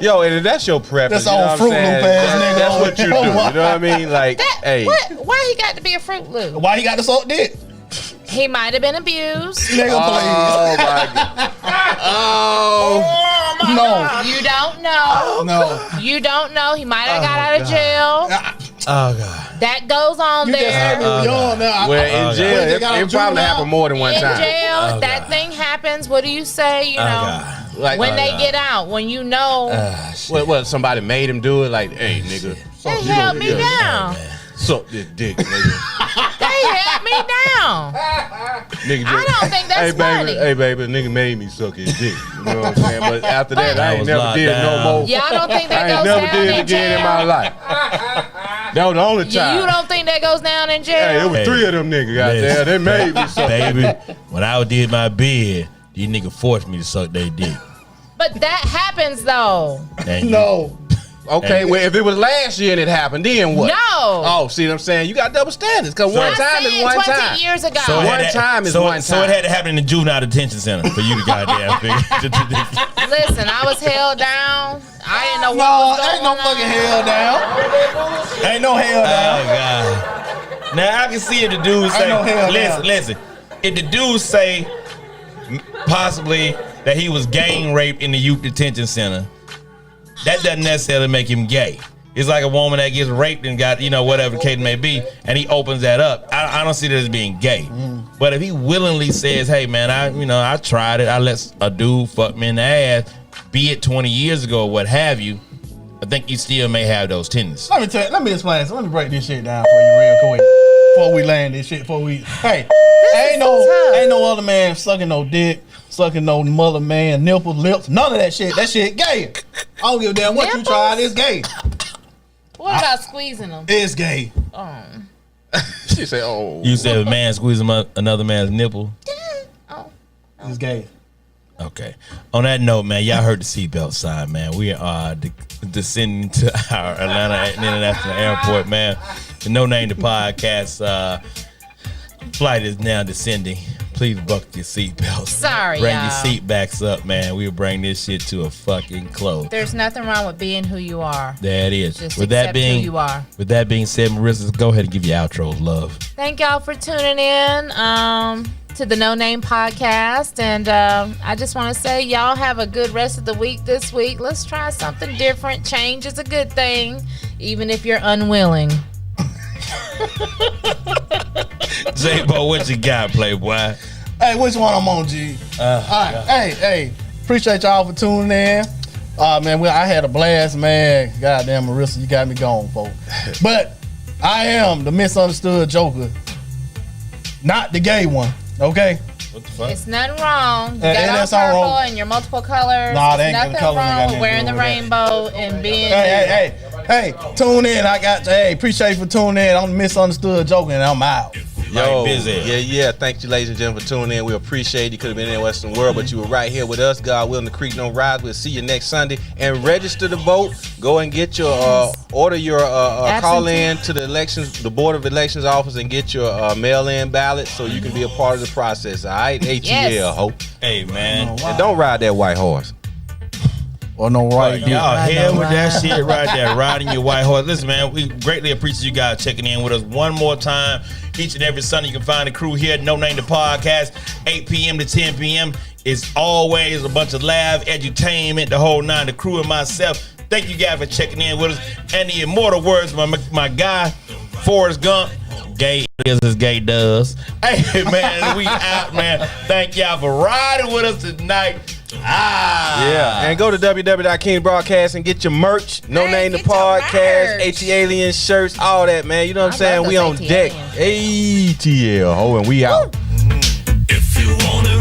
Yo, and if that's your preference, That's on Fruit Loop ass nigga. That's what you do. You know what I mean? Like, hey. Why he got to be a Fruit Loop? Why he got to suck dick? He might have been abused. Nigga, Oh my god. Oh. No. You don't know. No. You don't know. He might have got out of jail. Oh God. That goes on You just had there. me young now. Well, in jail, it probably happened more than one In time. jail, that thing happens. What do you say? You know, God. Like, when they get out, when you know what, somebody made him do it? Like, hey, nigga, they held me down. suck this dick, nigga. They held me down. Nigga I don't think that's funny. Hey, baby, nigga made me suck his dick. You know what I'm saying? But after that, I ain't was never locked did down. no more. Y'all don't think I that ain't goes never down did it in again in my jail? life. That was the only time. You don't think that goes down in Hey, it jail? was three of them niggas out there. They made me suck. Baby, when I did my bid, these niggas forced me to suck their dick. But that happens though. And No. Okay, well, if it was last year and it happened, then what? No. Oh, see what I'm saying? You got double standards because So- one I time said is one 20 time. years ago. So it One had to- time is so, one So it time. had to happen in the juvenile detention center for you to goddamn figure. Listen, I was held down. I didn't know what No, was going ain't no on. fucking hell down. Ain't no hell down. Oh God! Now I can see if the dude say, no hell listen. If the dude say possibly that he was gang raped in the youth detention center, that doesn't necessarily make him gay. It's like a woman that gets raped and got, whatever the case may be, and he opens that up. I don't see that as being gay. But if he willingly says, hey man, I tried it, I let a dude fuck me in the ass, be it 20 years ago or what have you, I think you still may have those tendencies. Let me explain. So let me break this shit down for you real quick. Before we land this shit, hey, ain't no other man sucking no dick, sucking no mother man nipples, lips, none of that shit. That shit gay. I don't give a damn what you Nipples? tried. It's gay. What about squeezing them? It's gay. She said, oh. You said a man squeezing another man's nipple. It's gay. Okay. On that note, man, y'all heard the seatbelt sign, man. We are descending to our Atlanta International Airport, man. The No Name the Podcast flight is now descending. Please buckle your seatbelts. Sorry, Bring y'all. your seat backs up, man. We'll bring this shit to a fucking close. There's nothing wrong with being who you are. There it is. Just accept who you are. With that being said, Marissa, go ahead and give your outros, love. Thank y'all for tuning in to the No Name Podcast. And I just want to say, y'all have a good rest of the week this week. Let's try something different. Change is a good thing, even if you're unwilling. J-Bo, what you got, Playboy? Hey, which one I'm on, G? All right. Hey, appreciate y'all for tuning in. Man, I had a blast, man. Goddamn, Marissa, you got me going, folks. But I am the misunderstood Joker, not the gay one. Okay? What the fuck? It's nothing wrong. You Ain't got that all something purple wrong? and your multiple colors. Nah, they There's ain't got the nothing color, ain't got wrong nothing with to wearing do the with that. rainbow and being Hey, tune in. Appreciate you for tuning in. I'm the misunderstood Joker, and I'm out. Yo, busy. yeah. Thank you, ladies and gentlemen, for tuning in. We appreciate it. You could have been in the Western world, but you were right here with us. God willing, the creek don't rise. We'll see you next Sunday. And register to vote. Go and get your order your call in to the Board of Elections office and get your mail-in ballot so you can be a part of the process. All right, ATL, Yes. ho. Hey, man. And don't ride that white horse. Or no right. Y'all hell with that shit right there, riding your white horse. Listen, man, we greatly appreciate you guys checking in with us one more time. Each and every Sunday, you can find the crew here at No Name the Podcast, 8 p.m. to 10 p.m. It's always a bunch of live edutainment, the whole nine, the crew and myself. Thank you guys for checking in with us. And the immortal words of my guy, Forrest Gump, gay is as gay does. Hey, man, we out, man. Thank y'all for riding with us tonight. Yeah, and go to www.Kingz Broadcast and get your merch. No Hey, Name the get your Podcast, merch. AT-Alien shirts, all that, man. You know what I'm saying? love We those on deck. AT-Aliens. ATL, ho, and we out. If you wanna